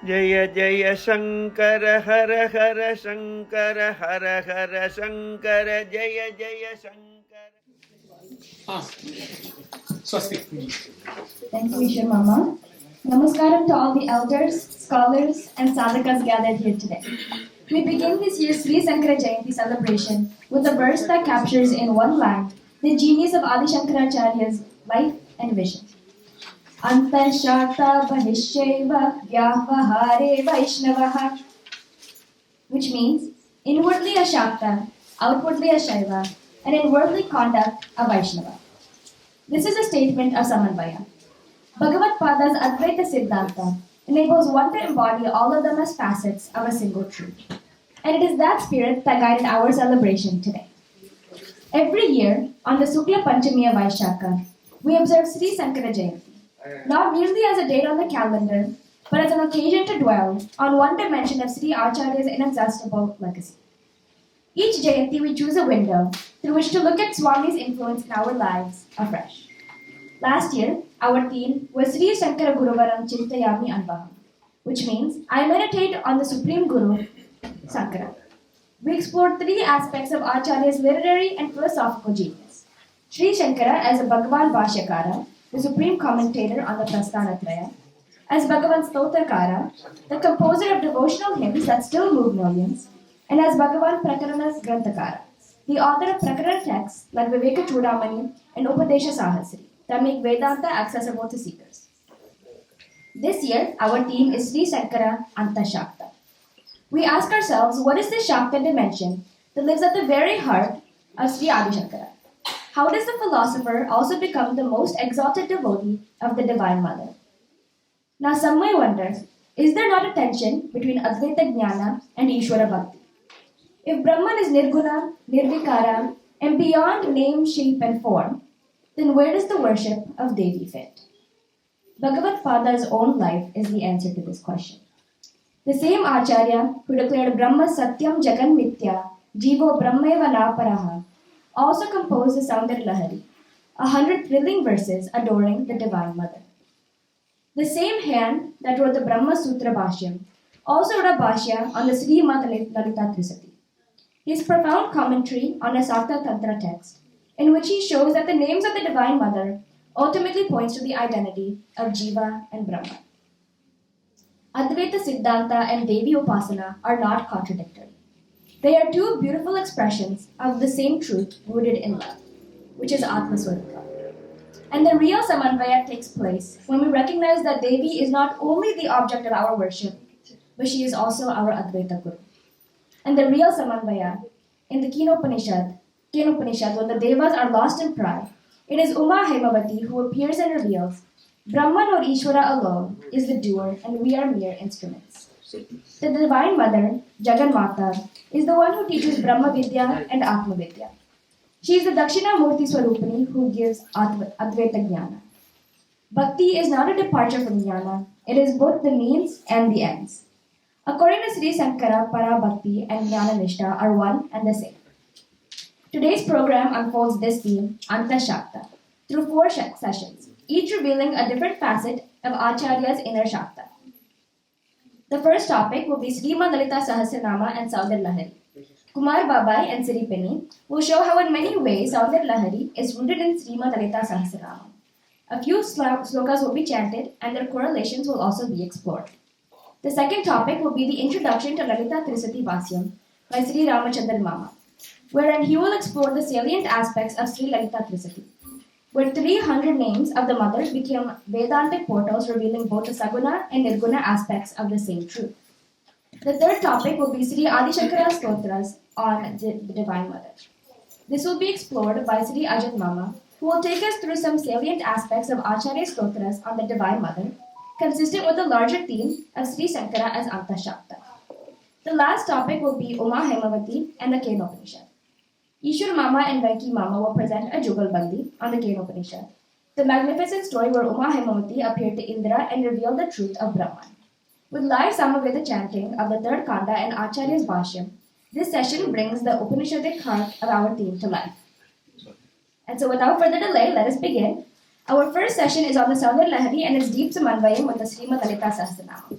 Jaya Jaya Shankara Hara Hara Shankara Hara Hara Shankara Jaya Jaya Shankara. Swasti. Thank you, Eashwar Mama. Namaskaram to all the elders, scholars, and sadhakas gathered here today. We begin this year's Śrī Saṅkara Jayanti celebration with a verse that captures in one line the genius of Ādi Śaṅkarācārya's life and vision. Anta-svarūpa bhavishyeva vyāvahare vaishnavaha, which means inwardly a Śākta, outwardly a Shaiva, and in worldly conduct a Vaishnava. This is a statement of Samanvaya. Bhagavad-pada's Advaita Siddhanta enables one to embody all of them as facets of a single truth. And it is that spirit that guided our celebration today. Every year, on the Sukla Panchami of Vaishakha, we observe Śrī Saṅkara Jayanti, not merely as a date on the calendar, but as an occasion to dwell on one dimension of Śrī Acharya's inexhaustible legacy. Each Jayanti we choose a window through which to look at Swami's influence in our lives afresh. Last year, our theme was Śrī Shankara Guruvaram Chintayami Anvaham, which means I meditate on the Supreme Guru, Shankara. We explored three aspects of Acharya's literary and philosophical genius. Śrī Shankara as a Bhagavan Bhāṣyakara, the supreme commentator on the Prasthanatraya, as Bhagavan Ātma-svarūpa, the composer of devotional hymns that still move millions, and as Bhagavan Prakarana Granthakara, the author of Prakarana texts like Viveka Chudamani and Upadesha Sahasri that make Vedanta accessible to seekers. This year, our theme is Śrī Saṅkara Anta-Śākta. We ask ourselves, what is this Śākta dimension that lives at the very heart of Śrī Ādi Śaṅkarācārya? How does the philosopher also become the most exalted devotee of the Divine Mother? Now some may wonder, is there not a tension between Advaita Jñāna and Eashwara Bhakti? If Brahman is Nirguna, Nirvikara, and beyond name, shape, and form, then where does the worship of Devi fit? Bhagavad-pada's own life is the answer to this question. The same Acharya who declared Brahma Satyam Jagan Mithya, Jivo Brahmeva Naparaha, also composed the Saundarya Laharī, 100 thrilling verses adoring the Divine Mother. The same hand that wrote the Brahma Sutra Bhāṣyam also wrote a Bhāṣya on the Śrīmad Lalitā Triśatī, his profound commentary on a Śākta Tantra text, in which he shows that the names of the Divine Mother ultimately points to the identity of Jiva and Brahma. Advaita Siddhanta and Devi Upasana are not contradictory. They are two beautiful expressions of the same truth rooted in love, which is Ātma-svarūpa. And the real Samanvaya takes place when we recognize that Devi is not only the object of our worship, but she is also our Advaita Guru. And the real Samanvaya, in the Kena Upaniṣad, when the Devas are lost in pride, it is Umā Haimavatī who appears and reveals, Brahman or Eashwara alone is the doer and we are mere instruments. The Divine Mother, Jaganmata, is the one who teaches Brahma Vidya and Atma Vidya. She is the Dakshina Murti Swarupani who gives Advaita Jñāna. Bhakti is not a departure from Jnana, it is both the means and the ends. According to Śrī Saṅkara, Para Bhakti and Jnana Nishtha are one and the same. Today's program unfolds this theme, Anta-Śākta, through 4 sessions, each revealing a different facet of Acharya's inner Śākta. The first topic will be Śrīmad Lalitā Sahasranāmam and Saundarya Laharī. Kumār Babai and Siri Penny will show how in many ways Saundarya Laharī is rooted in Śrīmad Lalitā Sahasranāmam. A few slokas will be chanted and their correlations will also be explored. The second topic will be the introduction to Lalitā Triśatī Bhāṣyam by Sri Ramachandran Mama, wherein he will explore the salient aspects of Śrī Lalitā Triśatī, where 300 names of the Mother became Vedantic portals revealing both the Saguna and Nirguna aspects of the same truth. The third topic will be Śrī Ādi Śaṅkarācārya on the Divine Mother. This will be explored by Sri Ajit Mama, who will take us through some salient aspects of Acharya's stotras on the Divine Mother, consistent with the larger theme of Śrī Saṅkara as Anta-Śākta. The last topic will be Umā Haimavatī and the Kena Upaniṣad. Eashwar Mama and Venki Mama will present a Jugalbandi on the Kena Upaniṣad, the magnificent story where Umā Haimavatī appeared to Indra and revealed the truth of Brahman. With live Samaveda chanting of the third Kanda and Acharya's Bhāṣyam, this session brings the Upanishadic heart of our theme to life. And so without further delay, let us begin. Our first session is on the Saundarya Laharī and its deep samanvayam with the Śrīmad Lalitā Sahasranāmam.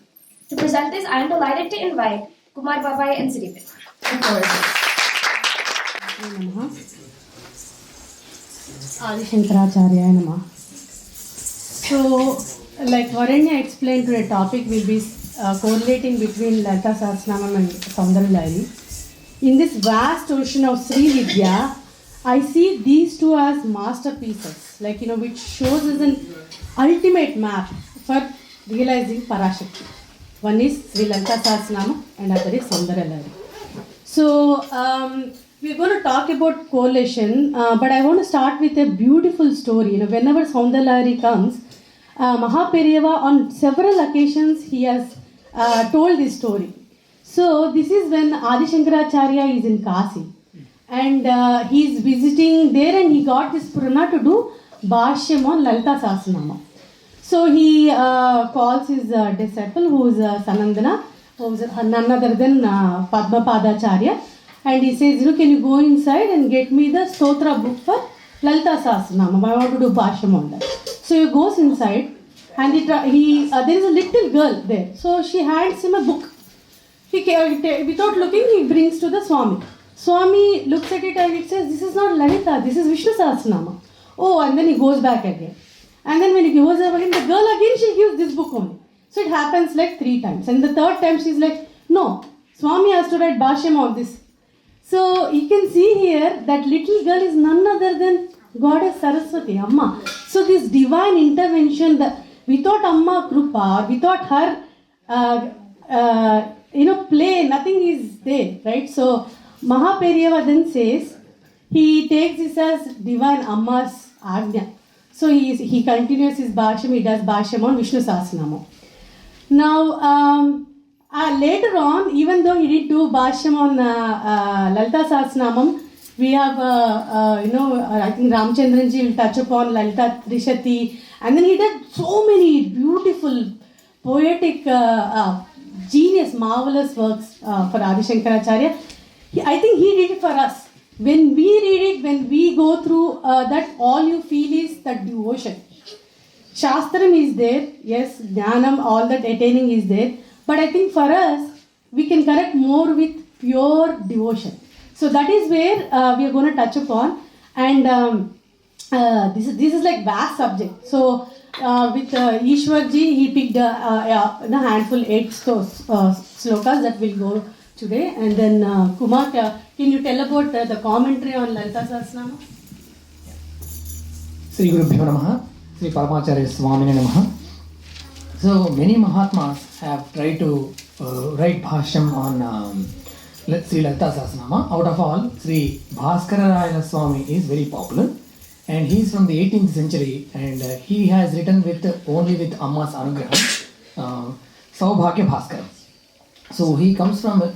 To present this, I am delighted to invite Kumār Babai and Sireesha. The floor is yours. Ādi Śaṅkarācārya Namah. So, like Varenya explained, today topic will be correlating between Lalitā Sahasranāmam and Saundarya Laharī. In this vast ocean of Śrī Vidya, I see these two as masterpieces, like which shows us an ultimate map for realizing Parashakti. One is Śrī Lalitā Sahasranāmam and other is Saundarya Laharī. So, we're going to talk about correlation, but I want to start with a beautiful story. Whenever Saundarya Laharī comes, Mahaperiyava on several occasions he has told this story. So this is when Ādi Śaṅkarācārya is in Kasi and he is visiting there and he got this Purana to do Bhāṣyam on Lalitā Sahasranāmam. So he calls his disciple who is Sanandana, who is none other than Padmapadacharya, and he says, can you go inside and get me the Stotra book for Lalitā Sahasranāmam? I want to do Bhāṣyam on that. So he goes inside and there is a little girl there. So she hands him a book. Without looking, he brings to the Swami. Swami looks at it and it says, this is not Lalita, this is Vishnu Sahasranāma. Oh, and then he goes back again. And then when he goes up again, the girl again, she gives this book only. So it happens like 3 times. And the third time she's like, no, Swami has to write Bhāṣyam on this. So you can see here that little girl is none other than Goddess Saraswati, Amma. So this divine intervention, without Amma Krupa, without her play, nothing is there, right? So Mahaperiyava then says, he takes this as divine Amma's Ajna. So he continues his Bhāṣyam, he does Bhāṣyam on Vishnu Sahasranāmam. Now, later on, even though he did do Bhāṣyam on Lalitā Sahasranāmam, we have, I think Ramchandran-ji will touch upon Lalitā Triśatī, and then he did so many beautiful, poetic, genius, marvelous works for Ādi Śaṅkarācārya. I think he did it for us. When we read it, when we go through that, all you feel is that devotion. Shastram is there, yes, Jnanam, all that attaining is there. But I think for us, we can connect more with pure devotion. So that is where we are going to touch upon. And this is like vast subject. So with Eashwar ji, he picked a handful, 8 slokas that will go today. And then Kumar, can you tell about the commentary on Lalitā Sahasranāmam? Sri Gurubhyo Namaha, Sri Paramacharya Swamine Namaha. So many Mahatmas have tried to write Bhāṣyam on Sri Lalitā Sahasranāmam. Out of all, Sri Bhāskararāyana Swami is very popular. And he is from the 18th century and he has written only with Amma's Anugraham, Saubhagya Bhaskaram. So he comes from a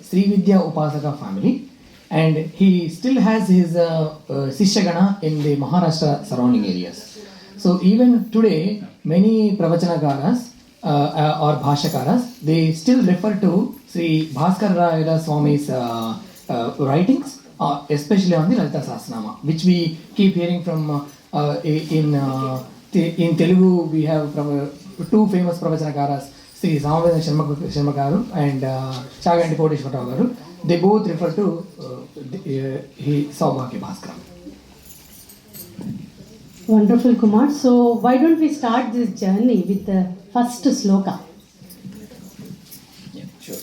Sri Vidya Upasaka family and he still has his Sishyagana in the Maharashtra surrounding areas. So even today, many Pravachanakaras or Bhashakaras, they still refer to Sri Bhaskararāyana Swami's writings, especially on the Lalitā Sahasranāmam, which we keep hearing from in Telugu. We have from 2 famous Pravachanakaras, Sri Saundarya Sharma garu and Jayanti garu. They both refer to Saubhagya Bhaskaram. Wonderful, Kumar. So why don't we start this journey with the first sloka? Yeah, sure.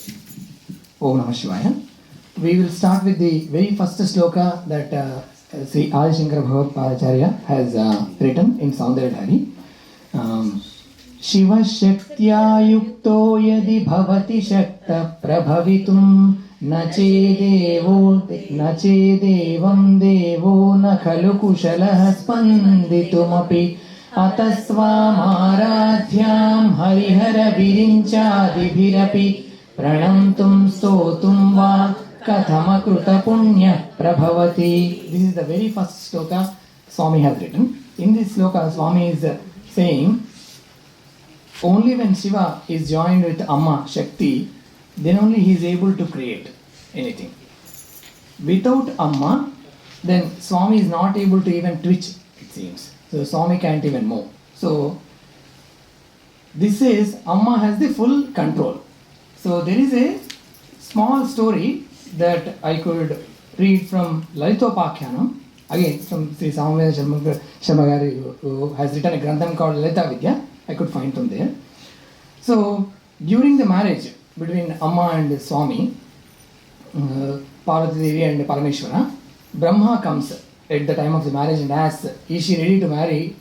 Om Namah Shivaya. We will start with the very first sloka that Sri Ādi Śaṅkarācārya has written in Saundarya Laharī. Shiva Shaktya Yukto Yadi Bhavati Shakta Prabhavitum Nachedevam Devo Nakhalu Kushalah Spanditumapi Atasvamaradhyam Harihara Virinchadibhirapi Pranamtum Stotum Va Kathamakruta Punya Prabhavati. This is the very first sloka Swami has written. In this sloka, Swami is saying, only when Shiva is joined with Amma Shakti, then only he is able to create anything. Without Amma, then Swami is not able to even twitch, it seems. So Swami can't even move. So this says Amma has the full control. So there is a small story that I could read from Lalitopākhyanam, again from Sri Saundarya Laharī, who has written a grantham called Lalita Vidya. I could find from there. So during the marriage between Amma and Swami, Parvati Devi and Parameshwara, Brahma comes at the time of the marriage and asks, is she ready to marry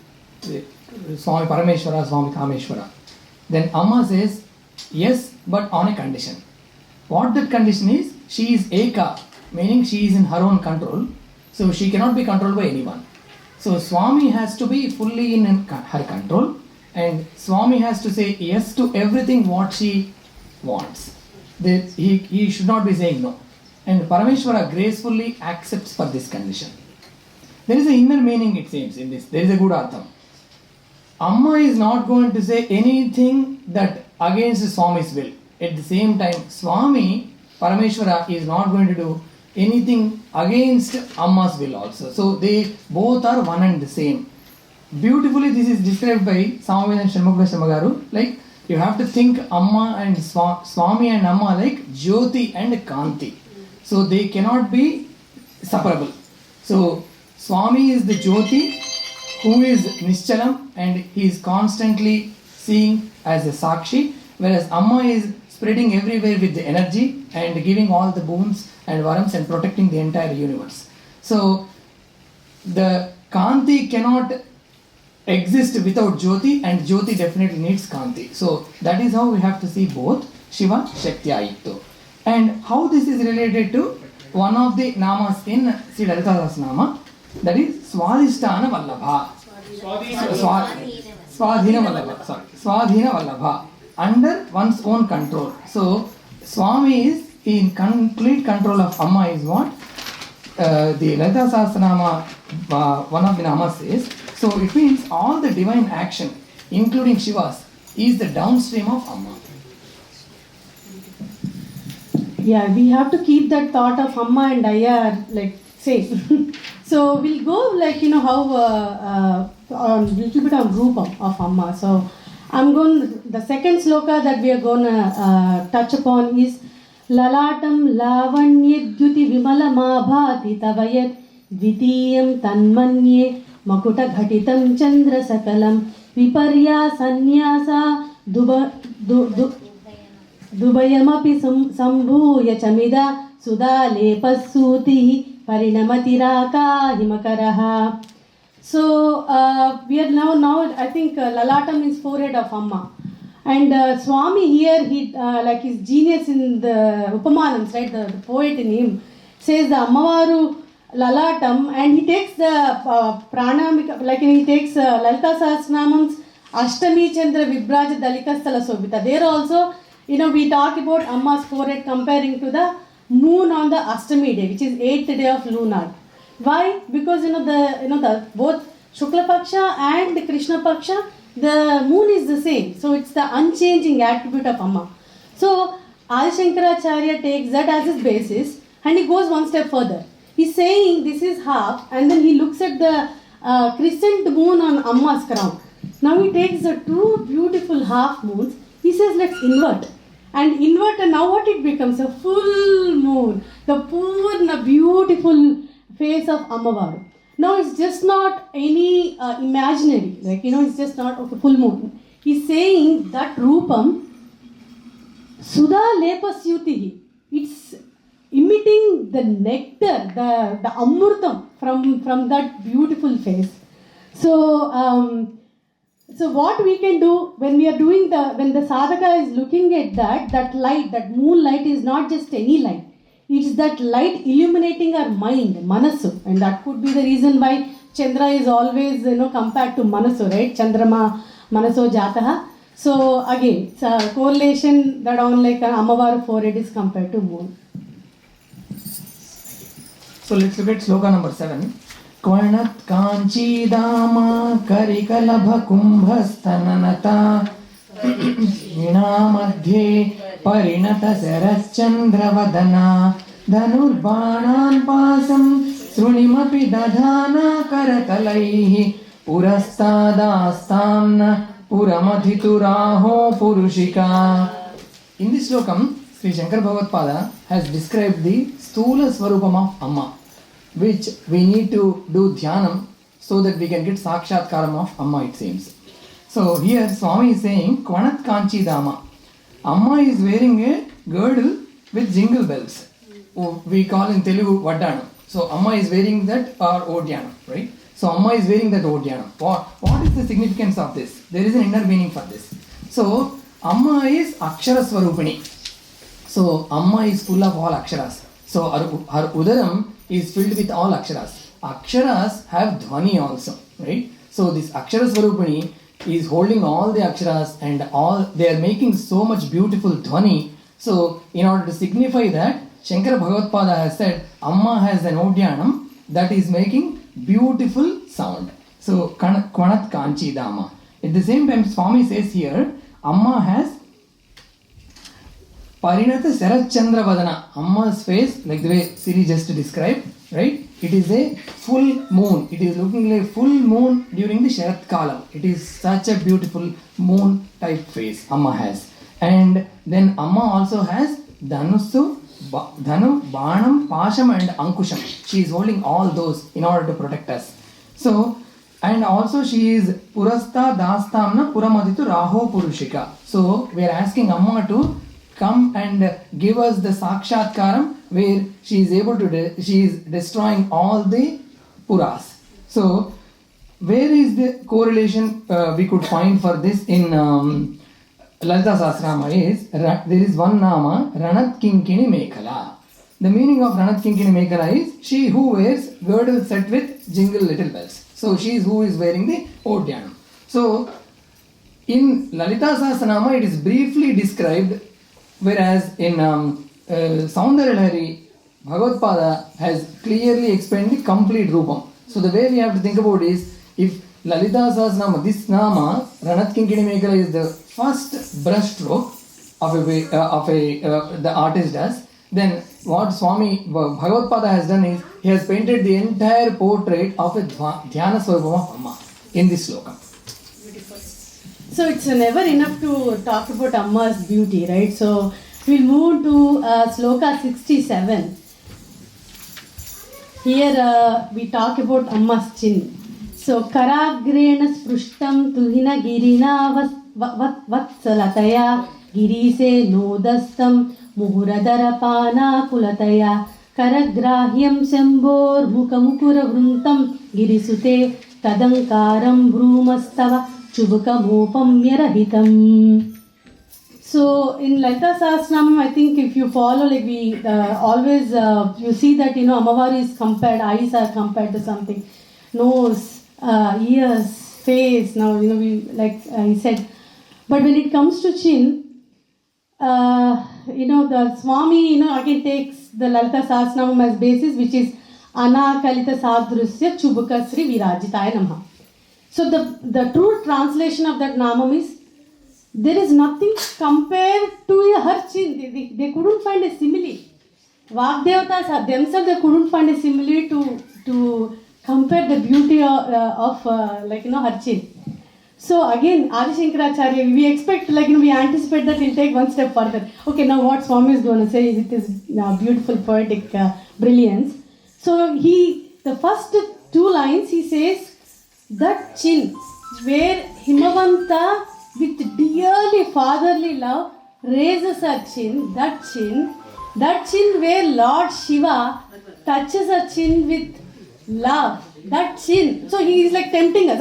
Swami Parameshwara, Swami Kāmeshwara? Then Amma says, yes, but on a condition. What that condition is? She is Eka, meaning she is in her own control, so she cannot be controlled by anyone. So Swami has to be fully in her control, and Swami has to say yes to everything what she wants. He should not be saying no. And Parameshwara gracefully accepts for this condition. There is an inner meaning, it seems, in this. There is a good artham. Amma is not going to say anything that against Swami's will. At the same time, Swami, Parameshwara, is not going to do anything against Amma's will also. So they both are one and the same. Beautifully, this is described by Swami and Shanmugha like you have to think Amma and Swami and Amma like Jyoti and Kanti. So they cannot be separable. So Swami is the Jyoti who is Nischalam and he is constantly seeing as a Sakshi, whereas Amma is spreading everywhere with the energy and giving all the boons and varams and protecting the entire universe. So the Kanti cannot exist without Jyoti, and Jyoti definitely needs Kanti. So that is how we have to see both Shiva, Shakti, Ayitto. And how this is related to one of the namas in Śrī Lalitā Sahasranāmam, that is Swadhisthana Vallabha. Swadhina Vallabha. Under one's own control. So Swami is in complete control of Amma is what? The Lalitā Sahasranāmam, one of the namas says. So it means all the divine action, including Shiva's, is the downstream of Amma. Yeah, we have to keep that thought of Amma and Ayya like safe. So we'll go like how a little bit on Rupa of Amma. So the second sloka that we are going to touch upon is Lalatam Lavanyedhyuti Vimalama Bhati Tavayat Dvitiyam Tanmanye Makuta Ghatitam Chandra Sakalam Viparya Sanyasa Dubayamapi Sambhuya Chamida Sudha Lepasuti Parinamatira Himakaraha. So we are now I think Lalatam is forehead of Amma. And Swami here, he like his genius in the Upamanams, right? The poet in him says the Ammavaru Lalatam, and he takes the Pranamika, like he takes Lalita Sahasranamam's Ashtami Chandra Vibraja Dalika Sthala Sobhita. There also, we talk about Amma's forehead comparing to the moon on the Ashtami day, which is 8th day of lunar. Why? Because the both Shukla Paksha and the Krishna Paksha, the moon is the same. So it's the unchanging attribute of Amma. So Ādi Śaṅkarācārya takes that as his basis and he goes one step further. He's saying this is half, and then he looks at the crescent moon on Amma's crown. Now he takes the two beautiful half moons. He says let's invert. And now what it becomes? A full moon. The Purna beautiful face of Ammavaru. Now it's just not any imaginary, it's just not full moon. He's saying that Rupam Sudha Lepasyutihi. It's emitting the nectar, the Amurtam from that beautiful face. So what we can do when we are doing when the sadhaka is looking at that light, that moonlight is not just any light. It's that light illuminating our mind, Manasu. And that could be the reason why Chandra is always, compared to Manasu, right? Chandrama, Manaso Jataha. So again, it's a correlation that on like Ammavaru forehead is compared to moon. So let's look at sloka number 7. Kvarnat kanchi dama karikalabha kumbhastananata Vina madhye parinata sarachandravadana Dhanurbanan pasam srunimapi dadhana karakalaihi Purastadastamna Puramadhituraho Purushika. In this slokam, Sri Shankara Bhagavatpada has described the Stula Svarupam of Amma, which we need to do dhyanam so that we can get Sakshatkaram of Amma, it seems. So here Swami is saying Kvanat Kanchi Dama. Amma is wearing a girdle with jingle bells. We call in Telugu Vaddanam. So Amma is wearing that or Odyanam, right? So Amma is wearing that Odyanam. What is the significance of this? There is an inner meaning for this. So Amma is Akshara Swarupini. So Amma is full of all Aksharas. So her Udaram is filled with all Aksharas. Aksharas have Dhvani also, right? So this Akshara Swarupini is holding all the Aksharas and all, they are making so much beautiful Dhvani. So in order to signify that, Shankara Bhagavatpada has said Amma has an Odyanam that is making beautiful sound. So Kvanat Kanchi Dama. At the same time, Swami says here, Amma has Parinata Sarat Chandra Vadana. Amma's face, like the way Siri just described, right? It is a full moon. It is looking like full moon during the Sharat Kalam. It is such a beautiful moon type face Amma has. And then Amma also has Dhanu, Banam, Pasham and Ankusham. She is holding all those in order to protect us. So, and also she is Purasta Dastamna Puramaditu Raho Purushika. So, we are asking Amma to come and give us the Sakshatkaram where she is able to, she is destroying all the Puras. So, where is the correlation we could find for this in Lalita Sahasranāmam is, there is one Nama, Ranat Kinkini Mekhala. The meaning of Ranat Kinkini Mekhala is she who wears girdle set with jingle little bells. So she is who is wearing the Odyanam. So in Lalita Sahasranāmam it is briefly described, whereas in Saundarya Laharī, Bhagavatpada has clearly explained the complete Rupam. So the way we have to think about is, if Lalita Sahasranāmam, this Nama, Ranat Kinkini Mekhala is the first brush stroke of the artist does, then what Swami Bhagavatpada has done is, he has painted the entire portrait of a Dhyana Swarupam of Amma in this sloka. So it's never enough to talk about Amma's beauty, right? So we'll move to Sloka 67. Here we talk about Amma's chin. So Karagrena Sprushtam Tuhina Girina Vatsalataya Girise Nodastam Muhuradharapana Kulataya Karagrahyam Sembor Mukamukura Vruntam Girisute Tadankaram Brumastava Chubkamopam Yarahitam. So in Lalita Sahasranāmam, I think if you follow, like we always, you see that, Amavari is compared, eyes are compared to something. Nose, ears, face, now, we, like he said. But when it comes to chin, the Swami, again takes the Lalita Sahasranāmam as basis, which is Anakalita Sadrusya Chubaka Sri Virajitaya Namaha. So the true translation of that Namam is, there is nothing compared to her chin. They couldn't find a simile. Vagdevatas themselves, they couldn't find a simile to compare the beauty of her chin. So again, Adi Śaṅkarācārya, we expect, we anticipate that he'll take one step further. Okay, now what Swami is going to say is it is beautiful poetic brilliance. So the first two lines he says, that chin where Himavanta with dearly fatherly love raises her chin, that chin where Lord Shiva touches her chin with love, that chin. So he is like tempting us.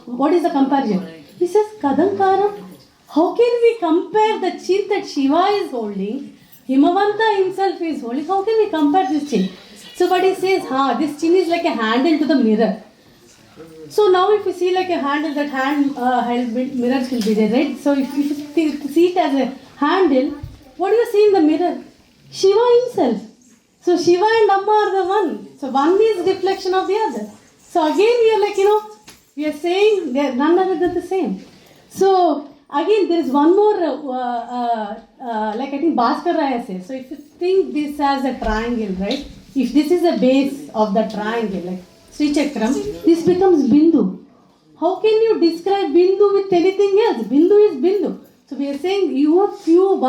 What is the comparison? He says, Kadankaram, how can we compare the chin that Shiva is holding, Himavanta himself is holding, how can we compare this chin? So but he says, this chin is like a handle to the mirror. So now if you see like a handle, that hand mirrors will be there, right? So if you see it as a handle, what do you see in the mirror? Shiva himself. So Shiva and Amma are the one. So one is reflection of the other. So again we are like, we are saying they are none other than the same. So again there is one more, like I think Bhaskar Raya says. So if you think this as a triangle, right? If this is the base of the triangle, like Sri Chakram, this becomes Bindu. how can you describe Bindu with anything else? Bindu is Bindu. So we are saying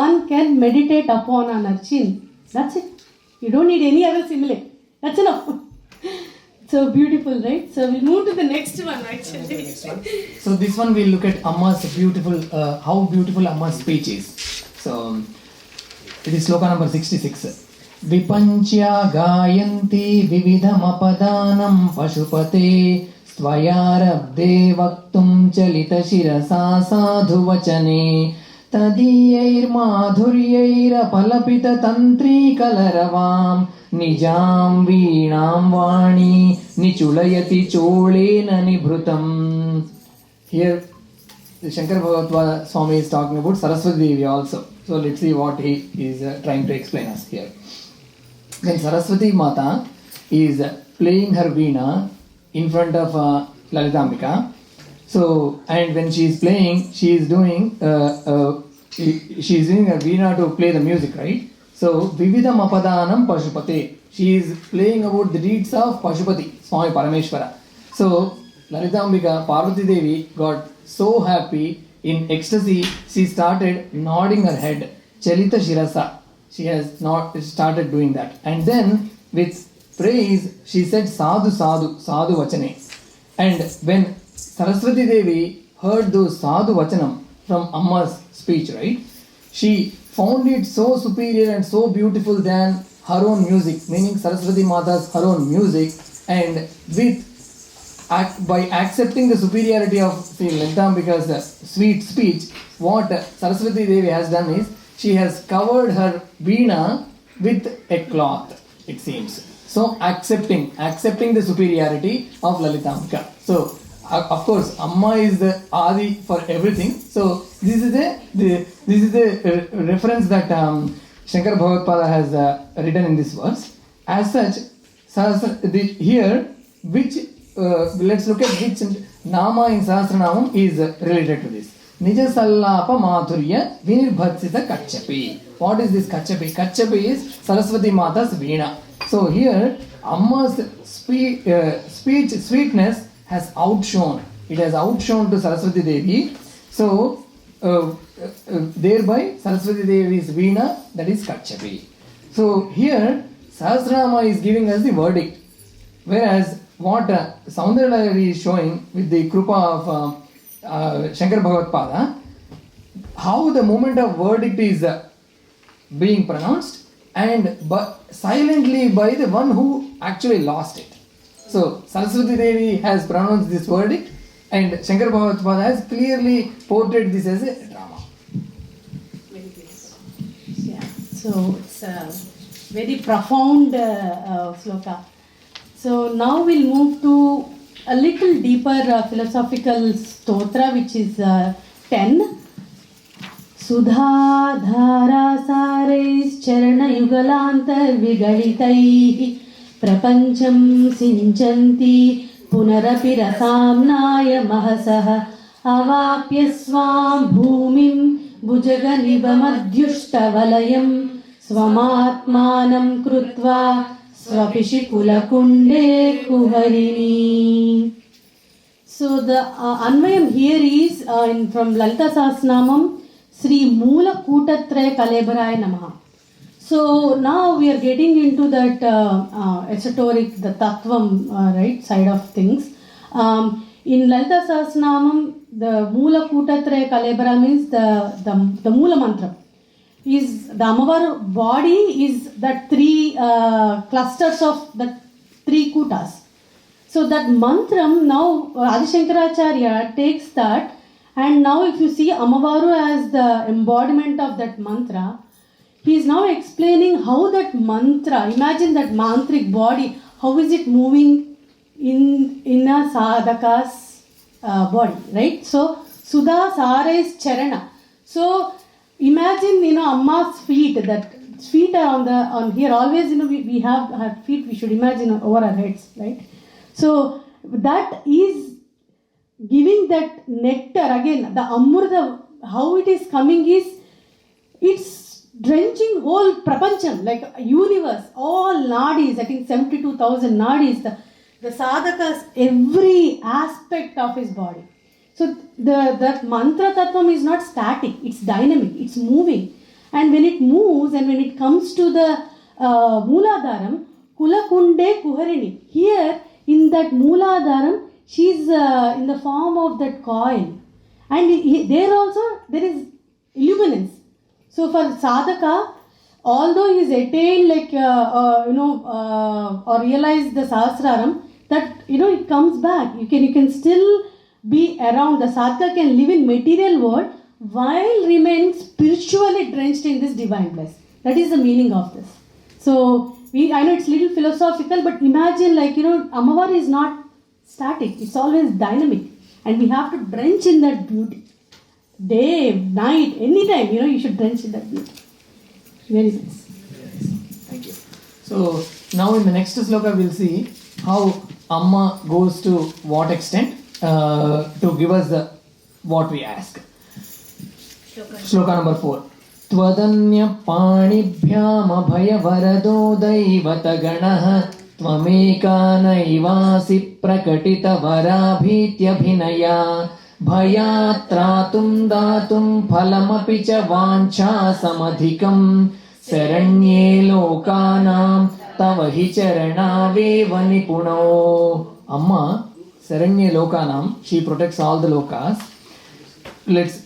one can meditate upon an chin. That's it. You don't need any other simile. That's enough. So beautiful, right? So we'll move to the next one actually. So this one we'll look at Amma's beautiful, how beautiful Amma's speech is. So it is sloka number 66. Vipanchya gayanti vividham apadanam pashupate svayarabde vaktum chalita shirasa sadhu vachane tadiyair madhuryair palapita tantri kalaravam nijam veenam vani nichulayati cholena nibhrutam. Here Shankara Bhagavat Swami is talking about Saraswati Devi also. So let's see what he is trying to explain us here. When Saraswati Mata is playing her veena in front of Lalitambika, so and when she is playing, she is doing her veena to play the music, right? So Vividham Apadanam Pashupate, she is playing about the deeds of Pashupati, Swami Parameshwara. So Lalitambika, Parvati Devi got so happy, in ecstasy, she started nodding her head. Chalita Shirasa. She has not started doing that. And then with praise, she said Sadhu Sadhu, Sadhu Vachane. And when Saraswati Devi heard those Sadhu Vachanam from Amma's speech, right? She found it so superior and so beautiful than her own music, meaning Saraswati Mata's her own music. And by accepting the superiority of Śrī Lalitambika's sweet speech, what Saraswati Devi has done is, she has covered her veena with a cloth, it seems. So accepting the superiority of Lalitambika. So of course, Amma is the Adi for everything. So this is the reference that Shankara Bhagavatpada has written in this verse. As such, here which let's look at which Nama in Sahasranāmam is related to this. Nija sallapa madhurya vinirbhatsita kachapi. What is this kachapi? Kachapi is Saraswati Mata's veena. So here, Amma's speech sweetness has outshone. It has outshone to Saraswati Devi. So thereby Saraswati Devi's veena, that is kachapi. So here, Sahasranāma is giving us the verdict. Whereas what Saundarya Laharī is showing with the krupa of Shankara Bhagavatpada, how the moment of verdict is being pronounced and silently by the one who actually lost it. So Saraswati Devi has pronounced this verdict and Shankara Bhagavatpada has clearly portrayed this as a drama. Very beautiful. Yeah. So it's a very profound sloka. So now we'll move to a little deeper philosophical stotra, which is 10. Sudha dhara sarais charana yugalantar vigalitaihi prapancham sinchanti punarapi rasamnaya mahasaha avapya swam bhumim bhujaganibhamadhyushta valayam swamatmanam krutva Svapishikula kunde kuharini. So the Anvayam here is from Lalita Sahasranāmam, Sri Moola Kūtatraya Kalebaraya Namaha. So now we are getting into that esoteric, the Tattvam right side of things. In Lalita Sahasranāmam, the Moola Kūtatraya Kalebara means the Moola Mantra. Is the Amavaru body is that three clusters of the three kutas. So that mantram now Ādi Śaṅkarācārya takes that, and now if you see Amavaru as the embodiment of that mantra, he is now explaining how that mantra, imagine that mantric body, how is it moving in a sadhaka's body, right? So Sudha Sara is Charana. So imagine, Amma's feet, that feet are on here, always, we have her feet, we should imagine over our heads, right? So that is giving that nectar, again, the Amrita, how it is coming is, it's drenching whole prapancham, like a universe, all nadis, I think 72,000 nadis, the sadhaka's every aspect of his body. So that mantra tattvam is not static, it's dynamic, it's moving. And when it moves and when it comes to the Mooladharam, Kulakunde Kuharini, here in that Mooladharam, she is in the form of that coil. And there also there is illuminance. So for sadhaka, although he is attained or realized the Sahasraram, that it comes back. You can still be around. The sadhaka can live in material world while remaining spiritually drenched in this divine bliss. That is the meaning of this. So I know it's a little philosophical, but imagine Amavar is not static. It's always dynamic, and we have to drench in that beauty. Day, night, anytime, you should drench in that beauty. Very nice. Thank you. So now in the next sloka we'll see how Amma goes to what extent to give us what we ask. Shloka number 4. Tvadanya panibhyam abhaya varado daivata ganaha tvameka naivasi prakatita varabhitya bhinaya bhayatratum datum phalamapi cha vancha samadhikam saranye lokanam tavahi charanaveva nipuno. Amma saranye lokanam, she protects all the lokas. Let's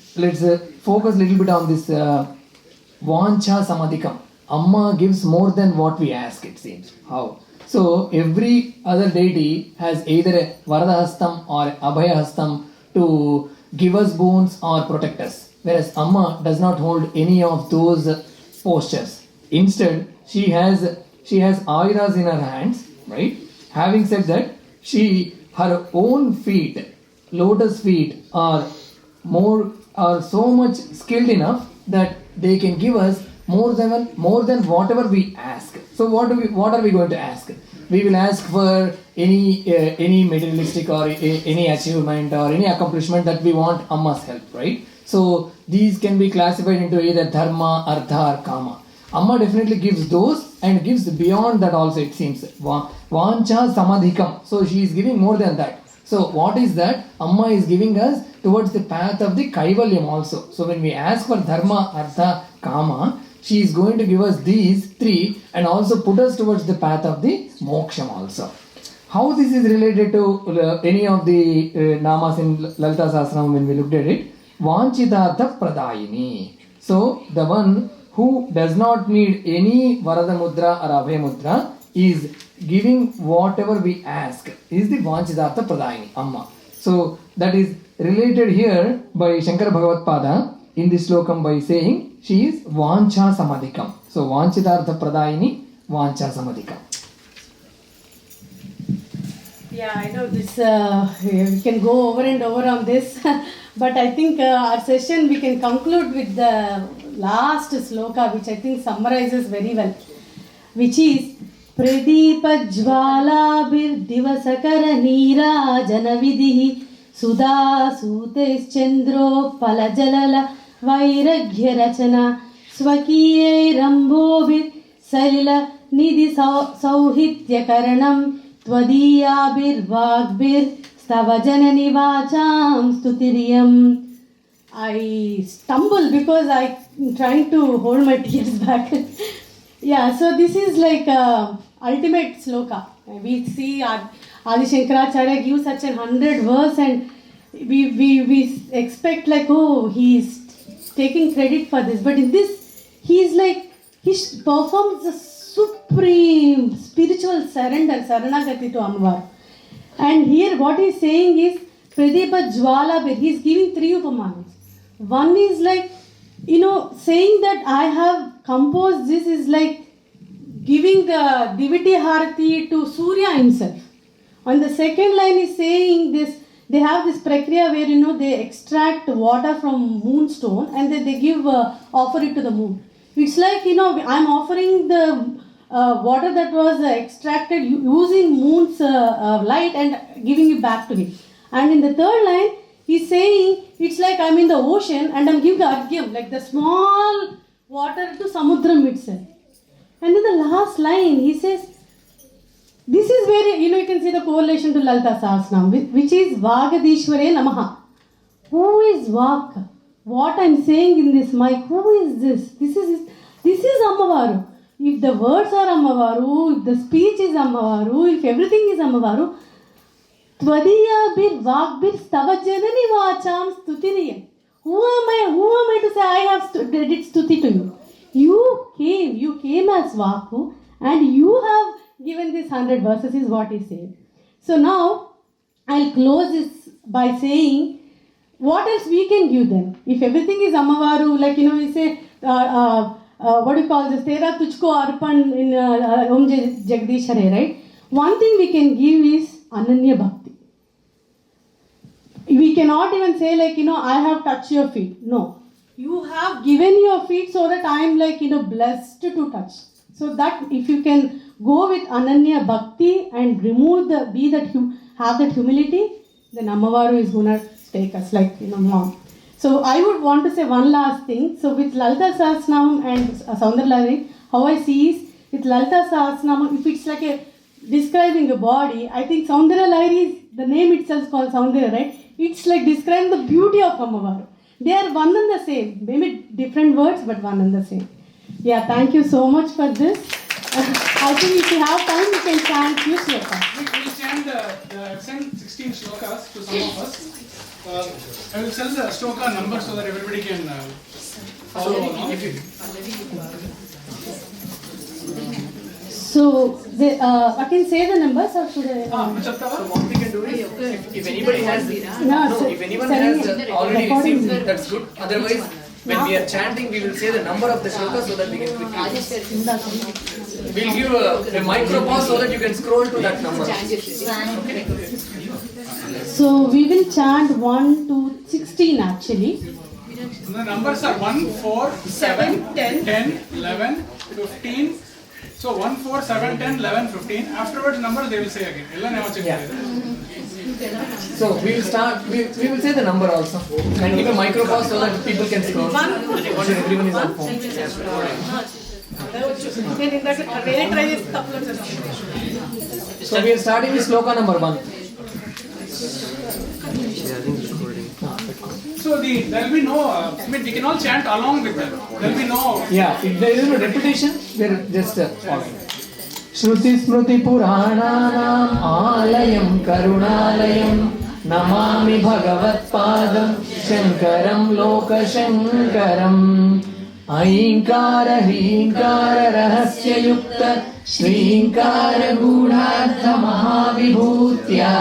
focus a little bit on this vancha samadhikam. Amma gives more than what we ask, it seems. How? So every other deity has either a Varadahastam or Abhayahastam to give us boons or protect us. Whereas Amma does not hold any of those postures. Instead, she has ayudas in her hands, right? Having said that, her own feet, lotus feet, are so much skilled enough that they can give us more than whatever we ask. So what are we going to ask? We will ask for any materialistic or any achievement or any accomplishment that we want Amma's help, right? So these can be classified into either dharma, artha or kama. Amma definitely gives those and gives beyond that also, it seems. Vancha samadhikam. So she is giving more than that. So what is that? Amma is giving us towards the path of the kaivalyam also. So when we ask for dharma, artha, kama, she is going to give us these three and also put us towards the path of the moksham also. How this is related to any of the namas in Lalita Sahasranāmam when we looked at it? Vanchitartha pradayini. So the one who does not need any Varada Mudra or Abhay Mudra is giving whatever we ask is the Vanchitartha pradayini, Amma. So that is related here by Shankara Bhagavatpada in this slokam by saying she is Vancha Samadhikam. So Vanchitartha pradayini, Vancha Samadhikam. Yeah, I know this, we can go over and over on this, but I think our session we can conclude with the last sloka, which I think summarizes very well, which is Pradipa Jwalabir Divasakara Neerajana Vidhi Sudha Sutes Chandro Palajalala Vairagya Rachana Swakiye Rambovir Salila Nidhi Sauhitya Karanam Tvadiyabir Vagbir Stavajanani Vacham Stutiriyam. I stumble because I'm trying to hold my tears back. Yeah, so this is like ultimate sloka. We see Ādi Śaṅkarācārya give such 100 verse and we expect like, oh, he's taking credit for this. But in this, he performs the supreme spiritual surrender, Saranagati to Amvar. And here what he's saying is, Pradipa Jwalabir, he's giving three upamanas. One is like, saying that I have composed this is like giving the Diviti Harati to Surya himself. On the second line is saying this, they have this prakriya where, they extract water from moonstone and then they give, offer it to the moon. It's like, I'm offering the water that was extracted using moon's light and giving it back to him. And in the third line, he's saying, it's like I'm in the ocean and I'm giving the argyam, like the small water to Samudram itself. And in the last line, he says, This is where you can see the correlation to Lalita Sahasranāmam, which is Vagadishware Namaha. Who is Vak? What I am saying in this mic, who is this? This is Ammavaru. If the words are Ammavaru, if the speech is Ammavaru, if everything is Ammavaru, Tvadiya bir Vagbir Stavajanani Vacham Stutiriyam. Who am I to say I have did Stuti to you? You came as Vaku, and you have given this 100 verses is what he said. So now I'll close this by saying, what else we can give them? If everything is Ammavaru, like we say, what do you call this? Tera Tujhko Arpan in Om Jagdish Hare, right? One thing we can give is Ananya Bhakti. We cannot even say I have touched your feet. No. You have given your feet so that I am blessed to touch. So that if you can go with Ananya Bhakti and remove have that humility, then Ammavaru is going to take us mom. So I would want to say one last thing. So with Lalita Sahasranāmam and Saundarya Laharī, how I see is with Lalita Sahasranāmam, if it's like describing a body, I think Saundarya Laharī is the name itself is called Saundarya, right? It's like describing the beauty of Ammavaru. They are one and the same, maybe different words, but one and the same. Yeah, thank you so much for this. I think if you have time, you can chant few Ślokas. We'll send 16 Ślokas to some of us. I will tell the Ashṭotta number so that everybody can follow along. So, I can say the numbers or should I? So what we can do is, if anybody has already received, that's good. Otherwise, when we are chanting, we will say the number of the shloka so that we can quickly. We'll give a micro pause so that you can scroll to that number. So we will chant 1 to 16 actually. The numbers are 1, 4, 7, 10, 11, 15. So 1, 4, 7, 10, 11, 15. Afterwards, numbers they will say again. Yeah. So we will start. We will say the number also and give a micro pause so that people can scroll. Everyone is on phone. So we are starting with sloka number 1. So there will be no. We can all chant along with them. There will be no. Yeah, if there is no repetition, we are just following. Shruti Smruti Purāṇānaṁ ālayam karuṇālayam namāmi bhagavatpādam Shankaram loka Shankaram Ainkara Hīnkara rahasya yukta Śrīnkara gūಢārtha mahāvibhūtya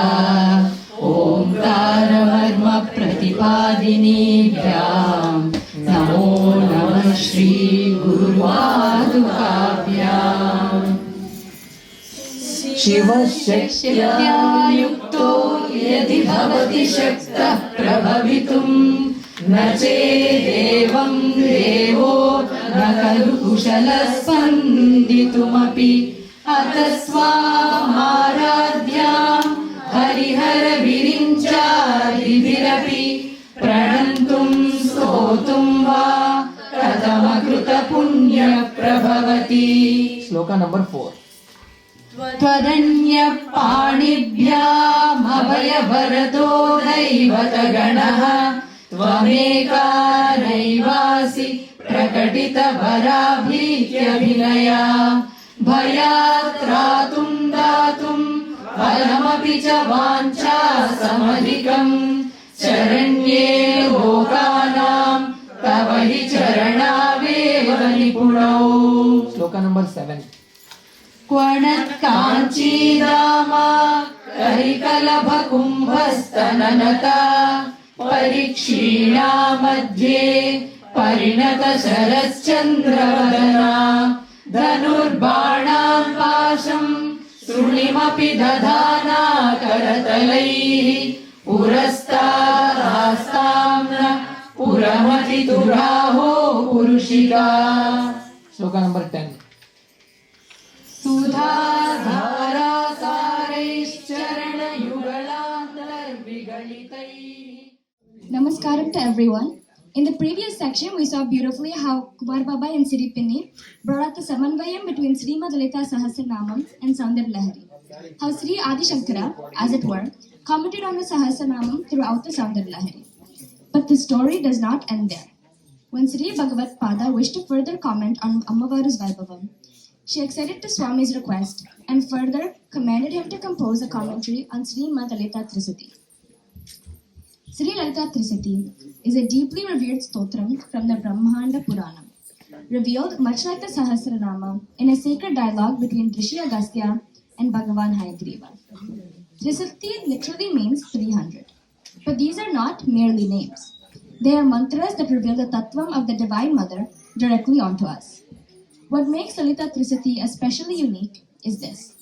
Omkara varma pratipadinibhyam Namo Namah Shri Guru Padukābhyam Shivasyaktya yukto yadi bhavati shaktah prabhavitum na chedevam devo na kalu kushalaspanditum atasvamaradhyam harihara virinchadivirapi pranantum stotum va katamakruta punya prabhavati. Shloka number 4. Twadanya panibhyam abhayavarato daivataganaha tvameka naivasi prakatita varabhityabhinaya bhayatratum datum palamapi cha vancha samadikam charanye lokanam tavahi charanaveva nipunau. Shloka number 7. Kvanat kanchidama karikalabha kumbhastananata parikshina madhye parinata saraschandravadana dhanurbanam pasham srunimapi dadhana karatalaihi urastarastamna puramati turaho purushika. Shloka number 10. Sudhadhara saraischarana yugalantar vigalitaihi. Namaskaram to everyone. In the previous section, we saw beautifully how Kumār Baba and Siri Pinni brought out the samanvayam between Śrīmad Lalitā Sahasranāmam and Saundarya Laharī. how Śrī Ādi Śaṅkarācārya, as it were, commented on the Sahasranāmam throughout the Saundarya Laharī. But the story does not end there. When Sri Bhagavat Pada wished to further comment on Ammavaru's Vaibhavam, she acceded to Swami's request and further commanded him to compose a commentary on Śrīmad Lalitā Triśatī. Śrī Lalitā Triśatī is a deeply revered stotram from the Brahmanda Purana, revealed much like the Sahasranāmam in a sacred dialogue between Rishi Agastya and Bhagavan Hayagriva. Triśatī literally means 300, but these are not merely names. They are mantras that reveal the tattvam of the Divine Mother directly onto us. What makes Lalitā Triśatī especially unique is this.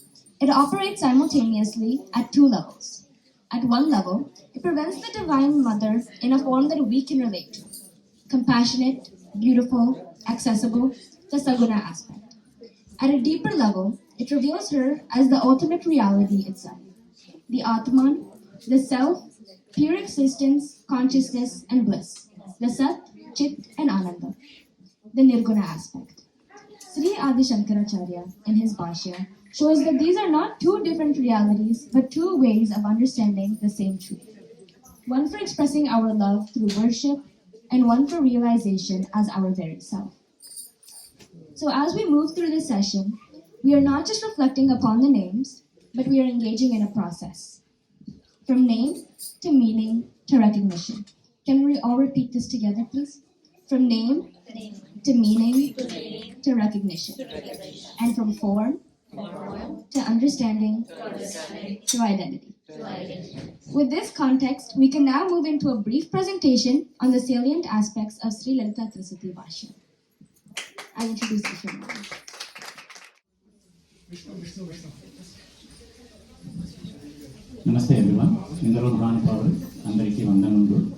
It operates simultaneously at two levels. At one level, it presents the Divine Mother in a form that we can relate to. Compassionate, beautiful, accessible, the Saguna aspect. At a deeper level, it reveals her as the ultimate reality itself. The Atman, the Self, pure existence, consciousness, and bliss. The Sat, Chit, and Ananda. The Nirguna aspect. Śrī Ādi Śaṅkarācārya, in his Bhāṣyam, shows that these are not two different realities, but two ways of understanding the same truth. One for expressing our love through worship, and one for realization as our very self. So as we move through this session, we are not just reflecting upon the names, but we are engaging in a process. From name to meaning to recognition. Can we all repeat this together, please? From name to meaning to recognition. And from form to understanding to identity. With this context, we can now move into a brief presentation on the salient aspects of Śrī Lalitā Triśatī Bhāṣyam. I introduce Eashwar. Namaste everyone. Andariki Vandanundu.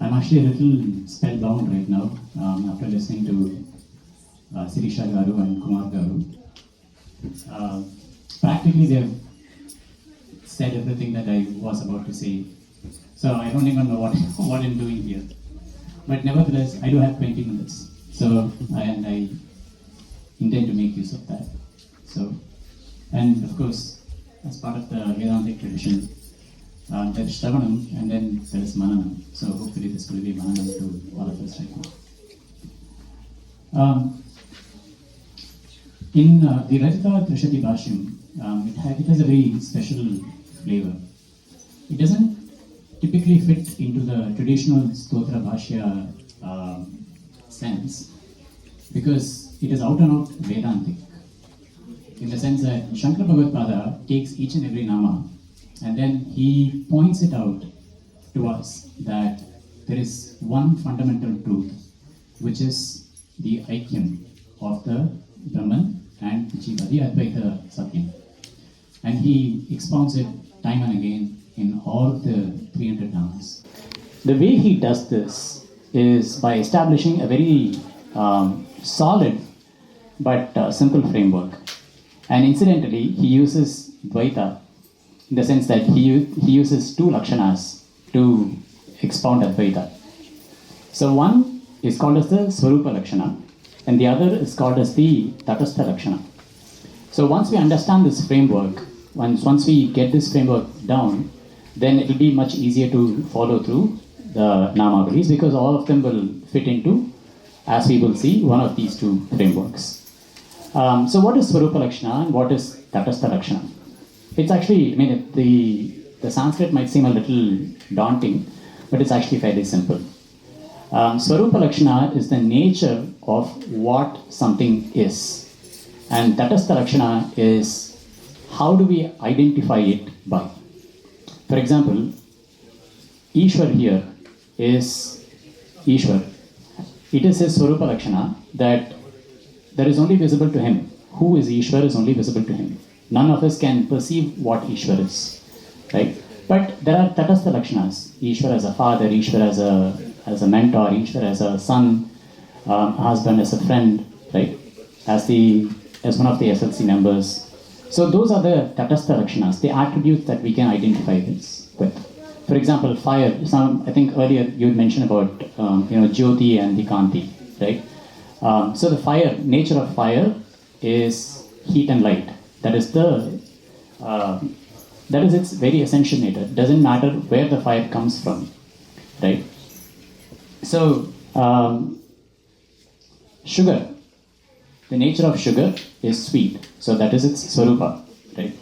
I'm actually a little spellbound right now after listening to Sireesha garu and Kumārī garu. Practically they have said everything that I was about to say. So I don't even know what I'm doing here. But nevertheless, I do have 20 minutes. So I intend to make use of that. So, and of course, as part of the Vedantic tradition, there is Shravanam and then there is Mananam. So hopefully this will be Mananam to all of us right now. In the Lalitā Triśatī Bhāṣyam, it has a very special flavor. It doesn't typically fit into the traditional Stotra Bhāṣya sense because it is out and out Vedantic. In the sense that Shankara Bhagavad takes each and every nama and then he points it out to us that there is one fundamental truth which is the Aikyam of the Brahman and Jiva, the Advaita Satyam. And he expounds it time and again in all the 300 namas. The way he does this is by establishing a very solid but simple framework. And incidentally, he uses Advaita in the sense that he uses two lakshanas to expound Advaita. So one is called as the Svarūpa Lakshana and the other is called as the Tatastha Lakshana. So once we understand this framework, once we get this framework down, then it will be much easier to follow through the Namavalis because all of them will fit into, as we will see, one of these two frameworks. So what is Svarūpa Lakshana and what is Tatastha Lakshana? It's actually, the Sanskrit might seem a little daunting, but it's actually fairly simple. Svarūpa Lakshana is the nature of what something is. And Tatastha Lakshana is how do we identify it by. For example, Eashwar here is Eashwar. It is his Svarūpa Lakshana that there is only visible to him. Who is Eashwar is only visible to him. None of us can perceive what Eashwar is, right? But there are Tatastha Lakshanas. Eashwar as a father, Eashwar as a mentor, Eashwar as a son, husband, as a friend, right? As one of the SLC members. So those are the Tatastha Lakshanas, the attributes that we can identify this with. For example, fire. I think earlier you had mentioned about Jyoti and the Kanti, right? So the fire, nature of fire is heat and light. That is its very essential nature. It doesn't matter where the fire comes from, right? So, sugar, the nature of sugar is sweet. So that is its svarūpa, right?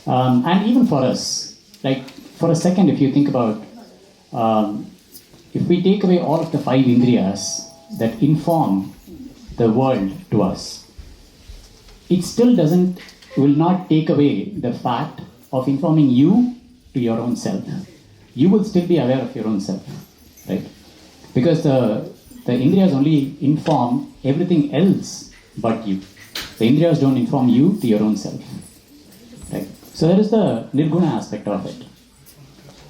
And even for us, like for a second, if you think about, if we take away all of the 5 indriyas that inform the world to us, it still will not take away the fact of informing you to your own self. You will still be aware of your own self, right? Because the indriyas only inform everything else but you. The indriyas don't inform you to your own self, right? So that is the nirguna aspect of it.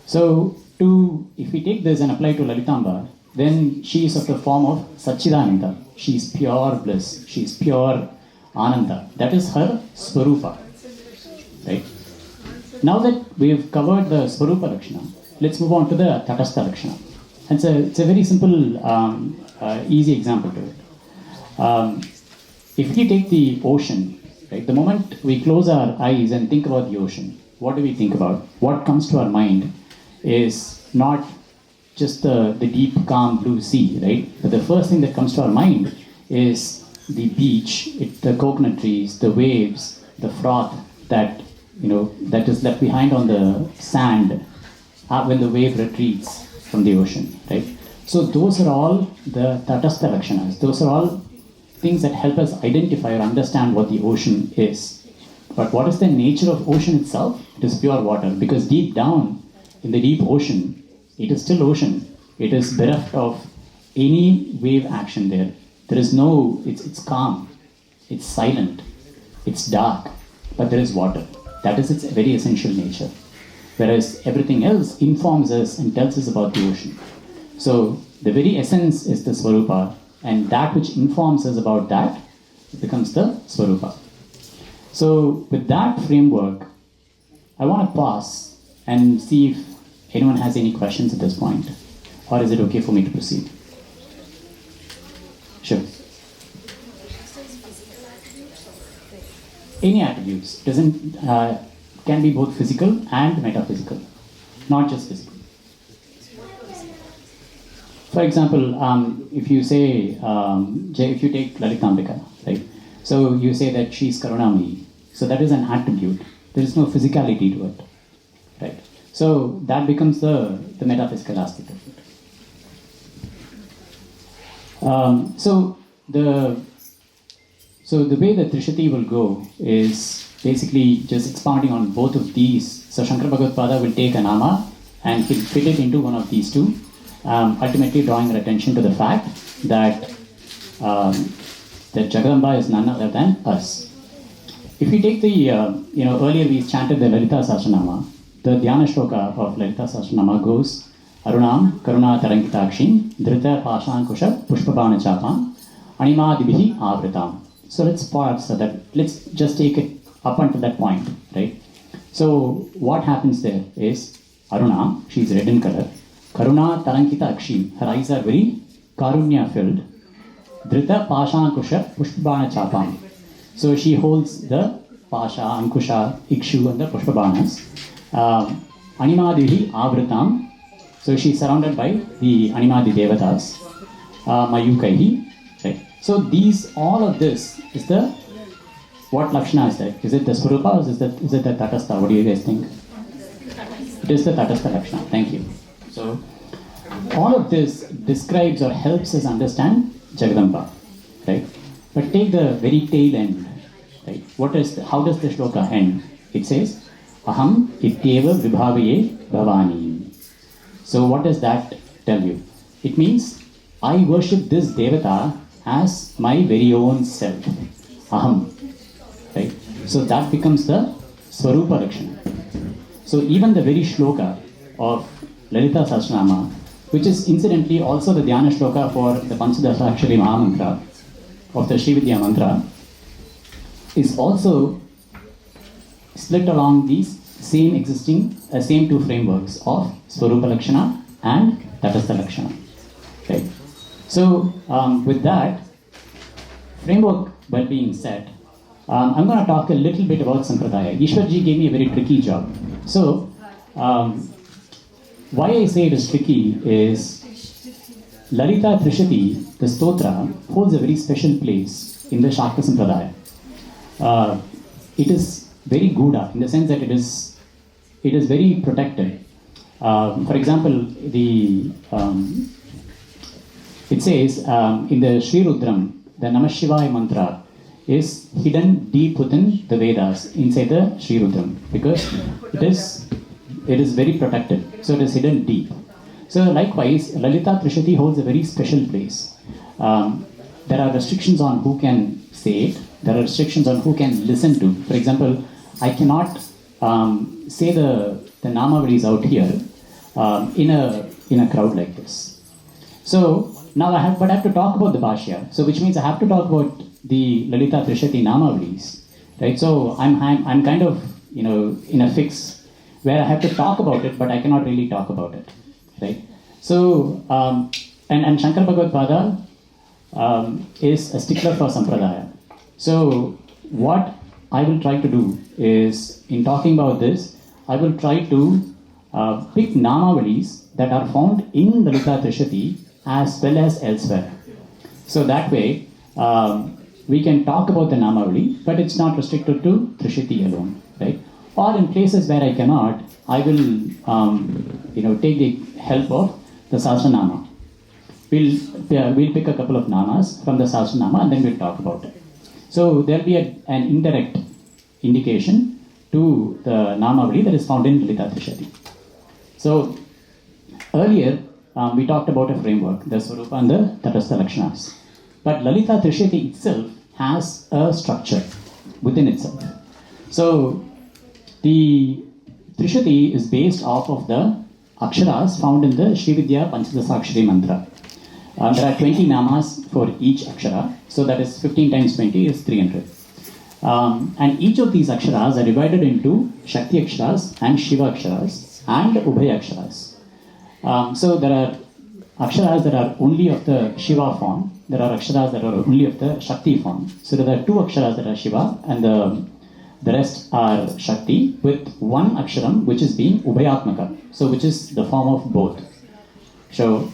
So if we take this and apply to Lalitamba, then she is of the form of Satchidananda. She is pure bliss. She is pure Ananda. That is her Svarūpa, right? Now that we have covered the Svarūpa Lakshana, let's move on to the Tatastha Lakshana. It's a very simple, easy example to it. If we take the ocean, right, the moment we close our eyes and think about the ocean, what do we think about? What comes to our mind is not just the deep, calm blue sea, right? But the first thing that comes to our mind is the beach, the coconut trees, the waves, the froth that is left behind on the sand when the wave retreats from the ocean, right? So those are all the Tatastha Lakshanas. Those are all things that help us identify or understand what the ocean is. But what is the nature of ocean itself? It is pure water, because deep down in the deep ocean, it is still ocean. It is bereft of any wave action there. There is no, it's calm, it's silent, it's dark, but there is water. That is its very essential nature. Whereas everything else informs us and tells us about the ocean. So the very essence is the Svarūpa, and that which informs us about that becomes the Svarūpa. So with that framework, I want to pause and see if anyone has any questions at this point, or is it okay for me to proceed? Sure. Any attributes can be both physical and metaphysical, not just physical. For example, if you say, if you take Lalitambika, right? So you say that she is Karunamai. So that is an attribute. There is no physicality to it, right? So that becomes the metaphysical aspect of it. So the way the Triśatī will go is basically just expounding on both of these. So Shankara Bhagavad will take a nama and he'll fit it into one of these two, ultimately drawing our attention to the fact that that Jagadamba is none other than us. If we take the, earlier we chanted the Lalitā Sahasranāmam. The Dhyana Shloka of Lalitā Sahasranāmam goes, Arunam Karuna Tarankitakshin Nṛtya Pashankusha Puṣpāñjali Animādibhihi Avritam. So let's pause so that let's just take it up until that point, right? So what happens there is Aruna, she is red in color. Karuna Tarankitakshin, her eyes are very karunya filled. Dhrita Pashankusha Puṣpāñjali. So she holds the Pasha, Ankusha, Ikshu and the Pushpabanas. Animādibhihi Avritam. So she is surrounded by the Animādi Devatas. Mayukaihi. Right. So all of this is what Lakshana is that? Is it the Svarūpa or is it the Tatastha? What do you guys think? It is the Tatastha Lakshana. Thank you. So all of this describes or helps us understand Jagadamba, right? But take the very tail end, right? How does the shloka end? It says, Aham ityeva vibhavaye bhavani. So what does that tell you? It means, I worship this Devata as my very own self. Aham. Right? So that becomes the Svarūpa Lakshana. So even the very shloka of Lalitā Sahasranāmam, which is incidentally also the Dhyana shloka for the Panchadashakshari Mahamantra of the Śrī Vidya mantra, is also split along these same two frameworks of Svarūpa Lakshana and Tatastha Lakshana. Right? So with that framework well being set, I'm going to talk a little bit about Sampradaya. Eashwar-ji gave me a very tricky job. So, why I say it is tricky is Lalita Triśatī, the stotra, holds a very special place in the Śākta Sampradaya. It is very Gūಢa in the sense that it is very protected. For example, it says in the Śrī Rudram, the Namah Shivaya mantra is hidden deep within the Vedas inside the Śrī Rudram because it is very protected. So it is hidden deep. So likewise, Lalita Triśatī holds a very special place. There are restrictions on who can say it. There are restrictions on who can listen to. For example, I cannot say the Namavalis out here in a crowd like this. So now I have to talk about the Bhāṣya. So which means I have to talk about the Lalita Triśatī Namavalis, right? So I'm kind of in a fix where I have to talk about it, but I cannot really talk about it, right? So and Shankara Bhagavad-pada is a stickler for Sampradaya. So what I will try to do is, in talking about this, I will try to pick Namavalis that are found in Lalita Triśatī as well as elsewhere. So that way, we can talk about the Namavali, but it's not restricted to Triśatī alone, right? Or in places where I cannot, I will, take the help of the Sahasranāmam. We'll pick a couple of namas from the Sahasranāma and then we'll talk about it. So there'll be an indirect indication to the Namavali that is found in Lalita Triśatī. So earlier, we talked about a framework, the Svarūpa and the Tatastha Lakshanas. But Lalita Triśatī itself has a structure within itself. So the Triśatī is based off of the Aksharas found in the Srividya Panchadasakshari mantra. There are 20 namas for each Akshara. So that is 15 times 20 is 300. And each of these Aksharas are divided into Shakti Aksharas and Shiva Aksharas and Ubhaya Aksharas. So there are Aksharas that are only of the Shiva form. There are Aksharas that are only of the Shakti form. So there are 2 Aksharas that are Shiva and the rest are Shakti with 1 Aksharam which is being Ubhayatmaka. So which is the form of both. So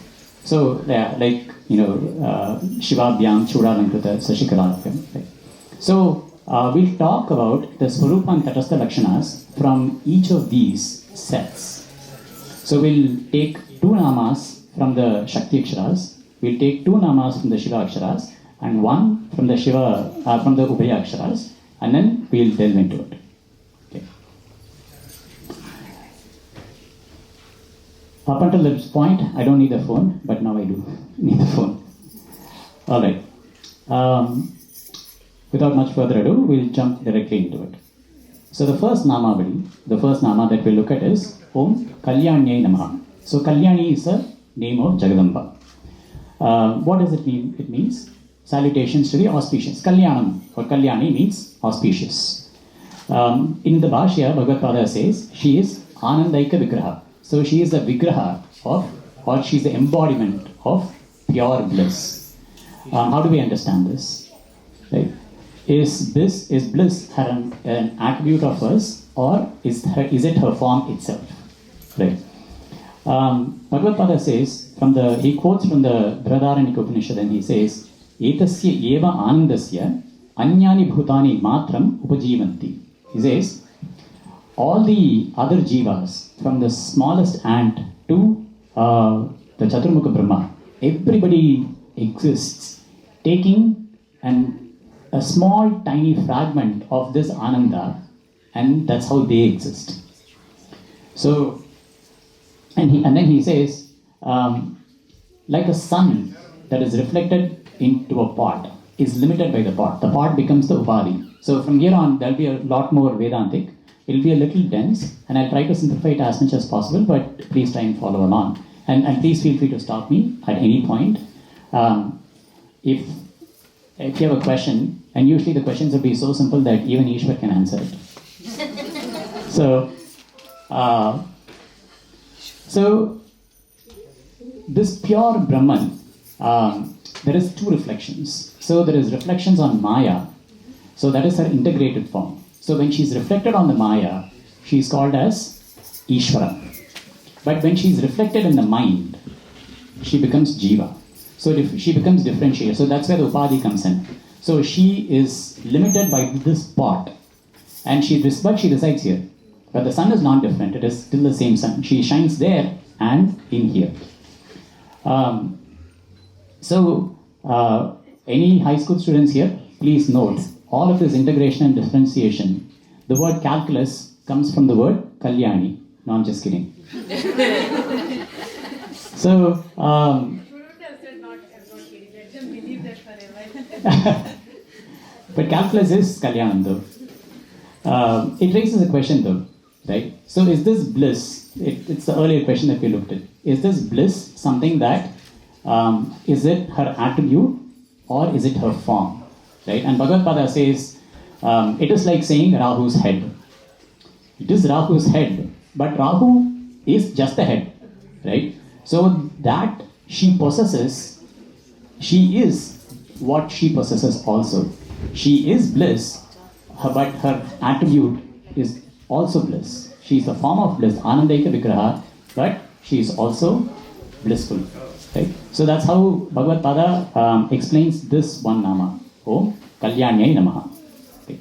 like, Shivabhyam, Chudalankruta, Sashikalalakam. Right? So we'll talk about the Svarūpa and Tatastha Lakshanas from each of these sets. So we'll take 2 namas from the Shakti Aksharas, we'll take 2 namas from the Shiva Aksharas, and 1 from the from the Ubhaya Aksharas, and then we'll delve into it. Okay. Up until this point, I don't need the phone, but now I do need the phone. All right. Without much further ado, we'll jump directly into it. So the first nama that we'll look at is Om Kalyanyai Namaha. So Kalyani is a name of Jagadamba. What does it mean? It means salutations to the auspicious. Kalyanam or Kalyani means auspicious. In the Bhāṣya, Bhagavad-pada says she is Anandaika Vigraha. So she is the Vigraha or she is the embodiment of pure bliss. How do we understand this? Right? Is bliss an attribute of hers, or is it her form itself? Right. Bhagavad-pada says, he quotes from the Brihadaranyaka Upanishad and he says, Etasya eva anandasya anyani bhutani matram upajivanti. He says, all the other jivas, from the smallest ant to the Chaturmukha Brahma, everybody exists taking a small tiny fragment of this Ananda, and that's how they exist. So, and then he says, like a sun that is reflected into a pot is limited by the pot becomes the Upadhi. So from here on, there'll be a lot more Vedantic. It'll be a little dense, and I'll try to simplify it as much as possible, but please try and follow along. And please feel free to stop me at any point. If you have a question, and usually the questions will be so simple that even Eashwar can answer it. So this pure Brahman, there is 2 reflections. So there is reflections on Maya. So that is her integrated form. So when she's reflected on the Maya, she is called as Eashwara. But when she is reflected in the mind, she becomes Jiva. So she becomes differentiated. So that's where the Upadhi comes in. So she is limited by this part. And she resides here. But the sun is not different. It is still the same sun. She shines there and in here. Any high school students here, please note, all of this integration and differentiation, the word calculus comes from the word Kalyani. No, I'm just kidding. So, but calculus is Kalyanam though. It raises a question though, right? So is this bliss, it's the earlier question that we looked at, is this bliss something that, is it her attribute or is it her form, right? And Bhagavad Pada says, it is like saying Rahu's head. It is Rahu's head, but Rahu is just the head, right? So that she possesses, she is what she possesses also. She is bliss, but her attribute is also bliss. She is the form of bliss, Anandaika Vigraha, but she is also blissful, right? So that's how Bhagavad Pada explains this one nama, Om Kalyanyai Namaha. Okay.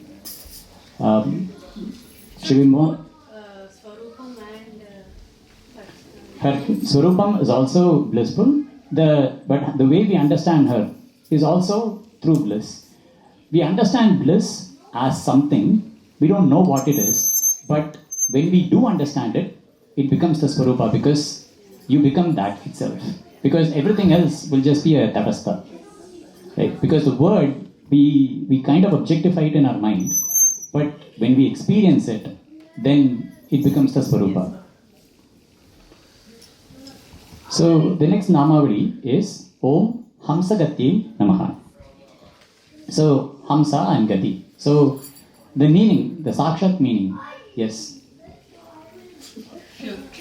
Should we move on? Her Swarupam is also blissful, but the way we understand her is also through bliss. We understand bliss as something, we don't know what it is, but when we do understand it, it becomes the Swarupa because you become that itself. Because everything else will just be a tapastha. Right? Because the word, we kind of objectify it in our mind, but when we experience it, then it becomes the Swarupa. So the next Namavali is Om Hamsagati Namaha. So Hamsa and Gati. So the meaning, the Sakshat meaning, yes.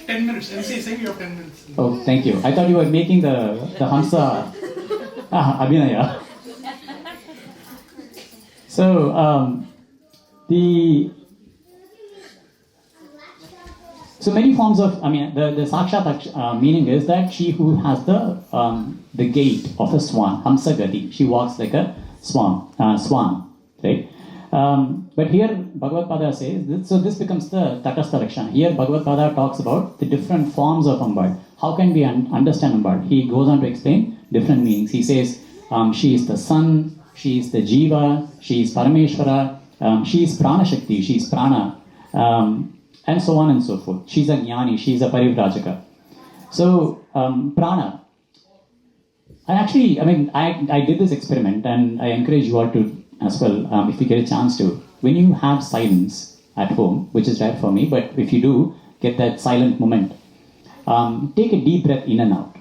10 minutes. MC is saying you have 10 minutes. Oh, thank you. I thought you were making the Hamsa Abhinaya. So so many forms of, the Sakshat meaning is that she who has the gait of a swan, Hamsa Gati. She walks like a swan, right? But here Bhagavad Pada says, so this becomes the Tatastha Lakshana. Here Bhagavad Pada talks about the different forms of Ambad. How can we understand Ambad? He goes on to explain different meanings. He says, she is the sun, she is the Jiva, she is Parameshvara, she is Prana Shakti, she is Prana, and so on and so forth. She is a Jnani, she is a Parivrajaka. So, Prana. I did this experiment and I encourage you all to as well, if you get a chance to. When you have silence at home, which is rare for me, but if you do get that silent moment, take a deep breath in and out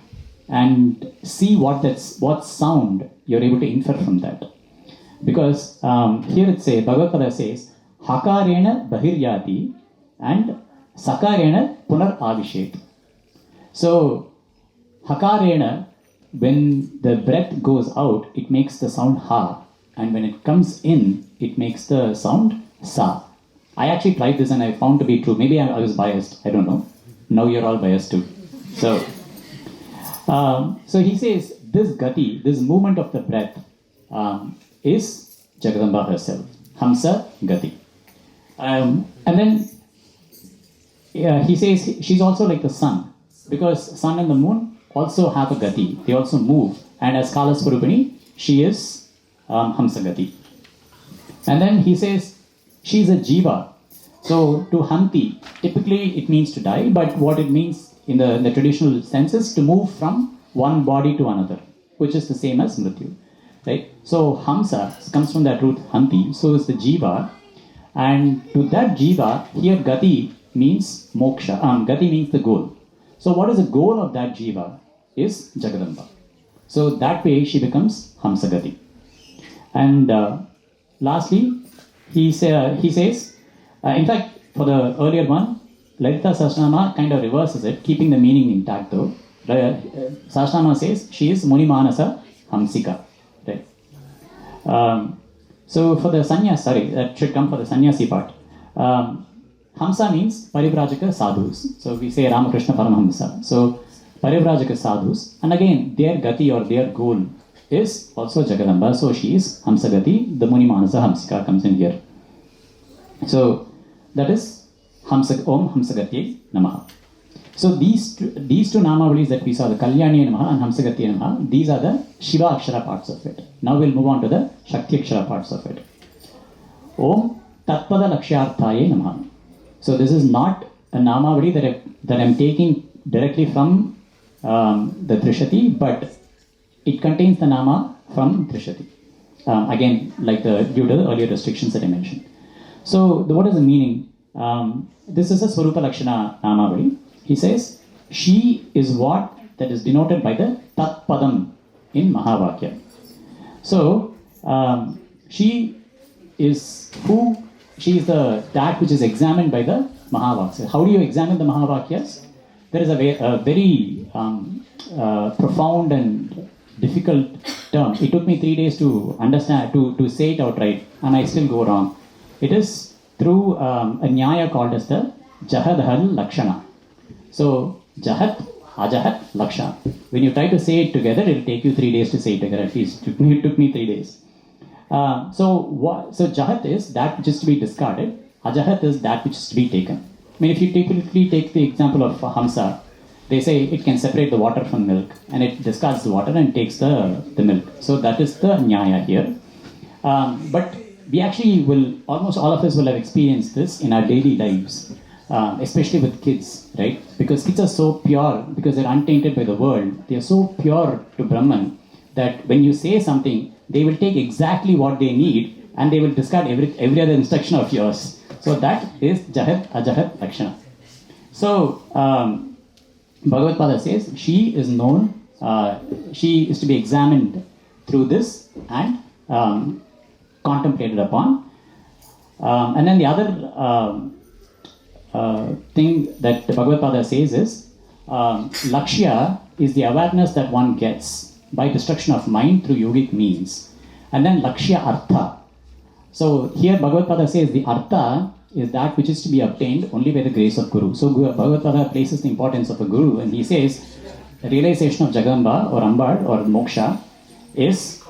and see what sound you're able to infer from that. Because here it says, Bhagavad Pada says, Hakarena Bahiryati and Sakarena Punar Avishet. So, Hakarena, when the breath goes out, it makes the sound Ha. And when it comes in, it makes the sound Sa. I actually tried this and I found to be true. Maybe I was biased. I don't know. Now you're all biased too. So he says, this Gati, this movement of the breath, is Jagadamba herself. Hamsa Gati. And then he says she's also like the sun. Because sun and the moon also have a Gati. They also move. And as Kala Swarupini, she is Hamsa Gati. And then he says she's a Jiva. So to Hanti, typically it means to die, but what it means in the traditional sense is to move from one body to another, which is the same as Mrityu. Right? So Hamsa comes from that root Hanti, so is the Jiva. And to that Jiva, here Gati means moksha. Gati means the goal. So what is the goal of that Jiva is Jagadamba. So that way she becomes Hamsa Gati. And lastly, he says, in fact, for the earlier one, Lalita Sahasranāmam kind of reverses it, keeping the meaning intact though. Sahasranāmam says she is Muni Manasa Hamsika. Right? So for the sannyas, that should come for the sannyasi part. Hamsa means Parivrajaka sadhus. So we say Ramakrishna Paramahamsa. So Parivrajaka sadhus. And again, their gati or their goal is also Jagadamba. So she is Hamsagati. The Muni Manasa Hamsika comes in here. So that is Om Hamsagati Namaha. So these two Namavalis that we saw, the Kalyani Namaha and Hamsagati Namaha, these are the Shiva Akshara parts of it. Now we'll move on to the Shakti Akshara parts of it. Om Tatpada Lakshyarthaye Namaha. So this is not a Namavali that I'm taking directly from the Trishati, but it contains the Nama from Trishati. Again, like due to the earlier restrictions that I mentioned. So what is the meaning? This is a Swarupa Lakshana Namavali. He says, she is what that is denoted by the Tat Padam in Mahavakya. So, she is that which is examined by the Mahavakyas. How do you examine the Mahavakyas? There is a very profound and difficult term. It took me 3 days to understand, to say it outright, and I still go wrong. It is through a Nyaya called as the Jahadhal Lakshana. So, Jahat, Ajahat, Lakshana. When you try to say it together, it will take you 3 days to say it together. At least it took me 3 days. So Jahat is that which is to be discarded. Ajahat is that which is to be taken. I mean, if you typically take the example of Hamsa, they say it can separate the water from milk, and it discards the water and takes the milk. So that is the Nyaya here. But we actually almost all of us will have experienced this in our daily lives. Especially with kids, right? Because kids are so pure, because they're untainted by the world, they are so pure to Brahman that when you say something, they will take exactly what they need and they will discard every other instruction of yours. So that is Jahat Ajahat Lakshana. So Bhagavad Pada says she is known, she is to be examined through this and contemplated upon. And then the other thing that the Bhagavad Pada says is Lakshya is the awareness that one gets by destruction of mind through yogic means. And then Lakshya Artha. So here Bhagavad Pada says the Artha is that which is to be obtained only by the grace of Guru. So Bhagavad Pada places the importance of a Guru, and he says the realization of Jagdamba or Ambad or Moksha is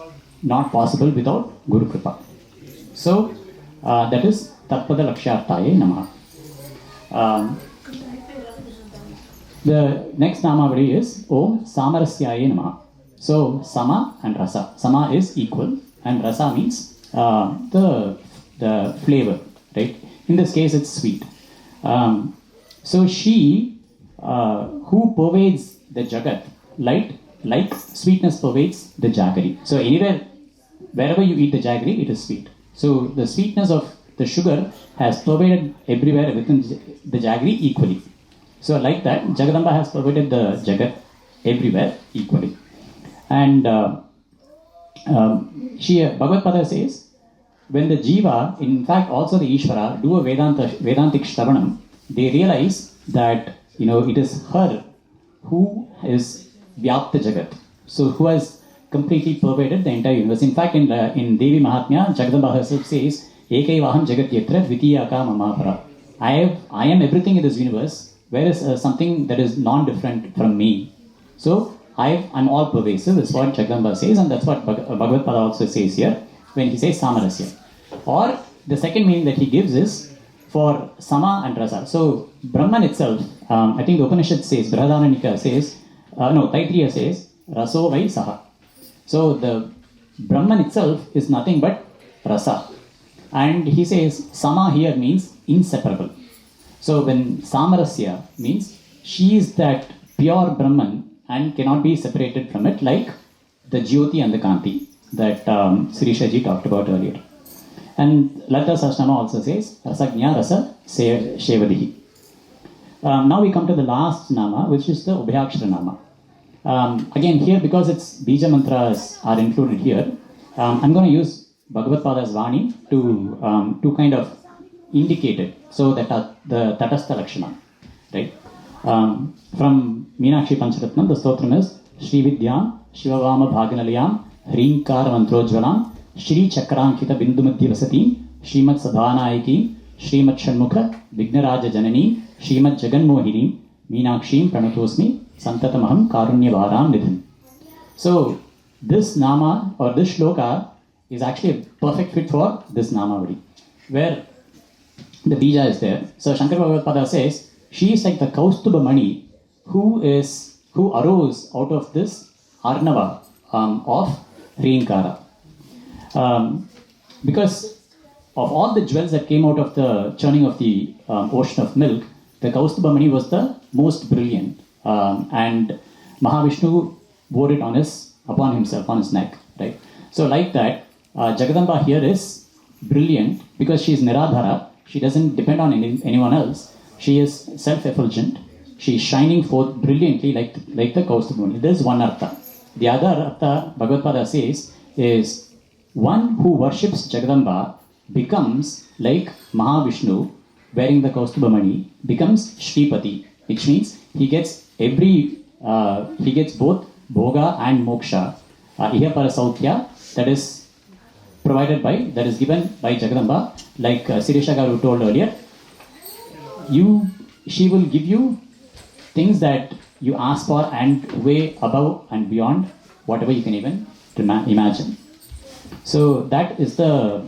not possible without Guru Kripa. So that is Tatpada Lakshyarthaye Namaha. The next Namavali is Om Samarasyaye Namaha. So Sama and Rasa. Sama is equal and Rasa means the flavor, right? In this case it's sweet. So she who pervades the Jagat, like sweetness pervades the jaggery. So wherever you eat the jaggery, it is sweet. So the sweetness of the sugar has pervaded everywhere within the jaggery equally. So like that, Jagadamba has pervaded the Jagat everywhere equally. And Bhagavad Pada says, when the Jiva, in fact also the Eashwara, do a Vedantic Shravanam, they realize that it is her who is Vyapta Jagat. So who has completely pervaded the entire universe. In fact, in Devi Mahatmya, Jagadamba herself says, Ekaivaham Jagat Yatra Dvitiyaka Mamapara. I am everything in this universe, whereas something that is non-different from me. So I'm all pervasive, is what Jagadamba says, and that's what Bhagavad Pada also says here when he says Samarasya. Or the second meaning that he gives is for Sama and Rasa. So Brahman itself, I think the Upanishad says, Brihadananika says, Taitriya says, Raso Vai Saha. So the Brahman itself is nothing but Rasa. And he says Sama here means inseparable. So when Samarasya means she is that pure Brahman and cannot be separated from it, like the Jyoti and the Kanti that Sireesha talked about earlier. And Lalita Sahasranāmam also says Rasagnya Rasa Shevadihi. Now we come to the last Nama, which is the Ubhayakshara Nama. Again here, because its Bija Mantras are included here, I'm going to use Bhagavad Pada's Vani to kind of indicate it. So that the Tatastha Lakshana, right? From Meenakshi Pancharatnam, the stotram is Shri Vidyam Shivavama Bhaganalayam Hrinkara Mantrojvalam Śrī Chakrankita Bindumadhya Vasati, Śrīmad Sadhanayaki, Śrīmad Shanmukha, Vignaraja Janani, Śrīmad Jaganmohini, Meenakshim Pranatosmi, Santatamaham Karunya Varam Nidhim. So, this nama or this shloka is actually a perfect fit for this namavali, where the bija is there. So, Shankara Bhagavad says, she is like the Kaustuba Mani who arose out of this Arnava of Rainkara. Because of all the jewels that came out of the churning of the ocean of milk, the Kaustuba Mani was the most brilliant. And Mahavishnu wore it upon himself, on his neck. Right? So like that, Jagadamba here is brilliant because she is Niradhara. She doesn't depend on anyone else. She is self-effulgent. She is shining forth brilliantly like the Kaustuba Mani. This is one artha. The other artha Bhagavad says is one who worships Jagadamba becomes like Mahavishnu wearing the Kaustuba Mani, becomes Shripati, which means he gets both Bhoga and Moksha, Ihapara Sautya, that is given by Jagadamba, like Sireesha Garu told earlier. She will give you things that you ask for and way above and beyond whatever you can even imagine. So that is the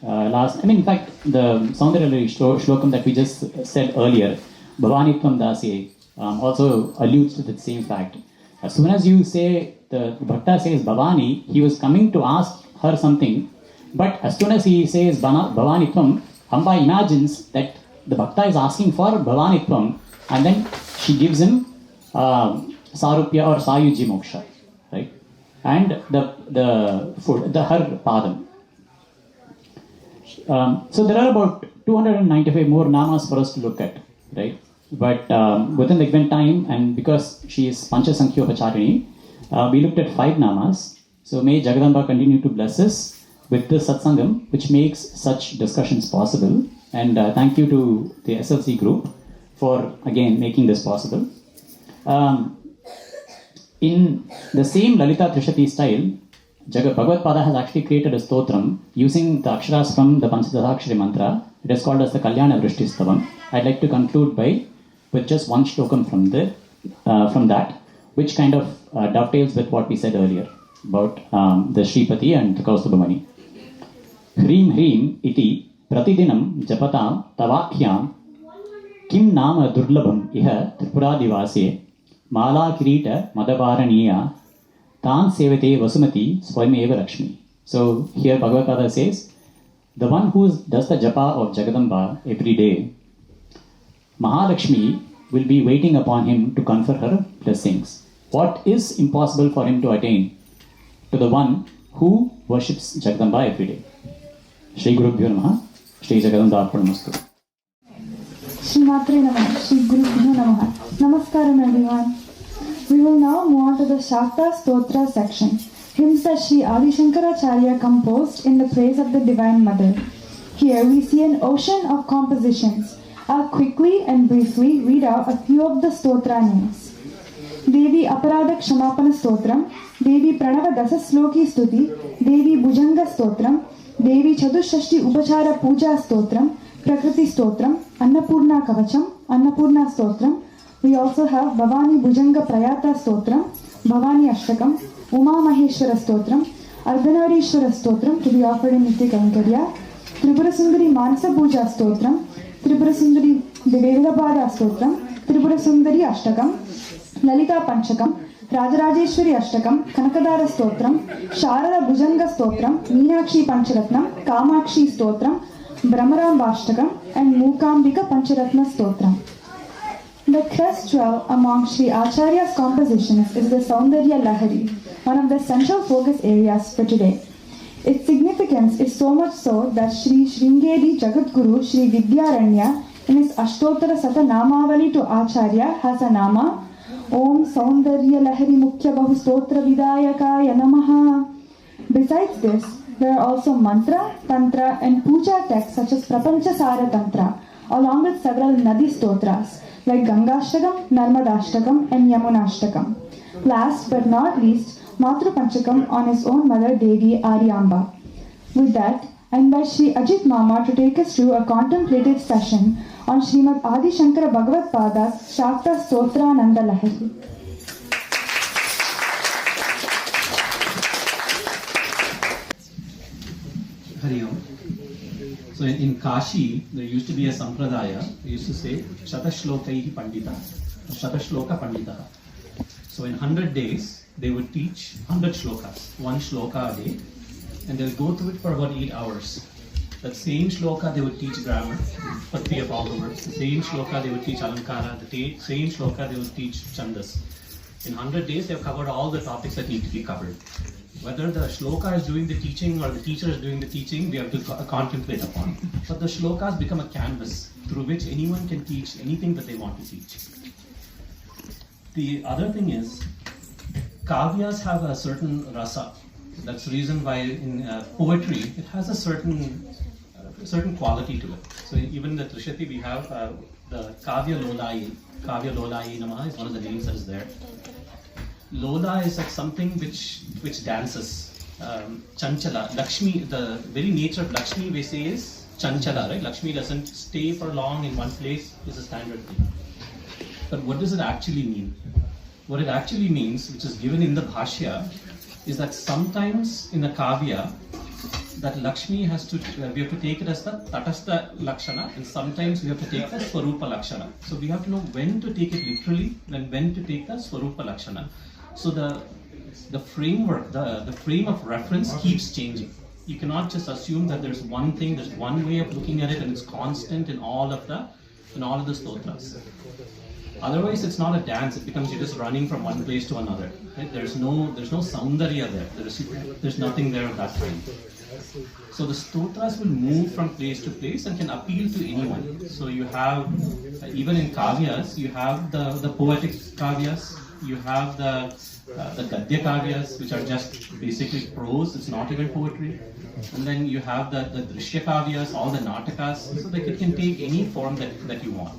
last. In fact, the Saundarya Laharī Shlokam that we just said earlier, Bhavanitvam Dasye, also alludes to the same fact. As soon as you say, the Bhakta says Bhavani, he was coming to ask her something, but as soon as he says Bhavanitvam, Amba imagines that the Bhakta is asking for Bhavanitvam, and then she gives him Sarupya or Sayuji Moksha, right? And the food, her padam. So there are about 295 more namas for us to look at, right? But within the given time, and because she is Pancha Sankhyopacharini, we looked at 5 namas. So may Jagadamba continue to bless us with this satsangam, which makes such discussions possible. And thank you to the SLC group for again making this possible. In the same Lalita Triśatī style, Bhagavad Pada has actually created a stotram using the aksharas from the Panchadashakshari mantra. It is called as the Kalyana Vrishti Stavam. I'd like to conclude with just one shlokam from that, which kind of dovetails with what we said earlier about the Shripati and the Kaustuba Mani. Hrim Hrim iti pratidinam japatam tavakhyam kim nama durlabham iha tripuradivasye mala kirita madavaraniya tan sevate vasumati swayameva lakshmi. So here Bhagavad Gītā says, the one who does the japa of Jagadamba every day, Mahalakshmi will be waiting upon him to confer her blessings. What is impossible for him to attain to the one who worships Jagadamba every day? Shri Gurubhyo Namaha, Shri Jagadamba Arpanastu. Shri Maitrīm Bhajata, Shri Gurubhyo Namaha. Namaskaram everyone. We will now move on to the Śākta Stotra section, hymns that Śrī Ādi Śaṅkarācārya composed in the praise of the Divine Mother. Here we see an ocean of compositions. I'll quickly and briefly read out a few of the stotra names. Devi Aparada Kshamapana Stotram, Devi Pranava Dasa Sloki Stuti, Devi Bhujanga Stotram, Devi Chadushashti Upachara Puja Stotram, Prakriti Stotram, Annapurna Kavacham, Annapurna Stotram. We also have Bhavani Bhujanga Prayata Stotram, Bhavani Ashtakam, Umā Maheshwara Stotram, Ardhanarishwara Stotram to be offered in Nṛtya Kankarya, Tripura Sundari Manasa Puja Stotram, Tripura Sundari Devedabhara Stotram, Tripura Sundari Ashtakam, Lalita Panchakam, Rajarajeshwari Ashtakam, Kanakadara Stotram, Sharada Bhujanga Stotram, Meenakshi Pancharatnam, Kāmakṣī Stotram, Brahmaram Ashtakam, and Mūkambika Pancharatna Stotram. The crest jewel among Śrī Acharya's compositions is the Saundarya Laharī, one of the central focus areas for today. Its significance is so much so that Śrī Sringeri Jagadguru Śrī Vidyaranya in his Aṣṭottara Namavali to Acharya has a nama Om Saundarya Laharī Mukhya Bahu Stotra Vidayakaya Namaha. Besides this, there are also mantra, tantra and puja texts such as Prapanchasara Tantra, along with several Nadi Stotras like Gangashtakam, Narmadashtakam and Yamunashtakam. Last but not least, Matru Panchakam on his own mother Devi Aryamba. With that, I invite Shri Ajit Mama to take us through a contemplative session on Śrīmad Ādi Śaṅkara Bhagavad Pada's Śākta Ātma-svarūpa Laharī. Hari Om. So in Kashi, there used to be a sampradaya. They used to say Shatashlokai Pandita, Shatashloka Pandita. So in 100 days, they would teach 100 shlokas, one shloka a day, and they'll go through it for about 8 hours. That same shloka they would teach grammar, for 3 of all the words. The same shloka they would teach alankara, the same shloka they would teach chandas. In 100 days, they've covered all the topics that need to be covered. Whether the shloka is doing the teaching or the teacher is doing the teaching, we have to contemplate upon. But the shlokas become a canvas through which anyone can teach anything that they want to teach. The other thing is, kavyas have a certain rasa. That's the reason why in poetry, it has a certain quality to it. So even the Trishati, we have the Kavya Lolai Namaha is one of the names that is there. Lola is like something which dances. Chanchala, Lakshmi, the very nature of Lakshmi we say is Chanchala, right? Lakshmi doesn't stay for long in one place, is a standard thing. But what does it actually mean? What it actually means, which is given in the Bhashya, is that sometimes in the Kavya, that Lakshmi has to, we have to take it as the Tatastha Lakshana, and sometimes we have to take the Swarupa Lakshana. So we have to know when to take it literally and when to take the Swarupa Lakshana. So the framework, the frame of reference keeps changing. You cannot just assume that there's one thing, there's one way of looking at it and it's constant in all of the stotras. Otherwise, it's not a dance. It becomes you're just running from one place to another. Right? There's no Saundarya there. There's nothing there of that kind. So the stotras will move from place to place and can appeal to anyone. So you have, even in kavyas, you have the poetic kavyas, you have the gadya kavyas, which are just basically prose, it's not even poetry. And then you have the drishya kavyas, all the natakas, so that it can take any form that you want.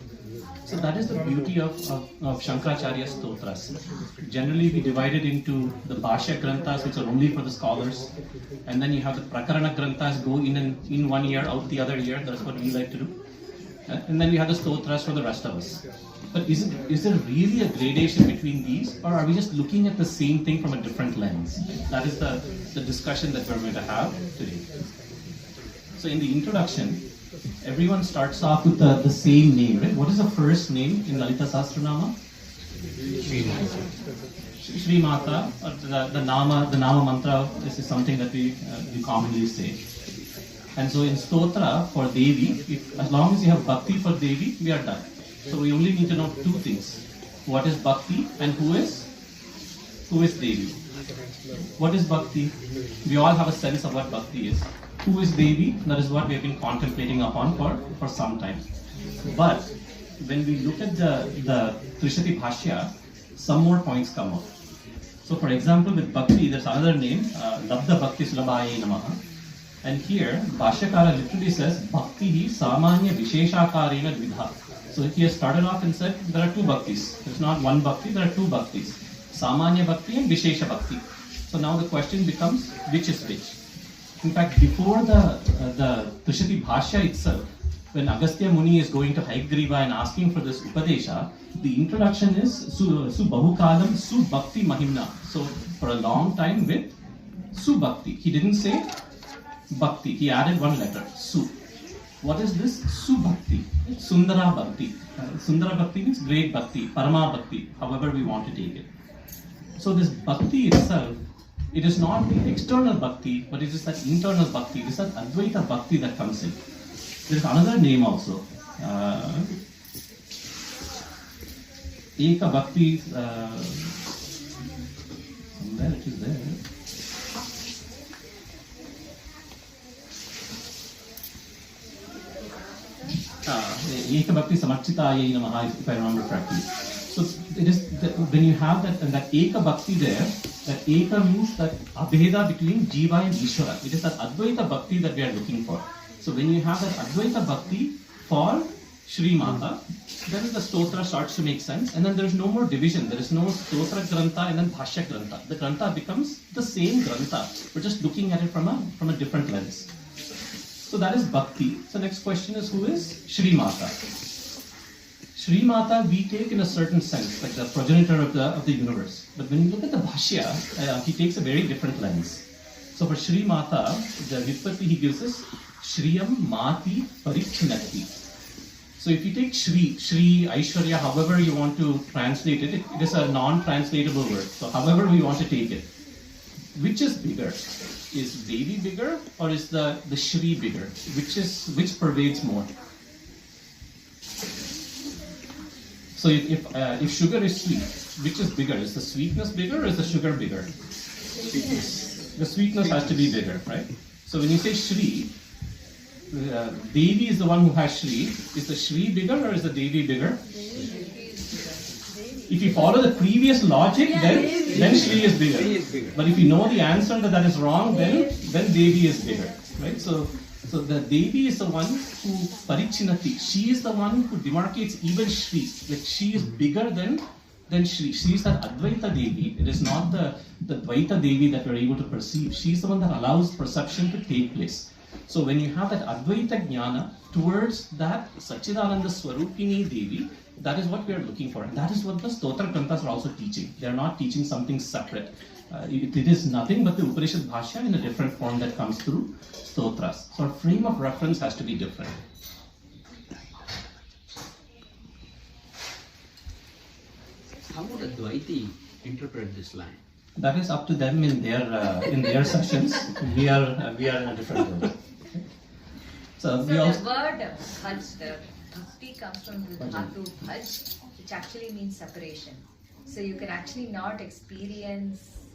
So that is the beauty of Shankaracharya's stotras. Generally, we divide it into the Bhashya Granthas, which are only for the scholars, and then you have the Prakarana Granthas go in 1 year, out the other year. That's what we like to do. And then we have the stotras for the rest of us. But is there really a gradation between these, or are we just looking at the same thing from a different lens? That is the discussion that we're going to have today. So in the introduction, everyone starts off with the same name, right? What is the first name in Lalita Sahasranāmam? Śrī Mata, or the Nama mantra. This is something that we commonly say. And so in Stotra for Devi, as long as you have Bhakti for Devi, we are done. So we only need to know two things. What is Bhakti and who is Devi? What is Bhakti? We all have a sense of what Bhakti is. Who is Devi? That is what we have been contemplating upon for some time. But when we look at the Triśatī Bhāṣya, some more points come up. So for example, with Bhakti, there's another name, Labdha Bhakti Sulabhāye Namaha. And here, Bhāṣyakara literally says, Bhakti Samanya Visheshakarena Dvidha. So he has started off and said, there are two Bhaktis. There's not one Bhakti, there are two Bhaktis. Samanya Bhakti and Vishesha Bhakti. So now the question becomes, which is which? In fact, before the Triśatī Bhāṣya itself, when Agastya Muni is going to Hayagriva and asking for this Upadesha, the introduction is Su Bahukalam Su Bhakti Mahimna. So for a long time with Su Bhakti. He didn't say Bhakti. He added one letter, Su. What is this? Su Bhakti. Sundara Bhakti. Sundara Bhakti means great Bhakti, Parama Bhakti, however we want to take it. So this Bhakti itself, it is not the external Bhakti, but it is that internal Bhakti. It is that Advaita Bhakti that comes in. There is another name also. Eka Bhakti, somewhere it is there. Eka Bhakti Samarchitaye Namaha, if I remember correctly. So it is when you have that Eka Bhakti there, that Eka means that Abheda between Jiva and Eashwar. It is that Advaita Bhakti that we are looking for. So when you have that Advaita Bhakti for Śrī Mata, then the stotra starts to make sense, and then there is no more division. There is no stotra grantha and then bhashya grantha. The grantha becomes the same grantha. We're just looking at it from a different lens. So that is bhakti. So next question is, who is Śrī Mata? Śrī Mata we take in a certain sense, like the progenitor of the universe. But when you look at the bhashya, he takes a very different lens. So for Śrī Mata, the Vyutpatti he gives us Shriyam Mati Parichinati. So if you take Shri, Aishwarya, however you want to translate it, it is a non-translatable word. So however we want to take it. Which is bigger? Is Devi bigger or is the Shri bigger? Which pervades more? So if sugar is sweet, which is bigger? Is the sweetness bigger or is the sugar bigger? Sweetness. The sweetness has to be bigger, right? So when you say Shri, Devi is the one who has Shri. Is the Shri bigger or is the Devi bigger? If you follow the previous logic, then Shri is bigger. But if you know the answer that is wrong, then Devi is bigger, right? So the Devi is the one who parichinati. She is the one who demarcates even Shri. Like she is bigger than Shri. She is that Advaita Devi. It is not the Dvaita Devi that we are able to perceive. She is the one that allows perception to take place. So when you have that Advaita Jñāna towards that Sachidananda Swarupini Devi, that is what we are looking for. And that is what the Stotra Granthas are also teaching. They are not teaching something separate. It is nothing but the Upanishad Bhāṣya in a different form that comes through Stotras. So our frame of reference has to be different. How would Advaiti interpret this line? That is up to them in their sessions. We are in a different world. So the word bhaj, the bhakti comes from the dhatu bhaj, which actually means separation. So you can actually not experience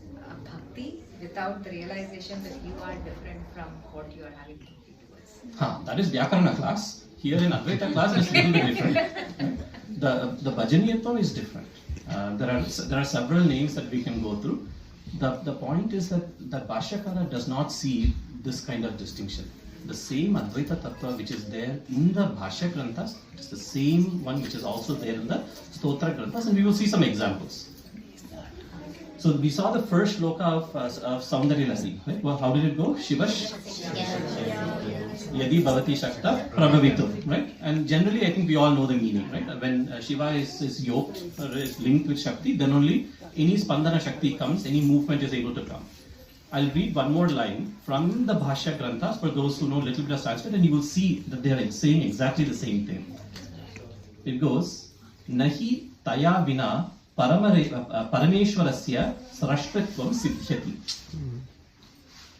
bhakti without the realization that you are different from what you are having bhakti towards. That is Vyakarana class. Here in Advaita class, it's a little bit different. The Bhajaniyatvam is different. There are several names that we can go through. The point is that the Bhashyakara does not see this kind of distinction. The same Advaita Tattva which is there in the Bhashya Granthas is the same one which is also there in the Stotra Granthas, and we will see some examples. So we saw the first shloka of Saundarya Laharī, right? Well, how did it go? Shivash Yadi Bhavati Śākta Prabhavitu, right? And generally I think we all know the meaning, right? When Shiva is yoked or is linked with Shakti, then only any Spandana Shakti comes, any movement is able to come. I'll read one more line from the Bhashya Granthas for those who know a little bit of Sanskrit, and you will see that they are saying exactly the same thing. It goes, Nahi Taya Vina Parameshwarasya Srashtvatvam Siddhyati.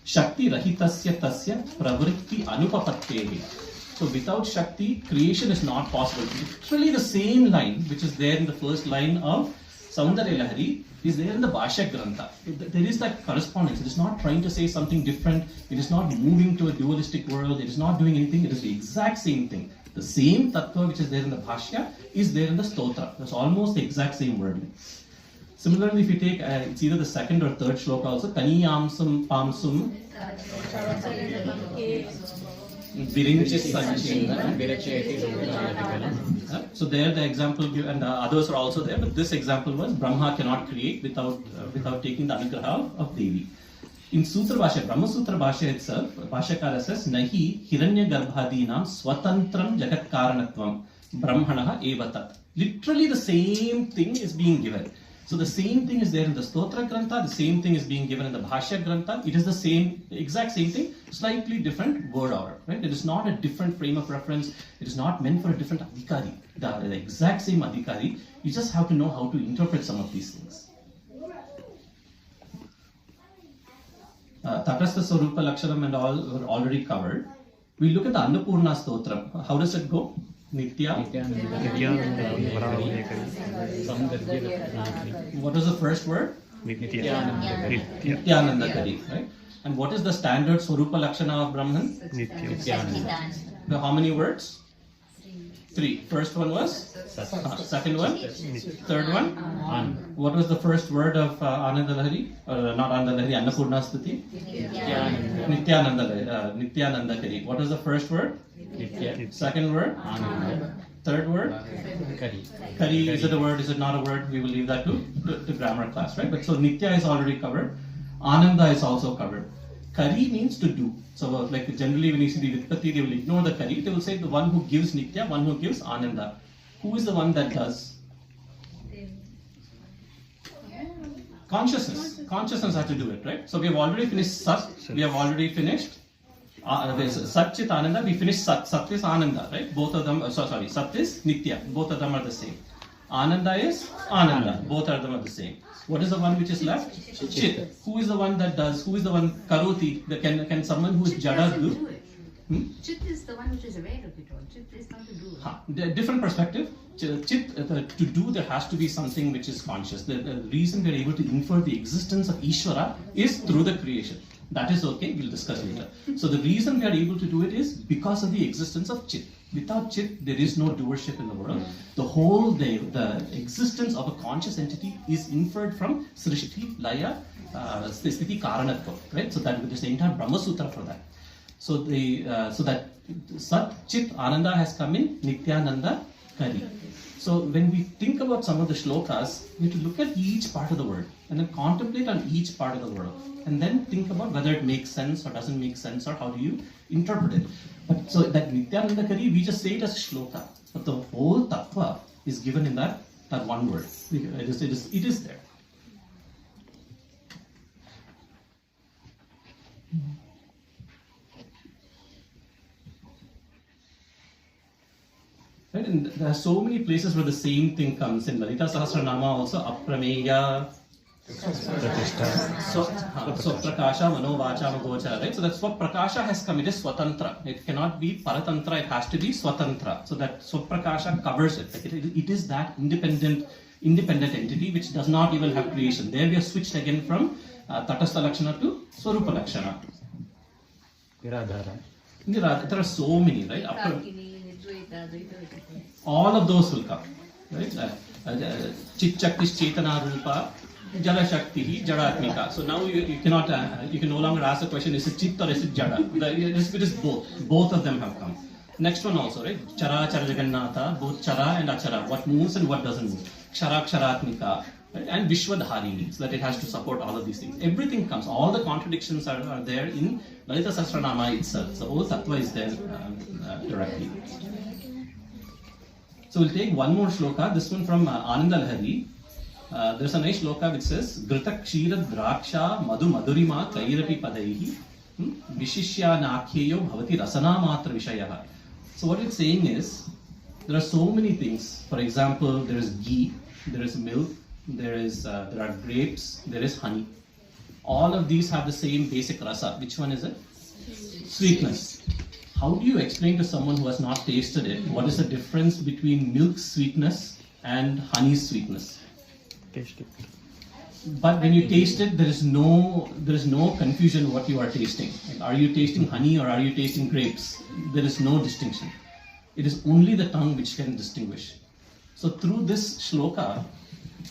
Shakti Rahitasya Tasya Pravritti Anupapattehi. So without Shakti, creation is not possible. Literally the same line which is there in the first line of Saundarya Laharī is there in the Bhashya Grantha. There is that correspondence. It is not trying to say something different. It is not moving to a dualistic world. It is not doing anything. It is the exact same thing. The same tattva which is there in the Bhashya is there in the Stotra. That's almost the exact same wording. Similarly, if you take, it's either the second or third shloka also, Kaniyamsum Pamsum So there the example given, and the others are also there, but this example was Brahma cannot create without taking the anugraha of Devi. In Sutra Bhashya, Brahma Sutra Bhashya itself, Bhashyakara says, Nahi Hiranya Garbhadinam Swatantram Jagat Karanatvam Brahmanaha Evatat. Literally the same thing is being given. So the same thing is there in the Stotra Grantha, the same thing is being given in the Bhashya Grantha. It is the same, exact same thing, slightly different word order. Right? It is not a different frame of reference. It is not meant for a different adhikari. The exact same adhikari. You just have to know how to interpret some of these things. Tatastha Swarupa Lakshanam and all were already covered. We look at the Annapurna Stotram. How does it go? Nṛtya. What was the first word? Nityanandakari, right? And what is the standard Swarupa Lakshana of Brahman? Nityananda. How many words? 3. First one was? Second one? Third one? What was the first word of Ananda Laharī? Not Ananda Laharī, Annapurna Stuti? Nityanandakari. What was the first word? Second word? Third word? Kari. Kari, is it a word? Is it not a word? We will leave that to grammar class, right? But so Nṛtya is already covered. Ananda is also covered. Kari means to do. So like generally when you see the Vitpatti, they will ignore the Kari. They will say the one who gives Nṛtya, one who gives Ananda. Who is the one that does? Consciousness. Consciousness has to do it, right? So we have already finished Sat. We have already finished Sat, Chit, Ananda. We finished Sat. Sat is Ananda, right? Both of them, Sat is Nṛtya. Both of them are the same. Ananda is Ananda. Both of them are the same. What is the one which is left? Chit. Who is the one that does? Who is the one Karoti? Can someone who is Jada do? Chit is the one which is aware of it all. Chit is not to do it. Different perspective. Chit, to do, there has to be something which is conscious. The reason we are able to infer the existence of Eashwara is through the creation. That is okay, we'll discuss later. So the reason we are able to do it is because of the existence of Chit. Without Chit, there is no doership in the world. The whole day, the existence of a conscious entity is inferred from Srishti, Laya, Sthiti, Karanatva, right? So that there's the entire Brahma Sutra for that. So that Sat, Chit, Ananda has come in Nityananda, Kari. So when we think about some of the shlokas, we have to look at each part of the word and then contemplate on each part of the word and then think about whether it makes sense or doesn't make sense or how do you interpret it. But so that Nityananda Kari, we just say it as shloka, but the whole tattva is given in that one word. It is there. Right? And there are so many places where the same thing comes. In Lalita Sahasranāmam also, aprameya, swaprakāṣa, manovacha, magocha, right? So that's what prakāṣa has come. It is swatantra. It cannot be paratantra. It has to be swatantra. So that swaprakāṣa covers it. Like it is that independent entity which does not even have creation. There we have switched again from tatastha lakshana to swarupa lakshana. There are so many, right? All of those will come, right? Chit Shaktis Chetana Rupa, Jala Shakti, Jadatmika. So now you cannot, you can no longer ask the question, is it Chit or is it Jada? It is both. Both of them have come. Next one also, right? Chara, Chara Jagannatha, both Chara and Achara. What moves and what doesn't move. Kshara, Ksharatmika. Right? And Vishwadhari means that it has to support all of these things. Everything comes. All the contradictions are there in Lalita Sahasranāmam itself. The whole tattva is there directly. So we'll take one more shloka, this one from Ānanda Laharī. There's a nice shloka which says, Grita Kshira Draksha Madhu Madhurima Kairapi Padaihi Vishishya Nakhyeyo Bhavati Rasana Matra Vishayaha. So what it's saying is, there are so many things. For example, there is ghee, there is milk, there are grapes, there is honey. All of these have the same basic rasa. Which one is it? Sweetness. How do you explain to someone who has not tasted it what is the difference between milk sweetness and honey sweetness? Taste it. But when you taste it, there is no confusion what you are tasting. Like, are you tasting honey or are you tasting grapes? There is no distinction. It is only the tongue which can distinguish. So through this shloka,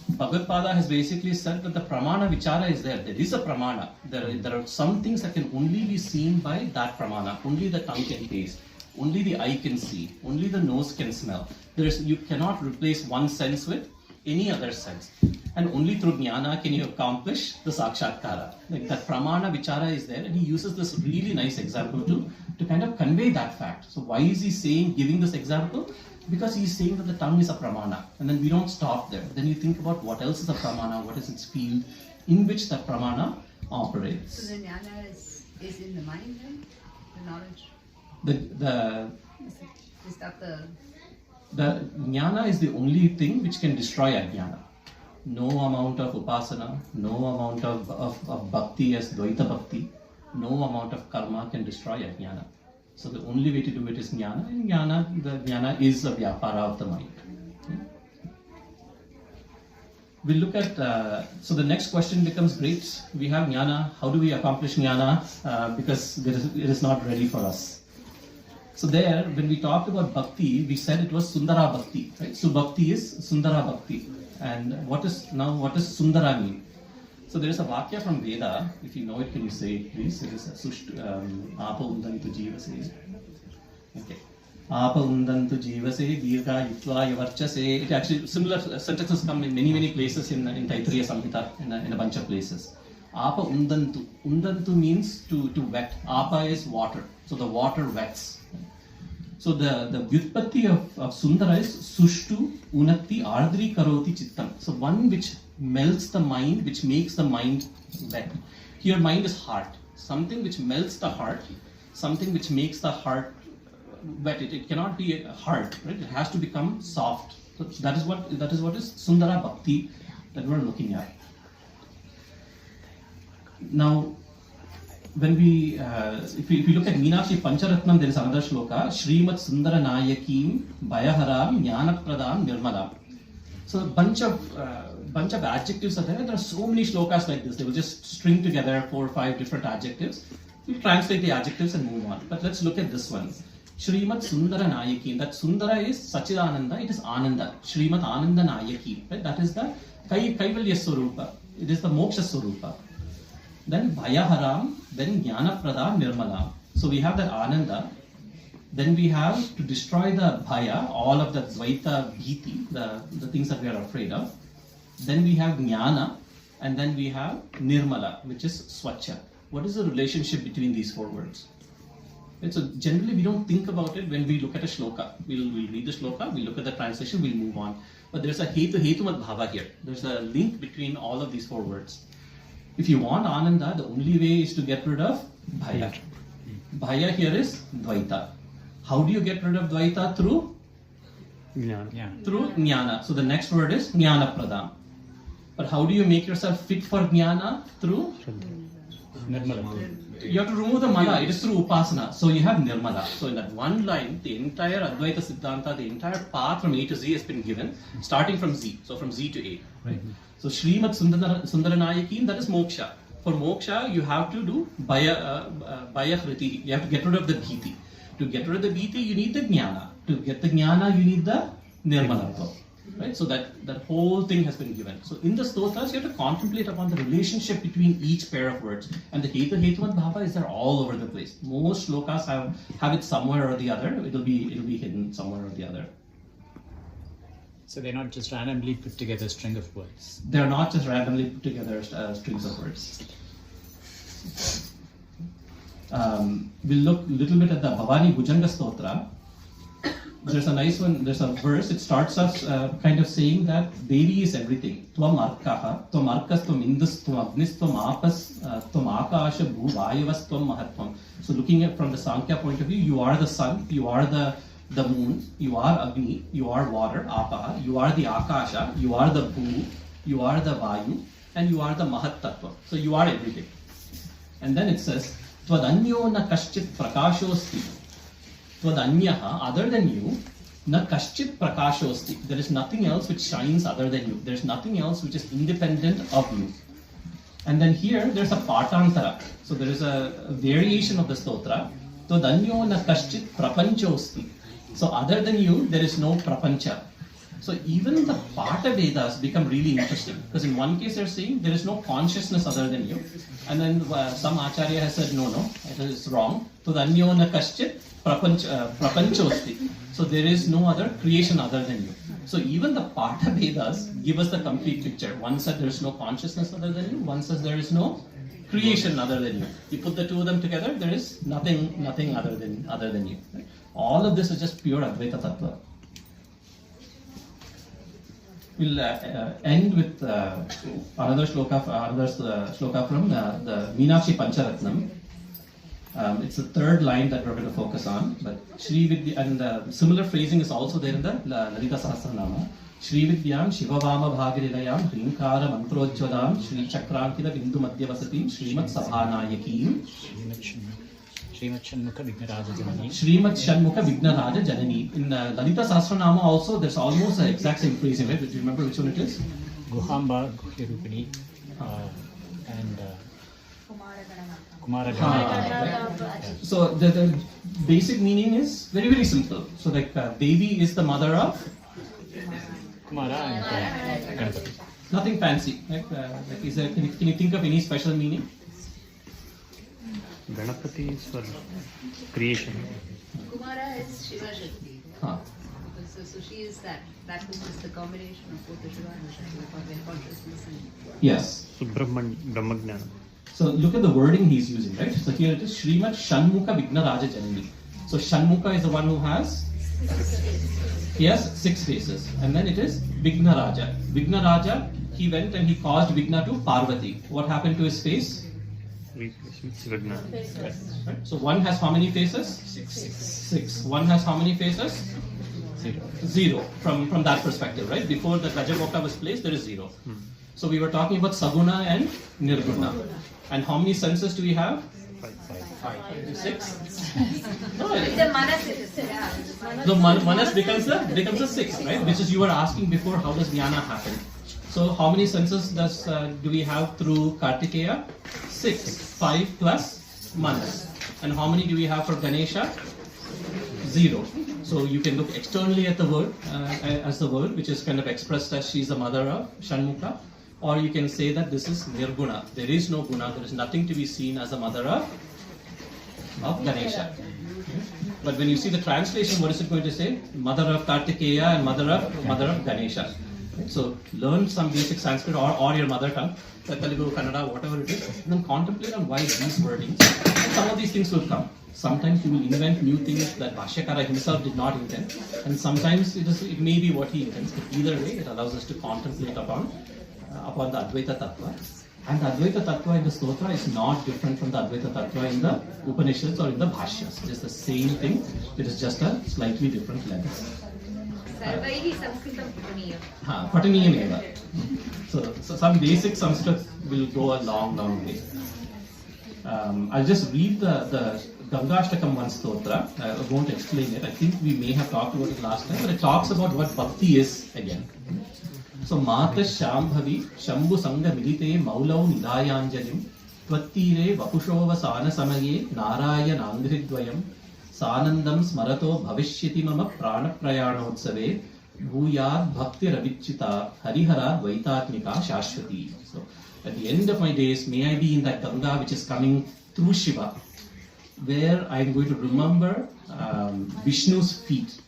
Bhagavad has basically said that the pramana vichara is there. There is a pramana. There are some things that can only be seen by that pramana. Only the tongue can taste. Only the eye can see. Only the nose can smell. You cannot replace one sense with any other sense. And only through jnana can you accomplish the sakshatkara. Like that pramana vichara is there, and he uses this really nice example to kind of convey that fact. So why is he giving this example? Because he's saying that the tongue is a pramana, and then we don't stop there. Then you think about what else is a pramana, what is its field in which that pramana operates. So the jnana is in the mind then? The knowledge? Is that the jnana is the only thing which can destroy ajnana. No amount of upasana, no amount of bhakti as Advaita bhakti, no amount of karma can destroy ajnana. So the only way to do it is jnana, and the jnana is a vyapara of the mind. We'll look at, so the next question becomes great. We have jnana, how do we accomplish jnana? Because it is not ready for us. So there, when we talked about bhakti, we said it was Sundara bhakti, right? So bhakti is Sundara bhakti. And what does Sundara mean? So there is a vakya from Veda. If you know it, can you say it, please? It is Apo Undanitu Jiva says. Okay. Apa undantu jivase dirgha yutva yavarchase. It actually, similar sentences come in many places in Taittiriya Samhita, in a bunch of places. Apa undantu. Undantu means to wet. Apa is water. So the water wets. So the vyutpatti of Sundara is sushtu unatti ardri karoti chittam. So one which melts the mind, which makes the mind wet. Here mind is heart. Something which melts the heart, something which makes the heart wet. It cannot be hard, right? It has to become soft. So that is what is Sundara Bhakti that we're looking at. Now, when we if you look at Meenakshi Pancharatnam, there is another shloka, Śrīmad Sundara Nayakim Bhayaharam Jnanapradam Nirmalam. So a bunch of adjectives are there. There are so many shlokas like this. They will just string together 4 or 5 different adjectives. We'll translate the adjectives and move on. But let's look at this one. Śrīmad Sundara Nayakim. That Sundara is Sachidananda. It is Ananda. Śrīmad Ananda Nayakim. Right? That is the Kaivalya Swarupa. It is the Moksha Swarupa. Then Bhayaharam, then Jnanapradam Nirmalam. So we have that Ananda. Then we have to destroy the Bhaya, all of the Advaita Bhiti, the things that we are afraid of. Then we have Jnana, and then we have Nirmala, which is Swachha. What is the relationship between these 4 words? And so generally we don't think about it when we look at a shloka. We'll read the shloka, we'll look at the translation, we'll move on. But there's a hetu-mad bhava here. There's a link between all of these 4 words. If you want Ananda, the only way is to get rid of Bhaya. Bhaya here is Dvaita. How do you get rid of Dvaita? Through Jnana. Through Jnana. So the next word is Jnana Pradam. But how do you make yourself fit for Jnana? Through Nirmala. You have to remove the Mala. It is through Upasana. So you have Nirmala. So in that one line, the entire Advaita Siddhanta, the entire path from A to Z has been given, starting from Z. So from Z to A. Right? So Śrīmad Sundaranayakim, that is Moksha. For Moksha, you have to do Bhaya Hriti. You have to get rid of the Bhiti. To get rid of the Bhiti, you need the Jnana. To get the Jnana, you need the Nirmalatva. Right? So that whole thing has been given. So in the stotras, you have to contemplate upon the relationship between each pair of words. And the Hetu-Hetumat Bhava is there all over the place. Most shlokas have it somewhere or the other. It'll be hidden somewhere or the other. So they're not just randomly put together string of words. They're not just randomly put together strings of words. We'll look a little bit at the Bhavani Bhujanga Stotra. There's a nice one, there's a verse, it starts us kind of saying that Devi is everything. Tvam Arkaha, Tvam Arkas, Tvam Indus, Tvam Agnis, Tvam Apas, Tvam Akasha, Bhu, Vayavas, Tvam Mahatvam. So looking at from the Sankhya point of view, you are the sun, you are the moon, you are Agni, you are water, Apaha, you are the Akasha, you are the Bhu, you are the Vayu, and you are the Mahat Tattva. So you are everything. And then it says, Tvadanyo na kaschit prakashosti. Tvadanyaha, other than you, na kaschit prakashosti. There is nothing else which shines other than you. There is nothing else which is independent of you. And then here, there's a patantara. So there is a variation of the stotra. Tvadanyo na kaschit prapanchosti. So other than you, there is no prapancha. So even the Pata Vedas become really interesting. Because in one case they're saying there is no consciousness other than you. And then some Acharya has said, no, it is wrong. Tvadanyo na kaschit prapanchosti. So there is no other creation other than you. So even the Pata Vedas give us the complete picture. One said there is no consciousness other than you. One says there is no creation other than you. You put the two of them together, there is nothing other than you. Right? All of this is just pure Advaita Tattva. We'll end with another shloka from the Meenakshi Pancharatnam. It's the 3rd line that we're going to focus on. But Śrī Vidya, and similar phrasing is also there in the Lalitā Sahasranāmam. Śrī Vidyam Shivavama Bhagirilayam Hrinkara Mantrojvadam Śrī Chakrankila Bindu Madhyavasatim Śrīmad Sabhanayakim Śrīmad Shanmukha Vignaraja Janani. Śrīmad Shanmukha Vignaraja Janani. In Lalitā Sahasranāmam also, there's almost the exact same phrasing, right? Do you remember which one it is? Guhamba Guhyarupini and Kumārī. So the basic meaning is very, very simple. So like Devi is the mother of Kumāra and Ganapati. Nothing fancy. Like is there, can you think of any special meaning? Ganapati is for creation. Kumārī is Shiva Shakti. Huh. So she is that which is the combination of both the Shiva and the Shakti for their consciousness. Yes. So Brahmajnana. So look at the wording he's using, right? So here it is Śrīmad Shanmukha Vignaraja Janani. So Shanmukha is the one who has? He has 6 faces. And then it is Vignaraja. Vignaraja, he went and he caused Vigna to Parvati. What happened to his face? Right? So one has how many faces? 6. One has how many faces? 0. From that perspective, right? Before the Rajamukha was placed, there is 0. So we were talking about Saguna and Nirguna. And how many senses do we have? 5. 6? No, The Manas is the Manas becomes a 6, right? Which is you were asking before, how does Jnana happen? So how many senses do we have through Kartikeya? 6. 5 plus Manas. And how many do we have for Ganesha? 0. So you can look externally at the word as the word, which is kind of expressed as she is the mother of Shanmukha. Or you can say that this is Nirguna. There is no guna. There is nothing to be seen as the mother of Ganesha. But when you see the translation, what is it going to say? Mother of Kartikeya and mother of Ganesha. So learn some basic Sanskrit or your mother tongue, Telugu, Kannada, whatever it is, and then contemplate on why these wordings. Some of these things will come. Sometimes you will invent new things that Bhashyakara himself did not intend, and sometimes it may be what he intends. But either way, it allows us to contemplate upon the Advaita Tattva. And the Advaita Tattva in the Stotra is not different from the Advaita Tattva in the Upanishads or in the Bhashyas. It is the same thing. It is just a slightly different lens. Sarvaihi Sanskritam Pataniyam. Pataniyam eva. So some basic Sanskrit will go a long way. I'll just read the Gangashtakam one stotra. I won't explain it. I think we may have talked about it last time, but it talks about what bhakti is again. So Mata Shambhavi Shambhu Sangha Milite Maulau Nidayanjalim Tvattire Vapushova Sana Samaye Narayana Angridvayam Sanandam Smarato Bhavishyati Mama Prana Prayanotsave Bhuyad Bhakti Ravichita Harihara Dvaitatmika Shashwati. So at the end of my days, may I be in that Ganga which is coming through Shiva, where I am going to remember Vishnu's feet,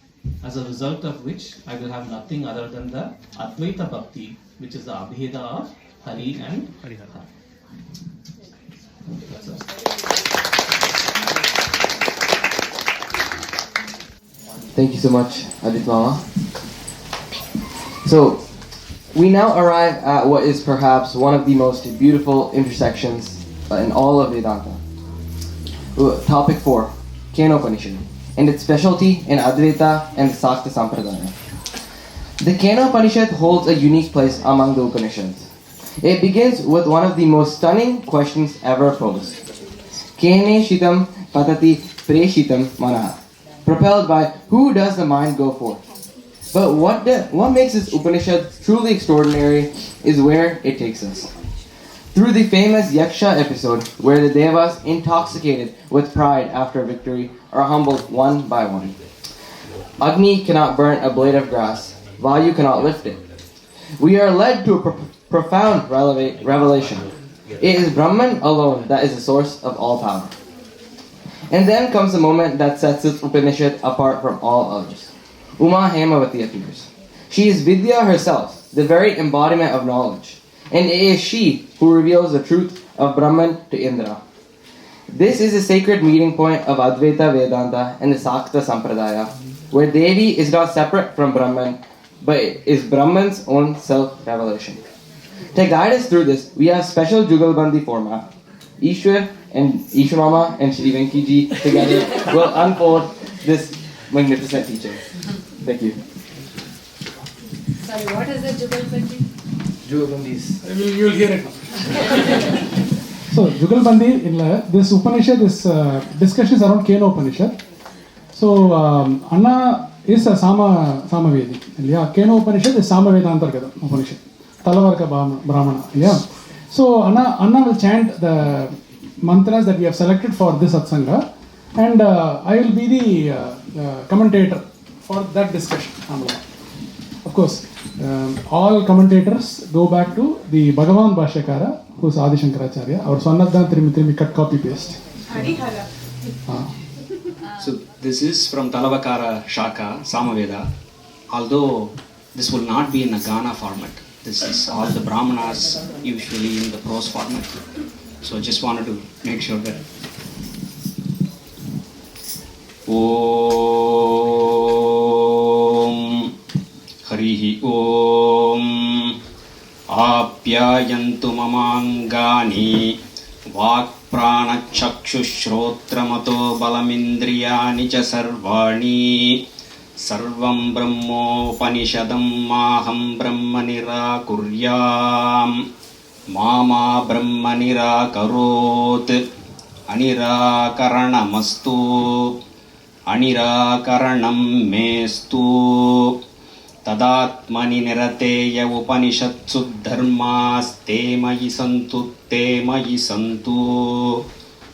as a result of which I will have nothing other than the Advaita Bhakti, which is the Abheda of Hari and Harihara. That's us. Thank you so much, Adit Mama. So, we now arrive at what is perhaps one of the most beautiful intersections in all of Vedanta. Topic 4, Kena Upaniṣad, and its specialty in Advaita and the Śākta Sampradaya. The Kena Upaniṣad holds a unique place among the Upanishads. It begins with one of the most stunning questions ever posed. Kene shitam patati preshitam mana. Propelled by who does the mind go for? But what makes this Upanishad truly extraordinary is where it takes us. Through the famous Yaksha episode, where the Devas, intoxicated with pride after victory, are humbled one by one. Agni cannot burn a blade of grass. Vayu cannot lift it. We are led to a profound revelation. It is Brahman alone that is the source of all power. And then comes the moment that sets this Upanishad apart from all others. Umā Haimavatī appears. She is Vidya herself, the very embodiment of knowledge. And it is she who reveals the truth of Brahman to Indra. This is the sacred meeting point of Advaita Vedanta and the Śākta Sampradaya, where Devi is not separate from Brahman, but is Brahman's own self-revelation. To guide us through this, we have special Jugalbandi format. Eashwar and Eashwar and Jayantī-ji together will unfold this magnificent teaching. Thank you. Sorry, what is the Jugalbandi? Jugalbandis. You'll hear it now. So, Jugalbandi, this Upanishad, this discussion is around Kena Upanishad. So, Anna is a Samavedi. Yeah, Kena Upanishad is Samavedanta Upanishad. Talavarka Brahmana. Yeah. So, Anna will chant the mantras that we have selected for this satsanga, and I will be the commentator for that discussion. Of course, all commentators go back to the Bhagavan Bhashyakara, who is Ādi Śaṅkarācārya. Our Swanadhan Trimi cut copy paste. So this is from Talavakara Shaka, Samaveda. Although this will not be in a Gana format. This is all the Brahmanas usually in the prose format. So I just wanted to make sure that. Om Harihi Om Apyayantu Mamangani Vak Prana Chakshushrotamato Balamindriyani Cha Sarvani Sarvam Brahmopanishadam Maham Brahma Nirakuryam Mama Brahma Nirakarot Anirakaranamastu Anirakaranam Mestu Tadatmani Nirateya Upanishatsu Dharmas Temayi Santu Temayi Santu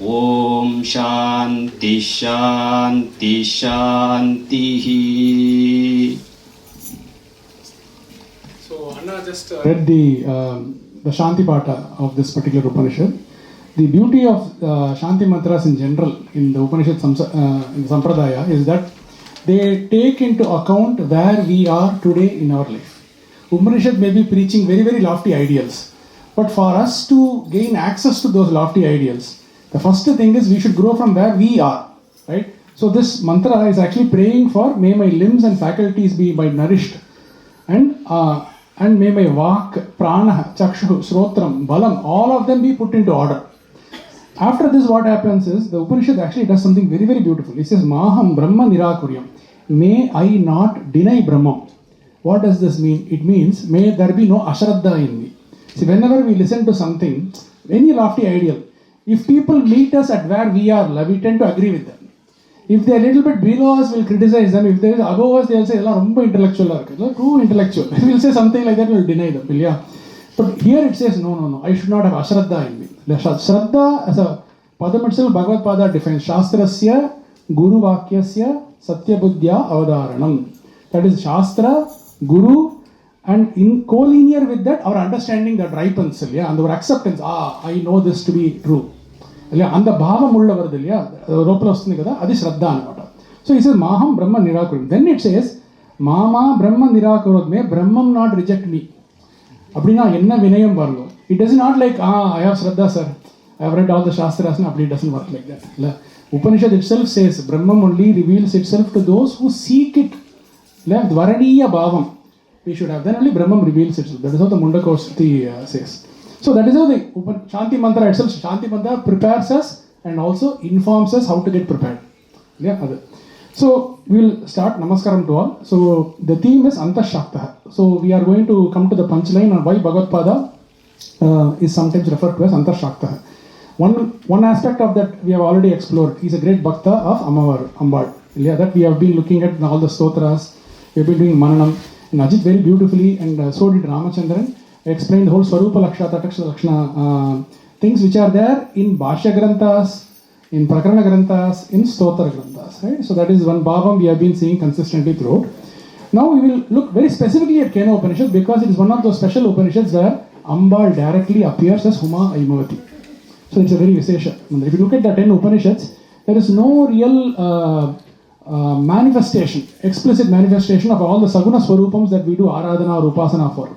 Om Shanti Shanti Shanti. So Anna just read the Shanti Pata of this particular Upanishad. The beauty of Shanti mantras in general in the Upanishad in the Sampradaya is that they take into account where we are today in our life. Upanishad may be preaching very, very lofty ideals, but for us to gain access to those lofty ideals, the first thing is we should grow from where we are, right? So this mantra is actually praying for may my limbs and faculties be nourished, and may my vak, prana, chakshu, srotram, balam, all of them be put into order. After this, what happens is the Upanishad actually does something very, very beautiful. It says, Maham Brahma Nirakuryam. May I not deny Brahma. What does this mean? It means, may there be no ashraddha in me. See, whenever we listen to something, any lofty ideal, if people meet us at where we are, we tend to agree with them. If they are a little bit below us, we'll criticize them. If they are above us, they'll say, "Romba intellectual, too intellectual." We'll say something like that, we'll deny them. Yeah. But here it says, no, I should not have ashraddha in me. Shraddha as a padam itself, Bhagavad Pada defines Shastrasya Guru Vakyasya Satya Buddhya Avadaranam. That is Shastra, Guru, and in co-linear with that, our understanding that ripens, and our acceptance, I know this to be true. And the bhava mulla varudilya, ropala vasthundi kada, adi shraddha anamata. So he says, Maham Brahma Nirakuram. Then it says, Mama Brahma Nirakurod, may Brahman not reject me. Abdina enna vinayam varlo. It does not like, I have shraddha, sir. I have read all the Shastras, and it doesn't work like that. Upanishad itself says, Brahman only reveals itself to those who seek it. Dvaraniya bhavam. We should have. Then only Brahman reveals itself. That is how the Mundakoshti says. So that is how the Shanti Mantra itself, Shanti Mantra prepares us and also informs us how to get prepared. So we will start Namaskaram to all. So the theme is Shākta. So we are going to come to the punchline on why Bhagavad Pada is sometimes referred to as Shākta. One aspect of that we have already explored. He is a great Bhakta of Ambal. That we have been looking at all the stotras. We have been doing Mananam. And Ajit very beautifully, and so did Ramachandran, explained the whole Svarūpa Lakshana, Tatakshana Lakshana things which are there in Bhashya Granthas, in Prakarana Granthas, in Stotra Granthas. Right? So that is one bhavam we have been seeing consistently throughout. Now we will look very specifically at Kena Upaniṣad because it is one of those special Upanishads where Ambal directly appears as Umā Haimavatī. So it's a very Sireesha. If you look at the 10 Upanishads, there is no real manifestation, explicit manifestation of all the Saguna Swarupams that we do Aradhana or Upasana for.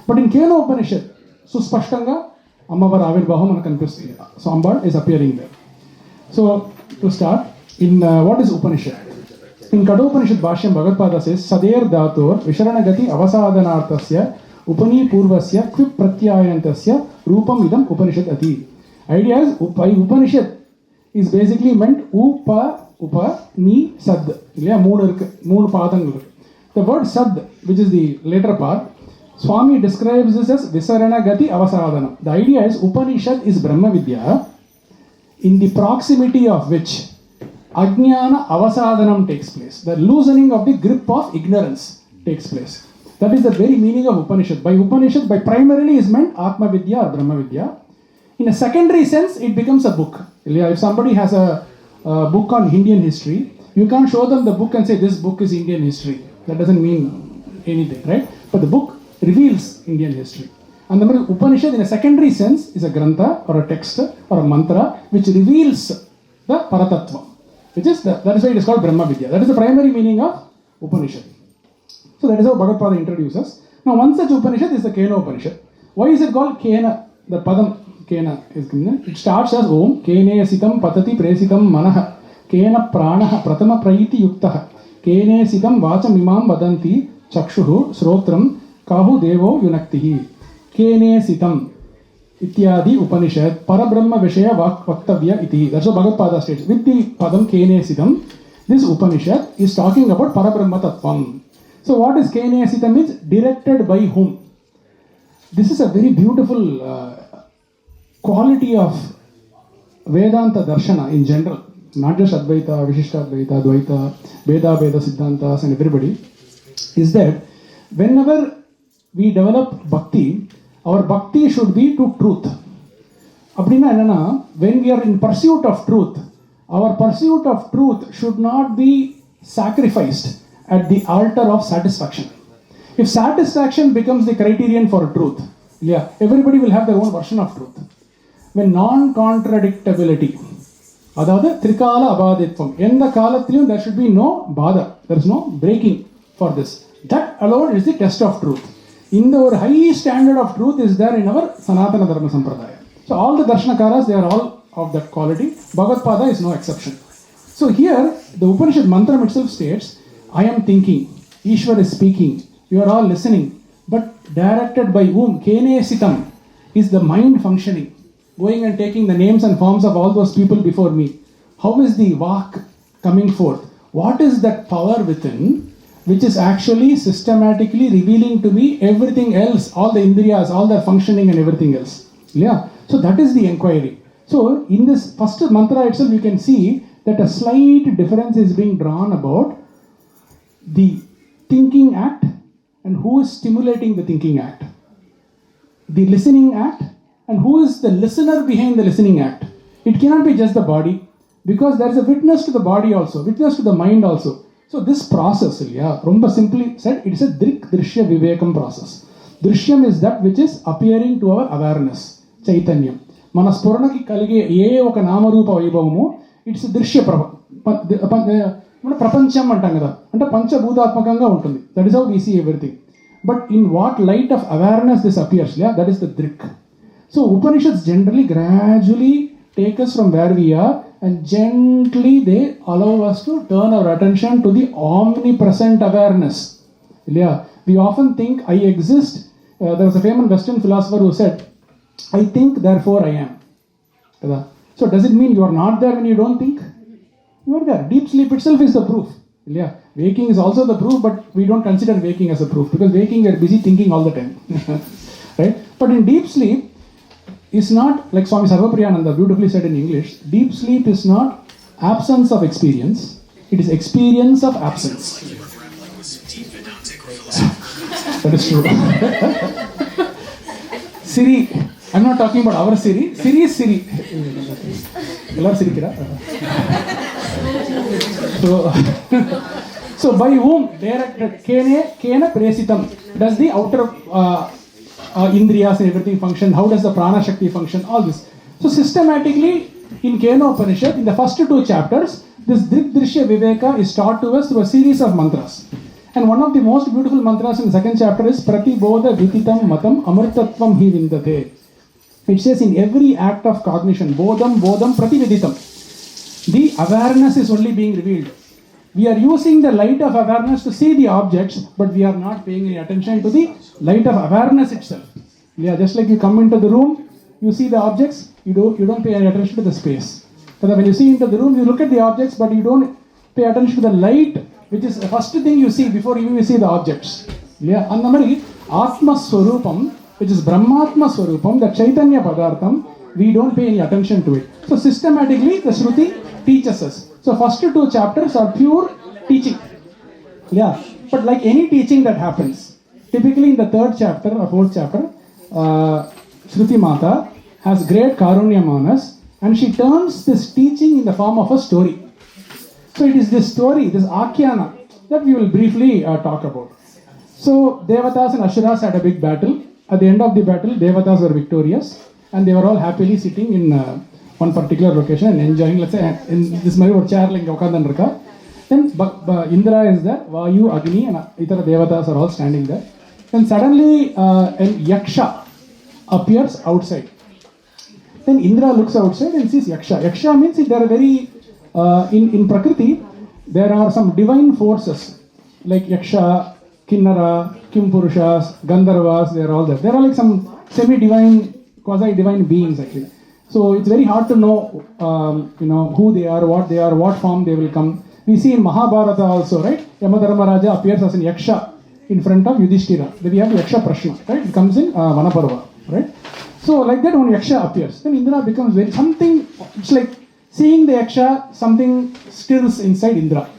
But in Kena Upanishad, Suspashtanga, Ammavar Avirbhāvam and Kanpisti. So Ambal is appearing there. So to start, in what is Upanishad? In Khedam Upaniṣad Bhāṣyam, Bhagavad Pada says, Sader Dhator Visharanagati Avasadhanartasya Upani Purvasya Kvip Pratyayantasya Rupam Idam Upanishad Ati. Idea is Upanishad is basically meant Upa, Ni, Sad. Moon padangal. The word Sad, which is the later part, Swami describes this as Visarana Gati Avasadhana. The idea is Upanishad is Brahma Vidya, in the proximity of which Ajnana Avasadhanam takes place. The loosening of the grip of ignorance takes place. That is the very meaning of Upanishad. By Upanishad, by primarily is meant Atma Vidya or Brahma Vidya. In a secondary sense, it becomes a book. If somebody has a book on Indian history, you can't show them the book and say this book is Indian history. That doesn't mean anything, right? But the book reveals Indian history. And the Upanishad in a secondary sense is a grantha or a text or a mantra which reveals the Paratattva, which is that is why it is called Brahma Vidya. That is the primary meaning of Upanishad. So that is how Bhagavad Pada introduces. Now one such Upanishad is the Kena Upanishad. Why is it called Kena? The Padam Kena is given. It starts as Om Kene Sitam Patati Presitam Manah Kena Pranaha Pratama Praiti Yuktaha Kene Sitam Vacham Imam Vadanti Chakshuhu Srotram Kahu Devo Yunaktihi Kene Sitam Ityadi Upanishad Parabrahma Vishaya Vaktavya Iti. That's what Bhagavad Pada states. With the Padam Kene Sitam, this Upanishad is talking about Parabrahma Tattvam. So what is Kene Sitam means? Directed by whom? This is a very beautiful quality of Vedanta Darshana in general. Not just Advaita, Vishishtadvaita, Advaita, Veda Siddhantas and everybody. Is that whenever we develop Bhakti, our Bhakti should be to truth. When we are in pursuit of truth, our pursuit of truth should not be sacrificed at the altar of satisfaction. If satisfaction becomes the criterion for truth, everybody will have their own version of truth. When non-contradictability, adhaadu Trikala Abhaditvam, endha kalathilum there should be no bada, there is no breaking for this. That alone is the test of truth. In the high standard of truth is there in our Sanatana Dharma Sampradaya. So all the Darshanakaras, they are all of that quality. Bhagavad Pada is no exception. So here, the Upanishad mantra itself states, I am thinking, Eashwar is speaking, you are all listening, but directed by whom? Kene Sitam is the mind functioning, going and taking the names and forms of all those people before me. How is the Vak coming forth? What is that power within which is actually systematically revealing to me everything else, all the Indriyas, all their functioning and everything else? So that is the inquiry. So in this first mantra itself, you can see that a slight difference is being drawn about the thinking act and who is stimulating the thinking act. The listening act and who is the listener behind the listening act. It cannot be just the body, because there is a witness to the body also, witness to the mind also. So this process, Rumba simply said, it is a Drik Drishya Vivekam process. Drishyam is that which is appearing to our awareness, Chaitanyam. Manasporanaki Kalige Ye Oka Namarupa Vaibhavamu, it's a Drishya Prapancham Antangada. And a Pancha Bhudatmakanga Untundi. That is how we see everything. But in what light of awareness this appears, that is the Drik. So Upanishads generally gradually take us from where we are and gently they allow us to turn our attention to the omnipresent awareness. We often think I exist. There was a famous Western philosopher who said, I think, therefore I am. So does it mean you are not there when you don't think? You are there. Deep sleep itself is the proof. Waking is also the proof, but we don't consider waking as a proof, because waking we are busy thinking all the time. Right? But in deep sleep, is not, like Swami Sarvapriyananda beautifully said in English, deep sleep is not absence of experience, it is experience of absence. That is true. Siri, I'm not talking about our Siri, Siri is Siri. So by whom? Directed. Kena Presitam. Does the outer Indriyas and everything function? How does the Prana Shakti function? All this. So systematically in Kena Upanishad, in the first two chapters, this Drik Drishya Viveka is taught to us through a series of mantras. And one of the most beautiful mantras in the second chapter is Pratibodha Vititam Matam Amrtatvam Hi Vindate. It says in every act of cognition, Bodham Pratividitam, the awareness is only being revealed. We are using the light of awareness to see the objects, but we are not paying any attention to the light of awareness itself. Just like you come into the room, you see the objects, you don't pay any attention to the space. But when you see into the room, you look at the objects, but you don't pay attention to the light, which is the first thing you see before you see the objects. And Ātma-svarūpam, which is Brahmatma-svarūpam, the Chaitanya Padartham, we don't pay any attention to it. So systematically, the Shruti teaches us. So first two chapters are pure teaching. But like any teaching that happens, typically in the third chapter or fourth chapter, Shruti Mata has great karunya manas, and she turns this teaching in the form of a story. So it is this story, this Akhyana, that we will briefly talk about. So Devatas and Asuras had a big battle. At the end of the battle, Devatas were victorious, and they were all happily sitting in one particular location and enjoying, let's say, in this mari or chair like ukkandandruka. Then Indra is there, Vayu, Agni and Itara Devatas are all standing there. Then suddenly an Yaksha appears outside. Then Indra looks outside and sees Yaksha. Yaksha means there are very, in Prakriti, there are some divine forces like Yaksha, Kinnara, Kimpurushas, Gandharvas, they are all there. There are like some semi-divine, quasi-divine beings actually. So it's very hard to know, who they are, what form they will come. We see in Mahabharata also, right? Yamadharmaraja appears as an Yaksha in front of Yudhishthira. Then we have Yaksha Prashna, right? It comes in Vanaparva, right? So like that when Yaksha appears, then Indra becomes very something, it's like seeing the Yaksha, something stirs inside Indra.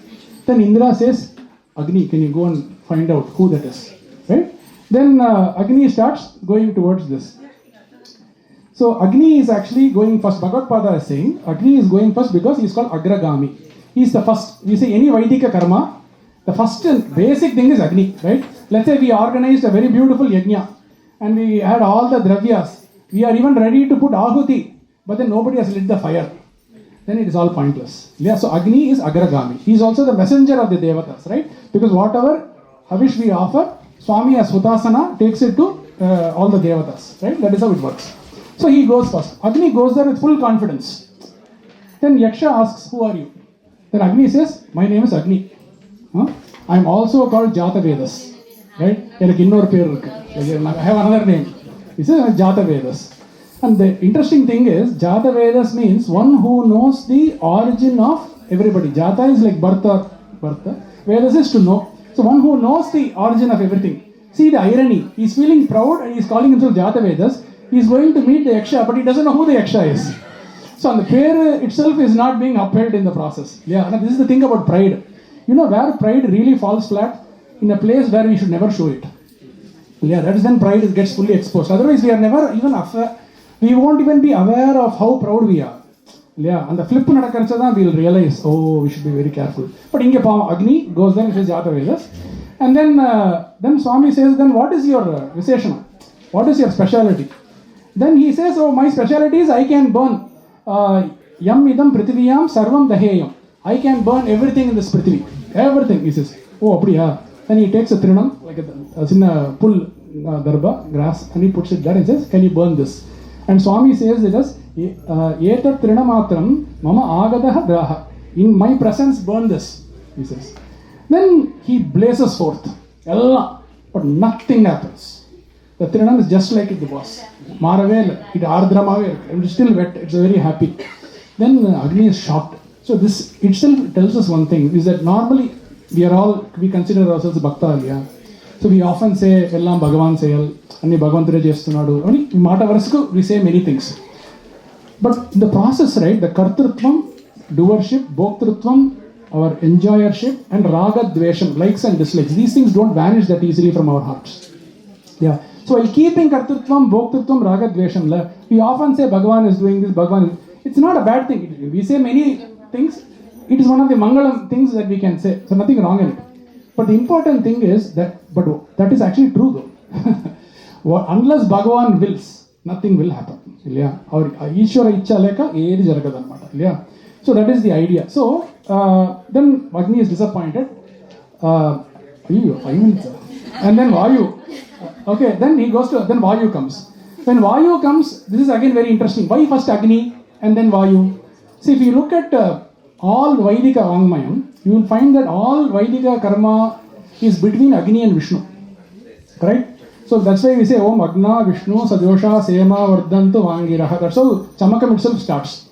Then Indra says, Agni, can you go and find out who that is, right? Then Agni starts going towards this. So Agni is actually going first. Bhagavad Pada is saying, Agni is going first because he is called Agragami. He is the first. We say any Vaidika karma, the first and basic thing is Agni, right? Let's say we organized a very beautiful yajna and we had all the dravyas. We are even ready to put ahuti, but then nobody has lit the fire. Then it is all pointless. Yeah, so Agni is Agragami. He is also the messenger of the Devatas, right? Because whatever Havish we offer, Swami as Hutasana takes it to all the Devatas, right? That is how it works. So he goes first. Agni goes there with full confidence. Then Yaksha asks, who are you? Then Agni says, my name is Agni. I am also called Jata Vedas, right? I have another name. He says Jata Vedas. And the interesting thing is, Jata Vedas means one who knows the origin of everybody. Jata is like Bharta. Vedas is to know. So one who knows the origin of everything. See the irony. He is feeling proud and he is calling himself Jata Vedas. He is going to meet the Yaksha, but he doesn't know who the Yaksha is. So the pair itself is not being upheld in the process. Yeah, and this is the thing about pride. You know where pride really falls flat? In a place where we should never show it. Yeah, that is when pride gets fully exposed. Otherwise, we are never even we won't even be aware of how proud we are. Yeah, and the flip nadakaracha we will realize, oh, we should be very careful. But inge Agni goes there and says Jata Vedas. And then Swami says, then what is your Viseshana? What is your speciality? Then he says, oh, my speciality is I can burn Yam idam prithiviyam sarvam daheyam. I can burn everything in this prithvi. Everything, he says. Oh, apdiya. Then he takes a trinam, like a pull darba, grass, and he puts it there and says, can you burn this? And Swami says it as, Etat trinamatram mama agadaha draha. In my presence, burn this, he says. Then he blazes forth. But nothing happens. The trinam is just like it was. Maravel, it ardramave, it is still wet, it's very happy. Then Agni is shocked. So this itself tells us one thing, is that normally we consider ourselves Bhakta. Yeah? So we often say, Ellam Bhagavan Sayal, Anni Bhagavantare Chestunadu. We say many things. But the process, right, the Kartrutvam, doership, Bhoktrutvam, our enjoyership, and Raga Dvesham, likes and dislikes, these things don't vanish that easily from our hearts. Yeah. So while keeping Kartrutvam, Bhoktrutvam, Raga Dvesham, we often say Bhagavan is doing this, Bhagavan. It's not a bad thing. We say many things. It is one of the Mangalam things that we can say. So nothing wrong in it. But the important thing is that is actually true though. Unless Bhagavan wills, nothing will happen. Yeah. Or Eashwara Ichcha Leka Edi Jaragadannamata. Yeah. So that is the idea. So then Agni is disappointed. 5 minutes. And then Vayu. Okay, then he goes to, then Vayu comes. When Vayu comes, this is again very interesting. Why first Agni and then Vayu? See, if you look at all Vaidika Vangmayam, you will find that all Vaidika karma is between Agni and Vishnu. Right? So that's why we say Om Agna Vishnu Sajosha Sema Vardhantu Vangiraha. That's how Chamakam itself starts.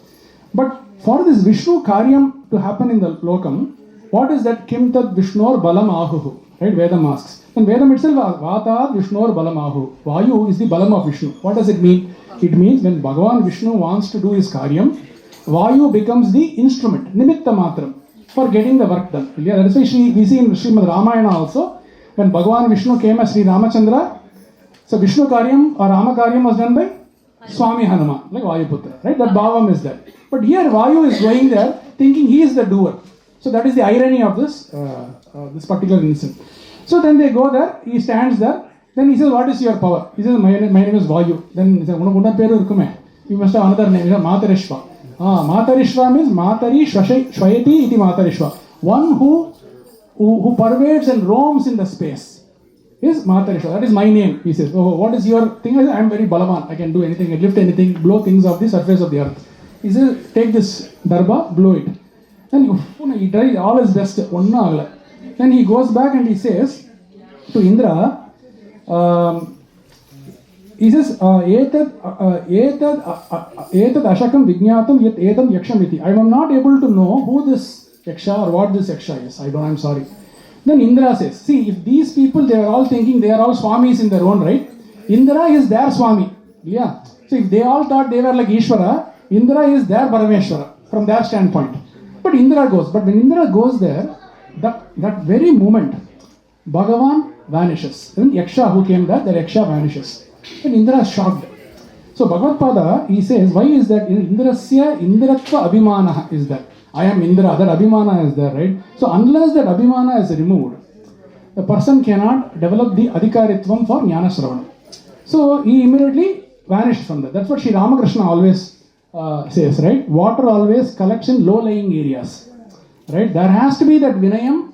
But for this Vishnu Karyam to happen in the Lokam, what is that Kim Tad Vishnor Balam Ahuhu? Right? Vedam asks. And Vedam itself, Vatad Vishnor Balam Ahu. Vayu is the Balam of Vishnu. What does it mean? It means when Bhagavan Vishnu wants to do his Karyam, Vayu becomes the instrument, Nimitta Matram, for getting the work done. Yeah, that is why we see in Śrīmad Ramayana also, when Bhagavan Vishnu came as Sri Ramachandra, so Vishnu Karyam or Rama Karyam was done by Swami Hanuman, like Vayuputra, right? That Bhavam is there. But here Vayu is going there thinking he is the doer. So that is the irony of this particular instance. So then they go there, he stands there, then he says, what is your power? He says, my name is Vayu. Then he says, you must have another name, Matareshva. Matarishva means Matari Shvayati iti Matarishva. One who pervades and roams in the space is Matarishva. That is my name. He says, oh, what is your thing? I am very Balavan. I can do anything, I lift anything, blow things off the surface of the earth. He says, take this darba, blow it. Then he tries all his best. Then he goes back and he says to Indra, he says, etad ashakam vijñātam yat etam yaksham. I am not able to know who this yaksha or what this yaksha is. I'm sorry. Then Indra says, see, if these people, they are all thinking they are all swamis in their own right, Indra is their swami. Yeah. So if they all thought they were like Eashwara, Indra is their Parameshwara from their standpoint. But Indra goes. But when Indra goes there, that very moment, Bhagavan vanishes. Then Yaksha who came there, the Yaksha vanishes. And Indra is shocked. So Bhagavad Pada, he says, why is that? Indrasya Indratva Abhimana is there. I am Indra, that Abhimana is there, right? So unless that Abhimana is removed, the person cannot develop the Adhikaritvam for Jnana Shravana. So he immediately vanished from that. That's what Sri Ramakrishna always says, right? Water always collects in low-lying areas, right? There has to be that Vinayam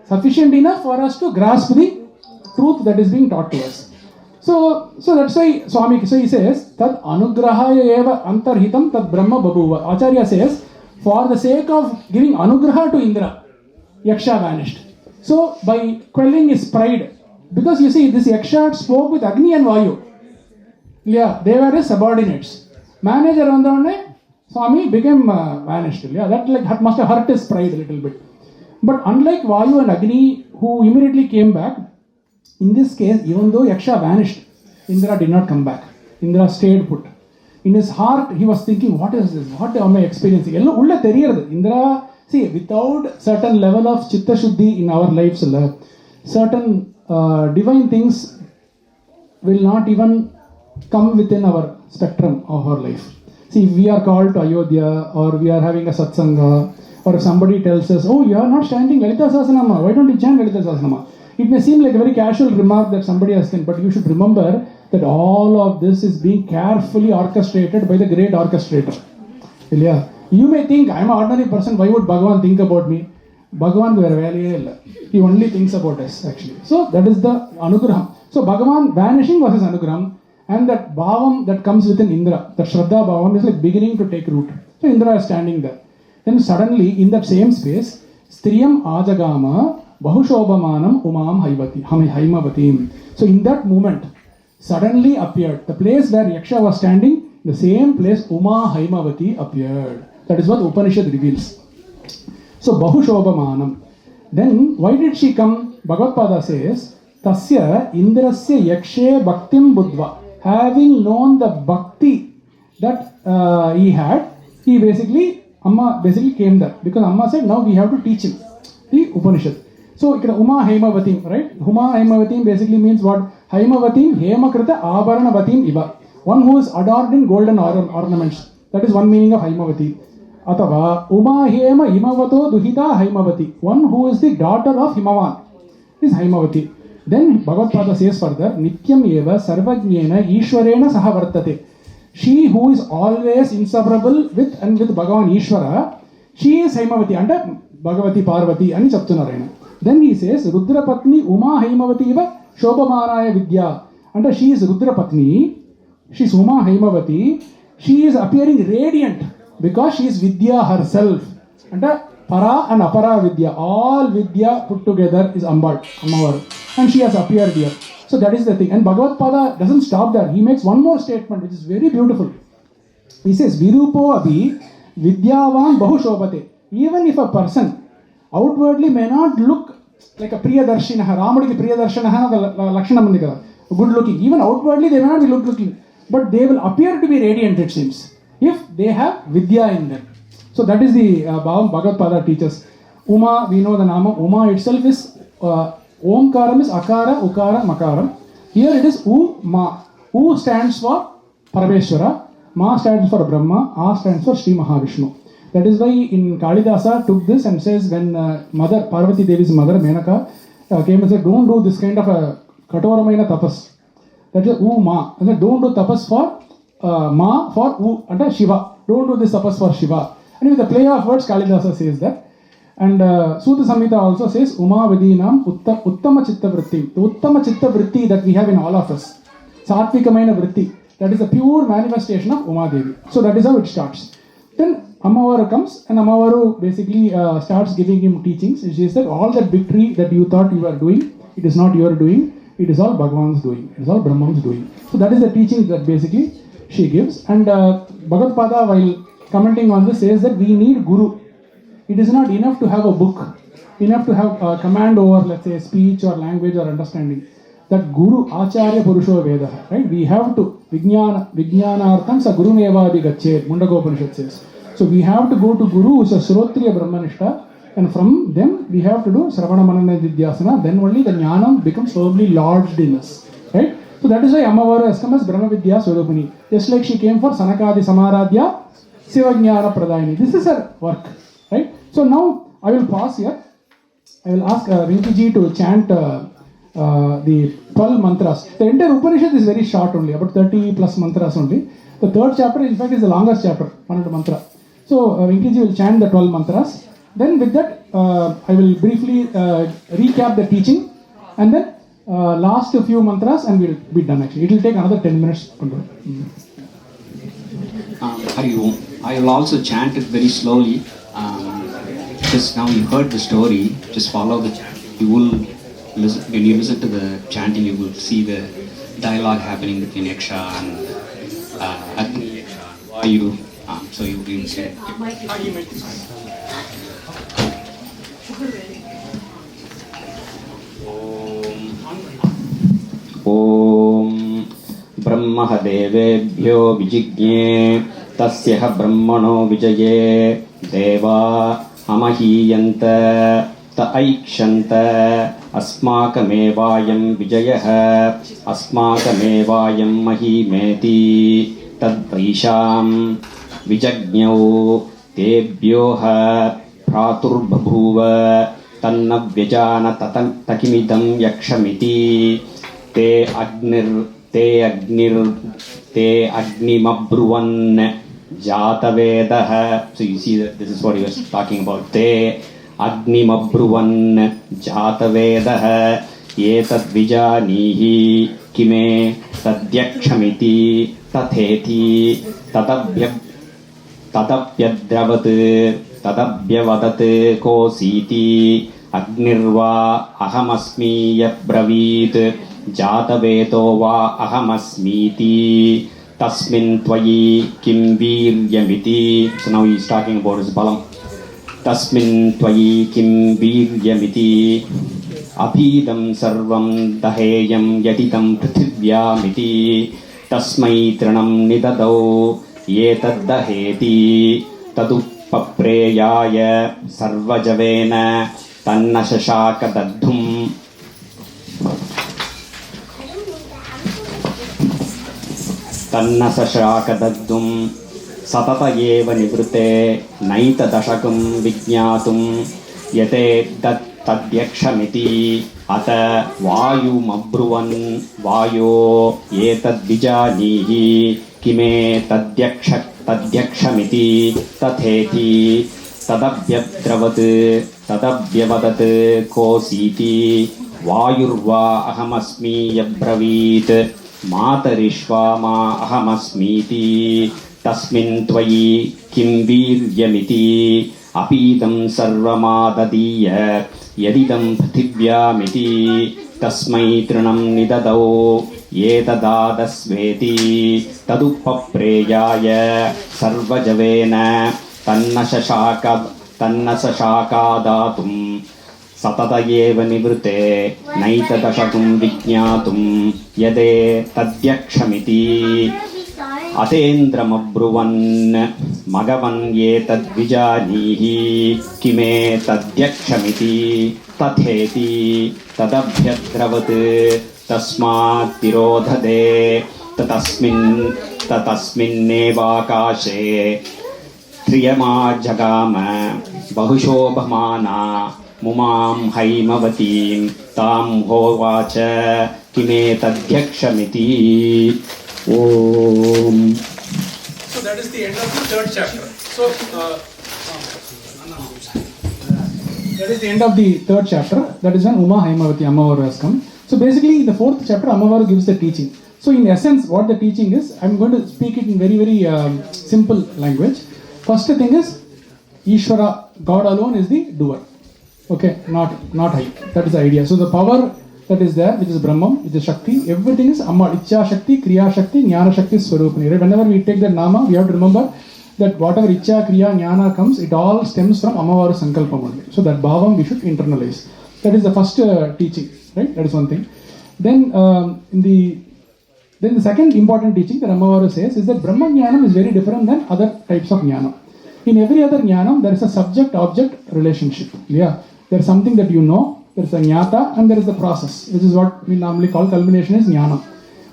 sufficient enough for us to grasp the truth that is being taught to us. So that's why Swami, so he says, Tad anugrahaya eva antarhitam tad brahma babuva. Acharya says, for the sake of giving anugraha to Indra, Yaksha vanished. So by quelling his pride, because you see, this Yaksha spoke with Agni and Vayu. Yeah, they were his subordinates. Manager on the Swami became vanished. Yeah, that must have hurt his pride a little bit. But unlike Vayu and Agni, who immediately came back, in this case, even though Yaksha vanished, Indra did not come back. Indra stayed put. In his heart, he was thinking, what is this? What am I experiencing? Indra, see, without certain level of chitta shuddhi in our lives, certain divine things will not even come within our spectrum of our life. See, if we are called to Ayodhya, or we are having a satsanga, or if somebody tells us, oh, you are not chanting Lalita Sahasranāmam, why don't you chant Lalita Sahasranāmam? It may seem like a very casual remark that somebody has done, but you should remember that all of this is being carefully orchestrated by the great orchestrator. You may think, I am an ordinary person, why would Bhagavan think about me? Bhagavan, he only thinks about us, actually. So that is the anugraham. So Bhagavan vanishing was his anugraham, and that bhavam that comes within Indra, the Shraddha bhavam, is like beginning to take root. So Indra is standing there. Then suddenly, in that same space, Striyam Ajagama Bahushobhamanam Umā Haimavatī. So in that moment, suddenly appeared the place where Yaksha was standing, the same place Umā Haimavatī appeared. That is what Upanishad reveals. So Bahushobhamanam. Then why did she come? Bhagavad Pada says, Tasya Indrasya Yakshe Bhaktim Buddhva. Having known the bhakti that he had, Amma basically came there. Because Amma said, now we have to teach him the Upanishad. So, Umā Haimavatī, right? Umā Haimavatī basically means what? Haimavatī, Hemakrita Abharanavatīm Iva. One who is adorned in golden ornaments. That is one meaning of Haimavatī. Atava, Umā Hema Himavato Duhita Haimavatī. One who is the daughter of Himavan is Haimavatī. Then Bhagavad Pada says further, Nityam eva sarvajnena Eashwarena sahavartate. She who is always inseparable with Bhagavan Eashwara, she is Haimavati under Bhagavati Parvati and Chaptunarayana. Then he says, Rudra Patni Umā Haimavatī eva Shobhamanaya Vidya. And she is Rudra Patni, she is Umā Haimavatī, she is appearing radiant because she is Vidya herself. And Para and Apara Vidya, all Vidya put together is Ambad, Ammavar. And she has appeared here. So that is the thing. And Bhagavad Pada doesn't stop there. He makes one more statement which is very beautiful. He says, Virupo Abhi Vidyavan Bahushobhate. Even if a person outwardly may not look like a Priyadarshinaha, Ramudiki Priyadarshanaha, Lakshanamandikara, good looking. Even outwardly they may not be good looking. But they will appear to be radiant, it seems, if they have Vidya in them. So that is the Bhagavad Pada teaches. Umā, we know the Nama. Umā itself is Omkaram is Akara, Ukara, Makaram. Here it is U-Ma. U stands for Parameshwara, Ma stands for Brahma, A stands for Śrī Mahavishnu. That is why in Kalidasa took this and says when mother, Parvati Devi's mother, Meenakshi, came and said, don't do this kind of a Katoramaina tapas. That is U-Ma. And said, don't do tapas for Ma, for U, and Shiva. don't do this tapas for Shiva. And with the play of words, Kalidasa says that. And Sutta Samhita also says, Umā Vidīnām Uttama Chitta Vritti. The Uttama Chitta Vritti that we have in all of us. Satvikamaina Vritti. That is the pure manifestation of Umā Devi. So that is how it starts. Then Ammavaru comes and Ammavaru basically starts giving him teachings. She says that all that victory that you thought you were doing, it is not your doing. It is all Bhagavan's doing. It is all Brahman's doing. So that is the teaching that basically she gives. And Bhagavad-pada, while commenting on this, says that we need Guru. It is not enough to have a book, enough to have command over, let's say, speech or language or understanding. That Guru Acharya Purusho Veda, right? We have to Vijnanartham sa Guru Nevadi Gachet, Mundaka Upanishad says. So we have to go to Guru who is a Shrotriya Brahmanishta, and from them we have to do Sravana Manana Vidyasana, then only the Jnanam becomes firmly lodged in us, right? So that is why Ammavaru has come as Brahma Vidya Swarupini. Just like she came for Sanakadi Samaradhya Siva Jnana Pradayini. This is her work, right? So now I will pause here. I will ask Rinki-ji to chant the 12 mantras. The entire Upanishad is very short only, about 30 plus mantras only. The third chapter, in fact, is the longest chapter, 100 mantra. So Rinki-ji will chant the 12 mantras. Then with that, I will briefly recap the teaching, and then last few mantras, and we'll be done actually. It will take another 10 minutes. Hari Om. I will also chant it very slowly. Just now you heard the story, just follow the chant. You will listen, when you listen to the chanting, you will see the dialogue happening between Yaksha and Agni, Yaksha, Vayu. So you will say. Om Brahma Devebhyo Vijigye Tasya Brahmano Vijaye Deva Amahiyanta Ta Aikshanta Asmakamevayam Vijayah Asmakamevayam Mahimeti Tadvaisham Vijagnyau Tebhyoha Praturbhabhuva Tanna Vyajana Takimidam Yakshamiti Te Agnimabruvan Jatavedaha. So you see that this is what he was talking about. Te Agnimabruvan Jatavedaha Etad Vijanihi Kime Tadyakshamiti Tatheti Tadabhyadravat Tadabhyavadat Kositi Agnirva Ahamasmi Yabravit Jatavedo va Ahamasmiti Tasmin Tvayi Kim Viryamiti. So now he is talking about his balam. Tasmin Tvayi Kim Viryamiti Abhidam Sarvam Daheyam Yaditam Prithivya-miti Tasmai Trinam Nidadau Yetad Daheti Tadupapreyaya Sarvajavena Tanna Shashaka Daddhum Tanna Shashaka Daddhum Satata Yeva Nivrute Naita Dashakam Vijñātum Yate Tadyakshamiti Ata Vayu Mabruvan Vayo Yetad Vijanihi Kime Tadyakshamiti Tatheti Tadabhyadravat Tadabhyavadat Kositi Vayurva Ahamasmi Yabravit Matarishva ma Ahamasmiti Tasmin Tvayi Kim Viryamiti Apidam Sarvamadadiya Yadidam Prithivya-miti Tasmai Trinam Nidadau Yetadadasveti Tadupapreyaya Sarvajavena Tanna Shashaka Datum Satata Yeva Nivrute Naita Dashakam Vijñātum Yade Tadyakshamiti Atendra Mabruvan Magavan Yetad Vijanihi Kime Tadyakshamiti Tatheti Tadabhyadravat Tasmat Tirodhade Tatasmin Nevakashe Triyama Jagama Bahushobhamana Umā Haimavatī Tam Hovacha Kime Tadyakshamiti Om. So that is the end of the third chapter. So, that is the end of the third chapter. That is when Umā Haimavatī, Ammavaru has come. So basically, in the fourth chapter, Ammavaru gives the teaching. So in essence, what the teaching is, I am going to speak it in very, very simple language. First thing is, Eashwara, God alone is the doer. Okay, not I. That is the idea. So the power that is there, which is Brahman, which is Shakti, everything is Amma, Ichcha Shakti, Kriya Shakti, Jnana Shakti, Swarupani. Right? Whenever we take that Nama, we have to remember that whatever Ichcha, Kriya, Jnana comes, it all stems from Ammavaru Sankalpam only. So that Bhavam we should internalize. That is the first teaching, right? That is one thing. Then the second important teaching that Ammavaru says is that Brahma Jnanam is very different than other types of Jnanam. In every other Jnanam, there is a subject-object relationship. Yeah, there is something that you know, there is a Jnata, and there is the process, which is what we normally call culmination is Jnana.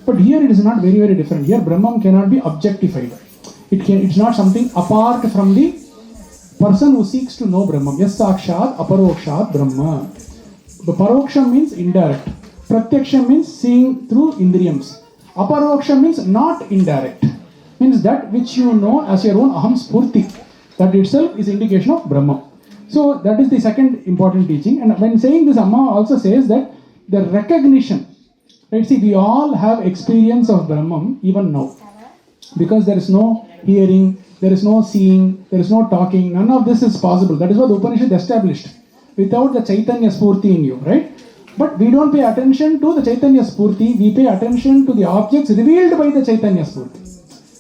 But here it is not very, very different. Here Brahman cannot be objectified. It's not something apart from the person who seeks to know Brahman. Yes, Sakshat, Aparokshat, Brahma. The Paroksha means indirect. Pratyaksha means seeing through Indriyams. Aparoksha means not indirect. Means that which you know as your own Aham Spurti. That itself is indication of Brahma. So that is the second important teaching. And when saying this, Amma also says that the recognition. Right, see, we all have experience of Brahman even now. Because there is no hearing, there is no seeing, there is no talking. None of this is possible. That is what the Upanishad established. Without the Chaitanya Spurti in you, right? But we don't pay attention to the Chaitanya Spurti. We pay attention to the objects revealed by the Chaitanya Spurti.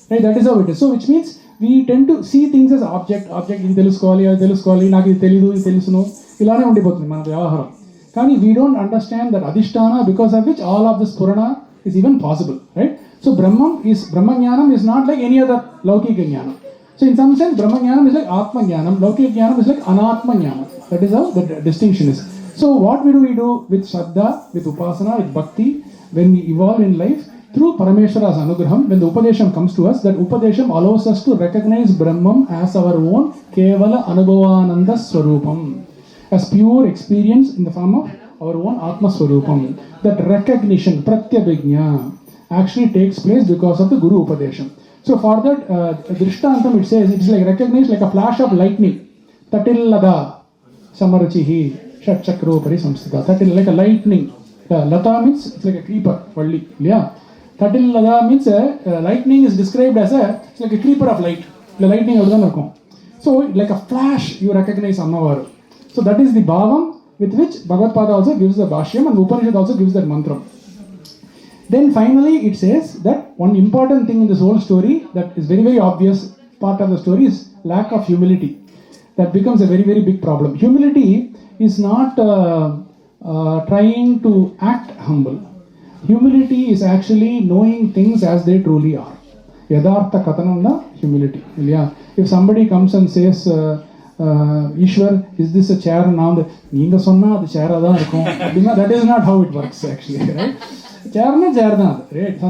Right, that is how it is. So which means we tend to see things as object, in teluskoli, నాకు ఇది తెలీదు, ఇది తెలుసును, ఇలానే ఉండిపోతుంది మన వ్యవహారం. కానీ we don't understand that adhisthana, because of which all of this Purana is even possible, right? So Brahma Jnanam is not like any other Laukika Jnanam. So in some sense, Brahma Jnanam is like Atma Jnanam, Laukika Jnanam is like Anatma Jnanam. That is how the distinction is. So what do we do with Shraddha, with Upasana, with Bhakti, when we evolve in life? Through Parameshwara's Anugraham, when the Upadesham comes to us, that Upadesham allows us to recognize Brahman as our own Kevala Anubhavananda Swarupam, as pure experience in the form of our own Ātma-svarūpam. That recognition, Pratyabhijñā, actually takes place because of the Guru Upadesham. So for that, Drishtantam, it says, it is like recognized like a flash of lightning. Tatillada Samarachihi Shat Chakropari Samsthita. That is like a lightning. Lata means it's like a creeper. Yeah. Tatillada means lightning is described as it's like a creeper of light. The lightning. So like a flash, you recognize Ammavaru. So that is the bhavam with which Bhagavad Pada also gives the Bhāṣyam, and Upanishad also gives that mantra. Then finally it says that one important thing in this whole story that is very, very obvious part of the story is lack of humility. That becomes a very, very big problem. Humility is not trying to act humble. Humility is actually knowing things as they truly are. Yadartha Katananda, humility. Yeah. If somebody comes and says, Eashwar, is this a chair now? That is not how it works actually, right? Chair na chair da, right?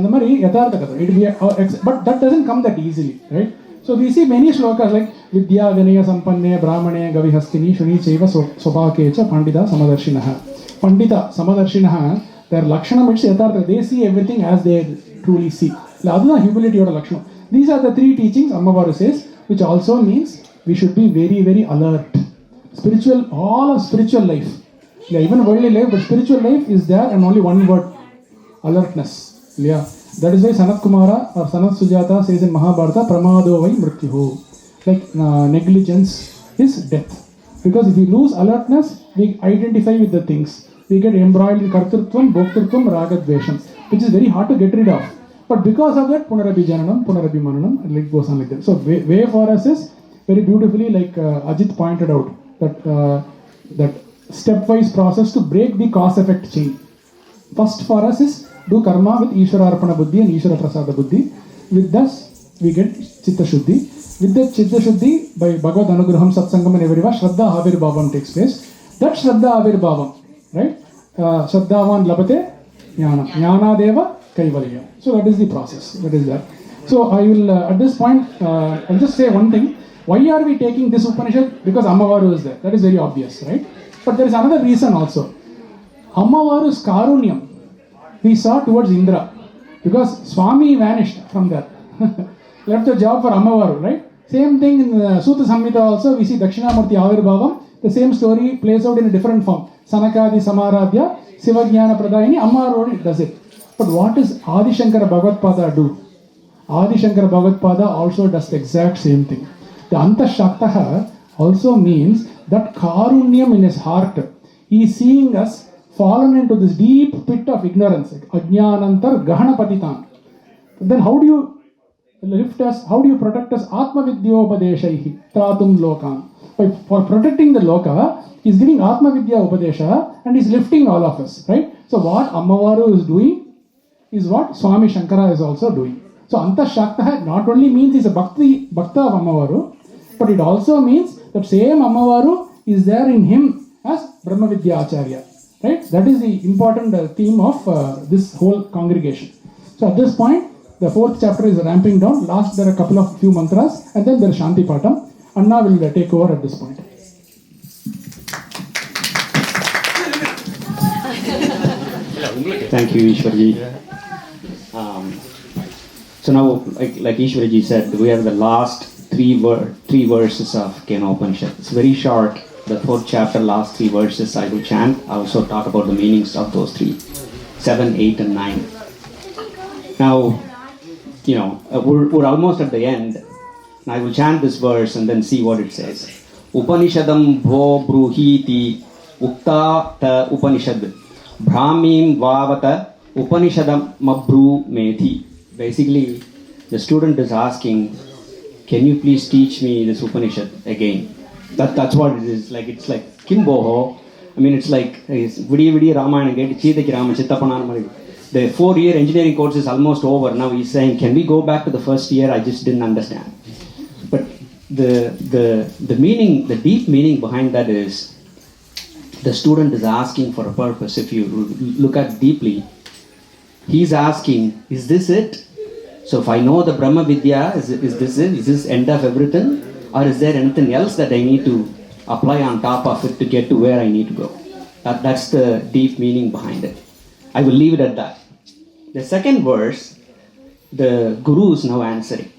But that doesn't come that easily, right? So we see many shlokas like Vidya, Vinaya, Sampanne, Brahmane, Gavihastini, Shuni, Chaiva, Sobhakecha, Pandita, Samadarshinaha. Pandita, Samadarshinaha, their Lakshana, it's Yatartha. They see everything as they truly see. Aduna humility or Lakshana. These are the three teachings Ammavaru says, which also means we should be very, very alert. Spiritual, all of spiritual life. Yeah, even worldly life, but spiritual life is there and only one word. Alertness. Yeah. That is why Sanat Kumara or Sanat Sujata says in Mahabharata, Pramado vai mrityuhu. Like negligence is death. Because if we lose alertness, we identify with the things. We get embroiled in Kartrutvam, Bhoktrutvam, Ragadvesham, which is very hard to get rid of. But because of that, Punarabhijananam, Punarabhimananam, and it goes on like that. So way for us is very beautifully, like Ajit pointed out, that stepwise process to break the cause-effect chain. First for us is do karma with Eashwara Arpana Buddhi and Eashwara Prasada Buddhi. With this, we get Chitta Shuddhi. With that Chitta Shuddhi, by Bhagavad Anugraham, Satsangam and everywhere, Shraddha Abhirāmi takes place. That Shraddha Abhirāmi, right? Shraddhavan Labate Jnana. Jnana Deva Kaivalya. So that is the process. That is that. So I will, at this point, I'll just say one thing. Why are we taking this Upanishad? Because Ammavaru is there. That is very obvious, right? But there is another reason also. Ammavaru's Karunyam we saw towards Indra. Because Swami vanished from there. left the job for Ammavaru, right? Same thing in Sutta Samhita also, we see Dakshinamurti Avirbhavam. The same story plays out in a different form. Sanakadi Samaradhya, Sivajnana Pradayini, Ammavaru does it. But what does Ādi Śaṅkara Bhagavatpada do? Ādi Śaṅkara Bhagavatpada also does the exact same thing. The Anta-Shaktaha also means that Karunyam in his heart. He is seeing us fallen into this deep pit of ignorance. Ajñānantar Gahana Patitan. Then how do you lift us? How do you protect us? Atma-vidyopadeshaihi tratum lokan. For protecting the loka, he is giving Atma-vidya upadesha and he is lifting all of us. Right? So what Ammavaru is doing is what Swami Shankara is also doing. So Anta-Shaktaha not only means he is a Bhakta of Ammavaru, but it also means that same Ammavaru is there in him as Brahma Vidya Acharya. Right? That is the important theme of this whole congregation. So at this point, the fourth chapter is ramping down. Last there are a couple of few mantras and then there is Shanti Patam. Anna will take over at this point. Thank you, Eashwarji. So now, like Eashwarji said, we have the last three verses of Kena Upaniṣad. It's very short. The fourth chapter, last 3 verses I will chant. I also talk about the meanings of those 3, 7, 8 and 9. Now, we're almost at the end. And I will chant this verse and then see what it says. Upanishadam bho bruhiti ukta ta Upanishad Brahmim vavata Upanishadam mabru methi. Basically, the student is asking, can you please teach me this Upanishad again? That's what it is. It's like Kimboho. I mean, it's like Vidi Ramayana get Chidaki Rama Chittapanana. The 4-year engineering course is almost over. Now he's saying, can we go back to the first year? I just didn't understand. But the meaning, the deep meaning behind that is, the student is asking for a purpose. If you look at deeply, he's asking, is this it? So if I know the Brahma Vidya, is this it? Is this end of everything? Or is there anything else that I need to apply on top of it to get to where I need to go? That's the deep meaning behind it. I will leave it at that. The second verse, the Guru is now answering.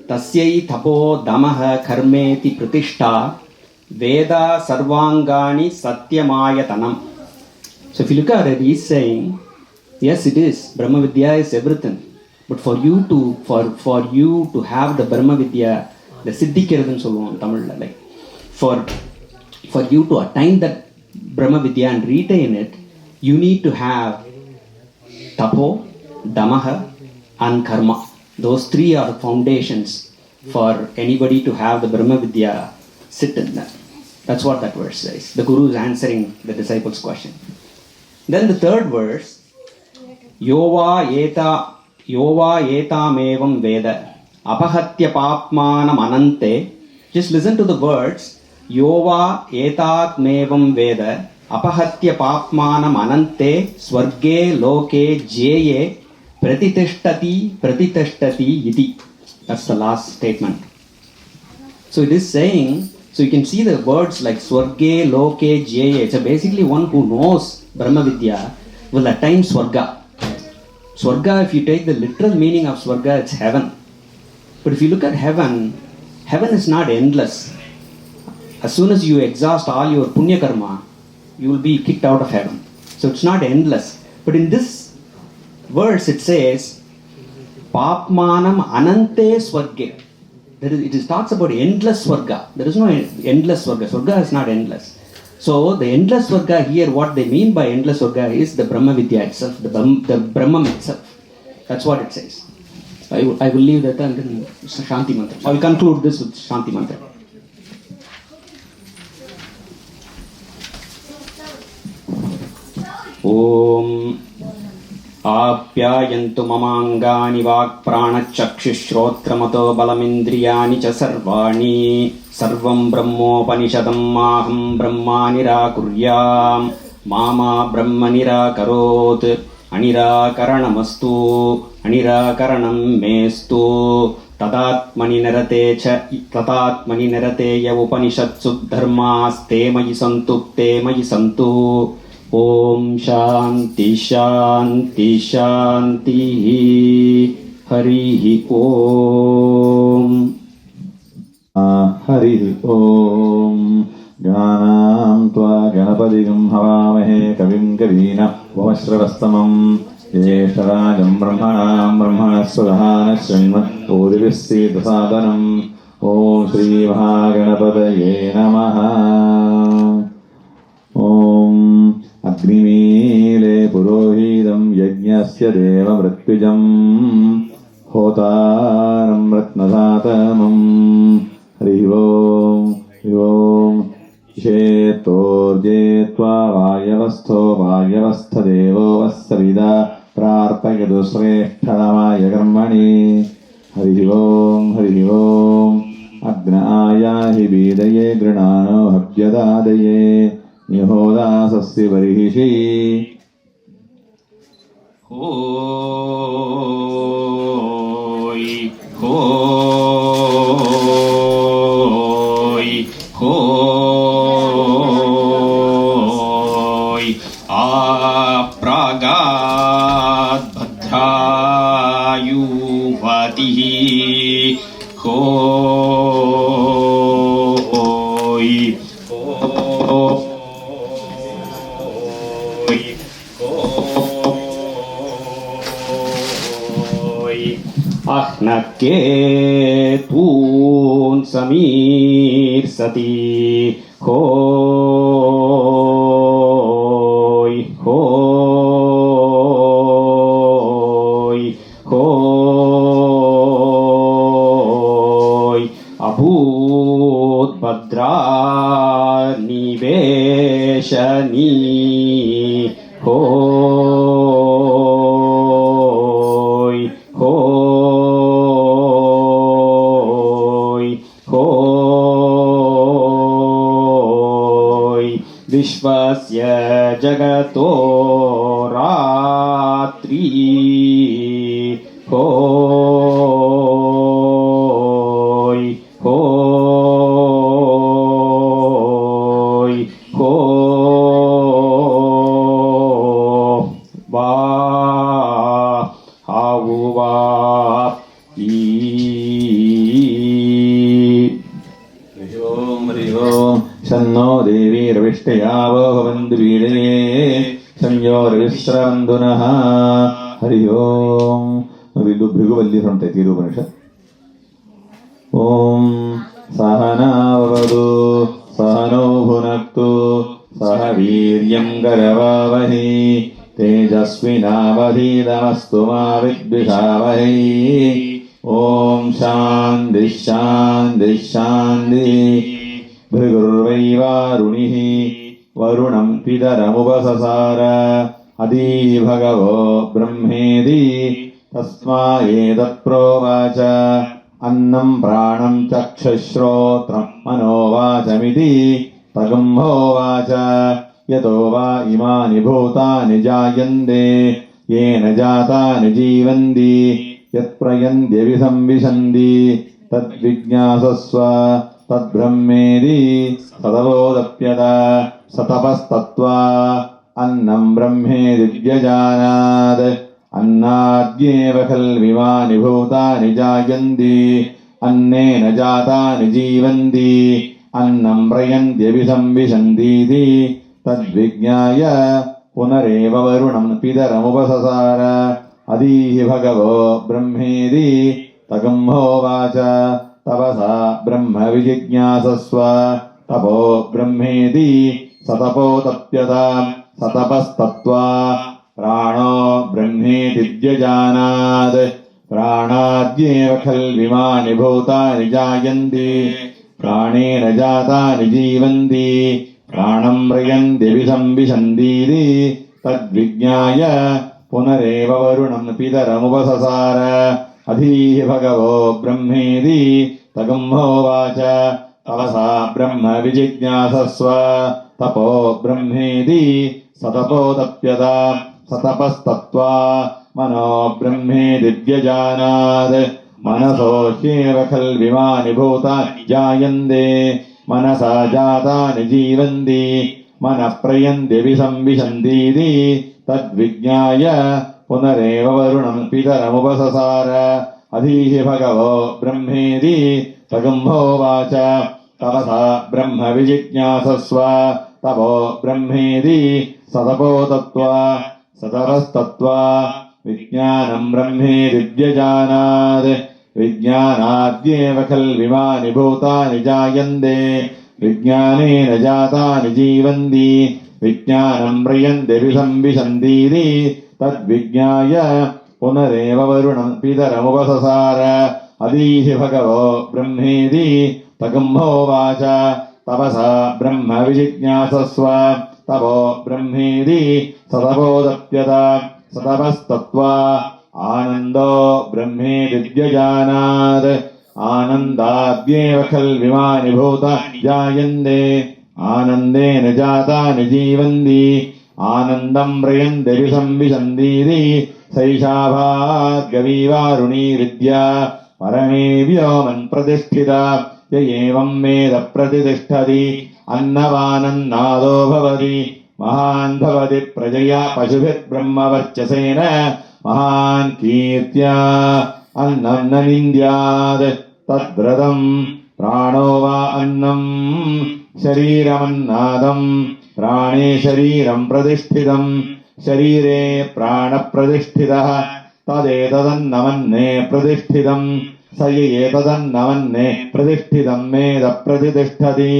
Tasyai tapo damaha karmeti pratishta veda sarvangani satyamayatanam. So if you look at it, he is saying, yes, it is. Brahma Vidya is everything. But for you to have the Brahma Vidya, the Siddhikiradhan solluvom Tamil, like for you to attain that Brahma Vidya and retain it, you need to have tapo, damaha and karma. Those 3 are foundations for anybody to have the Brahma Vidya sit in that. That's what that verse says. The Guru is answering the disciple's question. Then the third verse, Yova etamevam veda apahatya papmanam anante. Just listen to the words. Yova etatmevam veda apahatya papmanam anante swarge loke jeye pratiteshtati iti. That's the last statement. So it is saying, so you can see the words like swarge loke jeye. So basically one who knows Brahma Vidya will attain swarga. Swarga, if you take the literal meaning of swarga, it's heaven. But if you look at heaven, heaven is not endless. As soon as you exhaust all your punya karma, you will be kicked out of heaven. So it's not endless. But in this verse it says, Papmanam anante swarge. It talks about endless swarga. There is no endless swarga. Swarga is not endless. So the endless swarga here, what they mean by endless swarga is the Brahma Vidya itself, the Brahman itself. That's what it says. I will leave that and then Shanti Mantra. I will conclude this with Shanti Mantra. Om Apyayantu mamangani vak pranachakshishrotramato balamindriyani cha sarvani sarvam brahmopanishadam maham brahmanirakuryam mama brahmanirakarot anirakaranamastu anirakaranam mestu tadatmani narate ya upanishatsu dharmaste mayi santu Om Shanti Shanti Shanti Harihi Om. Harihi Om. Ganam tva ganapadigam havamahe kavim kavina vamashravastamam jeshtarajam brahmanam brahmanasvadhana srinmat odivisthita sadhanam. Om Shri Mahaganapataye Namaha. Om Agnimile Purohidam Yajnasya Deva Mrityujam Hotaram Ratnasatamam. Hari Om. Hari Om. Shetorjetva Vayavastho Vayavastha Devo Vassavida Prarpayadu Sreshthadamaya Karmani. Hari Om. Hari Om. Agnāyahi Vidaye Granano Habhyadadaye Nihodasasya Varihishi. Hoi, hoi, hoi. Apragad Bhadrayuvatihi. Hoi, hoi, hoi. Ahnaketun samir sati. Hoi, hoi, hoi. Abhut Bhadra Niveshani. Hoi, hoi, hoi. Vishvasya Jagato Ratri. Hoi, hoi, hoi. Va havuva i. Hari Om. Hari Om. Shanno Devi Ravishtayaво Bhavantu Vidaye Shanyo Ravisravandunaha. Hari Om. We do Bhrigu from Taittiriya Upanishad. Om Sahana Vavadu Sahano Bhunaktu Saha Viryam Karavavahi Tejasvinavadhidamastu ma vidvishavahi. Om Shanti Shanti Shanti. Bhrigurvai Varunihi Varunam Pidaramupasasara Adi Bhagavo Brahmedi Tasma Edat Provacha Annam Pranam Chakshashrotram Manovachamiti Tagambho Vacha Yato va imani bhutani jayante yena jatani jivanti yat prayantya visambishandi tad vijñāsasva tad brahmedi sadavodapyata satapastatva annam brahmedi vyajanad अन्नाद्येव खल्विमानि भूतानि जायन्ति अन्नेन जातानि जीवन्ति अन्नं प्रयन्त्यभिसंविशन्तीति तद्विज्ञाय पुनरेव वरुणं पितरमुपससार अदीहि भगवो ब्रह्मेति तगम्होवाच तपसा ब्रह्म विजिज्ञासस्व तपो ब्रह्मेति सतपोतप्यतां सतपस्तत्वा प्राणो ब्रह्मेति व्यजानात् प्राणाद्येव खल्विमानि भूतानि जायन्ति प्राणेन जातानि जीवन्ति प्राणं प्रयन्त्यभिसंविशन्तीति तद्विज्ञाय पुनरेव वरुणं पितरमुपससार अधीहि भगवो ब्रह्मेति तगम्होवाच तपसा ब्रह्म विजिज्ञासस्व तपो ब्रह्मेति सतपोतप्यतां सतपस्तत्वा मनो ब्रह्मेति व्यजानात् मनसो ह्येव खल्विमानि भूतानि जायन्ते मनसा जातानि जीवन्ति मनः प्रयन्त्यभिसंविशन्तीति तद्विज्ञाय पुनरेव वरुणं पितरमुपससार अधीहि भगवो ब्रह्मेति तगुम्होवाच तपसा ब्रह्म विजिज्ञासस्व तपो ब्रह्मेति सतपो तत्त्वा सतपस्तत्त्वा विज्ञानं ब्रह्मेति व्यजानात् विज्ञानाद्येव खल्विमानि भूतानि जायन्ते विज्ञानेन जातानि जीवन्ति विज्ञानं म्रियन्ते विसंविशन्तीति तद्विज्ञाय पुनरेव वरुणं पितरमुपससार अधीहि भगवो ब्रह्मेति तगुम्होवाच तपसा ब्रह्म विजिज्ञासस्व तपो ब्रह्मेति सतपोदप्यत सतपस्तत्त्वा आनन्दो ब्रह्मेति व्यजानात् आनन्दाद्येव खल्विमानि भूतानि जायन्ते आनन्देन जातानि जीवन्ति आनन्दं म्रियन्ते विसंविशन्तीति सैषा भार्गवी वारुणी विद्या परमे व्योमन् प्रतिष्ठिता य एवं वेद प्रतिष्ठति अन्नवानन्नादो भवति महान् भवति प्रजया पशुभिर्ब्रह्मवर्चसेन महान् कीर्त्या अन्नं न निन्द्यात् तद्व्रतं प्राणो वा अन्नं शरीरमन्नादं प्राणे शरीरं प्रतिष्ठितं शरीरे प्राणप्रतिष्ठितः तदेतदन्नमन्ने प्रतिष्ठितं स एतदन्नमन्ने प्रतिष्ठितं वेद प्रतिष्ठति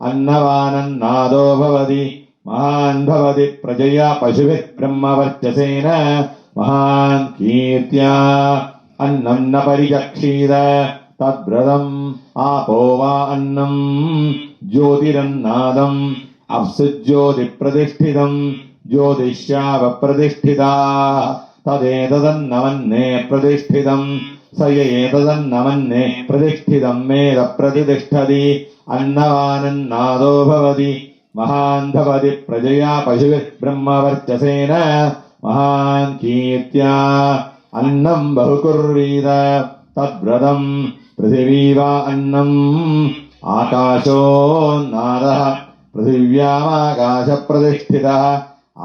अन्नवानन्नादो भवति महान् भवति प्रजया पशुभिर्ब्रह्मवर्चसेन महान् कीर्त्या अन्नं न परिचक्षीत तद्व्रतम् आपो वा अन्नं ज्योतिरन्नादम् अप्सुज्योतिप्रतिष्ठितं ज्योतिष्यावप्रतिष्ठिता तदेतदन्नमन्ने प्रतिष्ठितं स एतदन्नमन्ने प्रतिष्ठितं वेद प्रतिष्ठति अन्नवानन्नादो भवति महान् भवति प्रजया पशुभिर्ब्रह्मवर्चसेन महान् कीर्त्या अन्नं बहुकुर्वीत तद्व्रतं पृथिवी वा अन्नम् आकाशोन्नादः पृथिव्यामाकाशप्रतिष्ठितः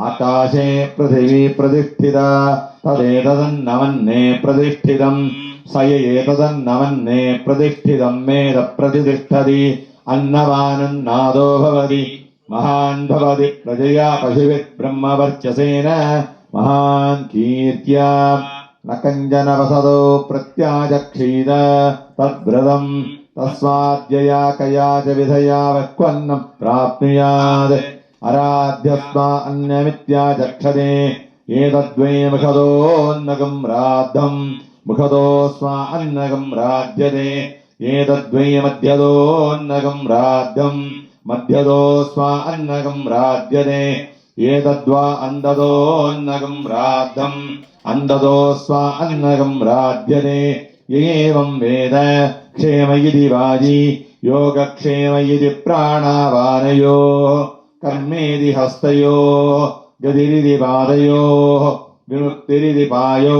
आकाशे पृथिवी प्रतिष्ठिता तदेतदन्नमन्ने प्रतिष्ठितं स एतदन्नमन्ने प्रतिष्ठितं वेद प्रतिष्ठति अन्नवानन्नादो भवति महान् भवति प्रजया पशुभिर्ब्रह्मवर्चसेन महान् कीर्त्या न कञ्चनवसदो प्रत्याचक्षीत तद्व्रतं तस्माद्यया कया च विधया वक्वन्नं प्राप्नुयात् अराध्यस्मा अन्यमित्याचक्षते एतद्वै मुखतोऽन्नगं राद्धं मुखतोऽस्मा अन्नगं राध्यते एतद्वै मध्यतोऽन्नगं राध्यं मध्यतोऽस्मा अन्नगं राध्यते एतद्वा अन्दतोऽन्नगं राद्धम् अन्दतोऽस्मा अन्नगं राध्यते य एवं वेद क्षेम इति वाजी योगक्षेम इति प्राणावानयोः कर्मेति हस्तयोः गतिरिति पादयोः विमुक्तिरिति पायौ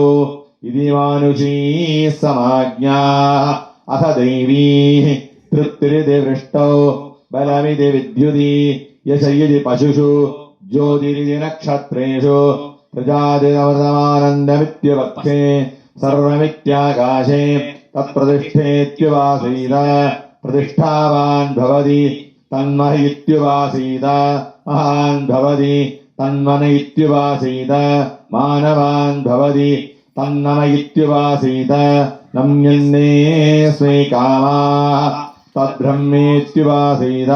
इति मानुषी समाज्ञा अथ दैवी तृप्तिरिति वृष्टौ बलमिति विद्युति यश इति पशुषु ज्योतिरिति नक्षत्रेषु प्रजातिरमृतमानन्दमित्यवक्षे सर्वमित्याकाशे तत्प्रतिष्ठेत्युवासीत प्रतिष्ठावान् भवति तन्मह इत्युवासीत महान् भवति तन्मन इत्युवासीत मानवान् भवति तन्नम इत्युवासीत नम्यन्ने स्वे कामाः तद्ब्रह्मेत्युवासीत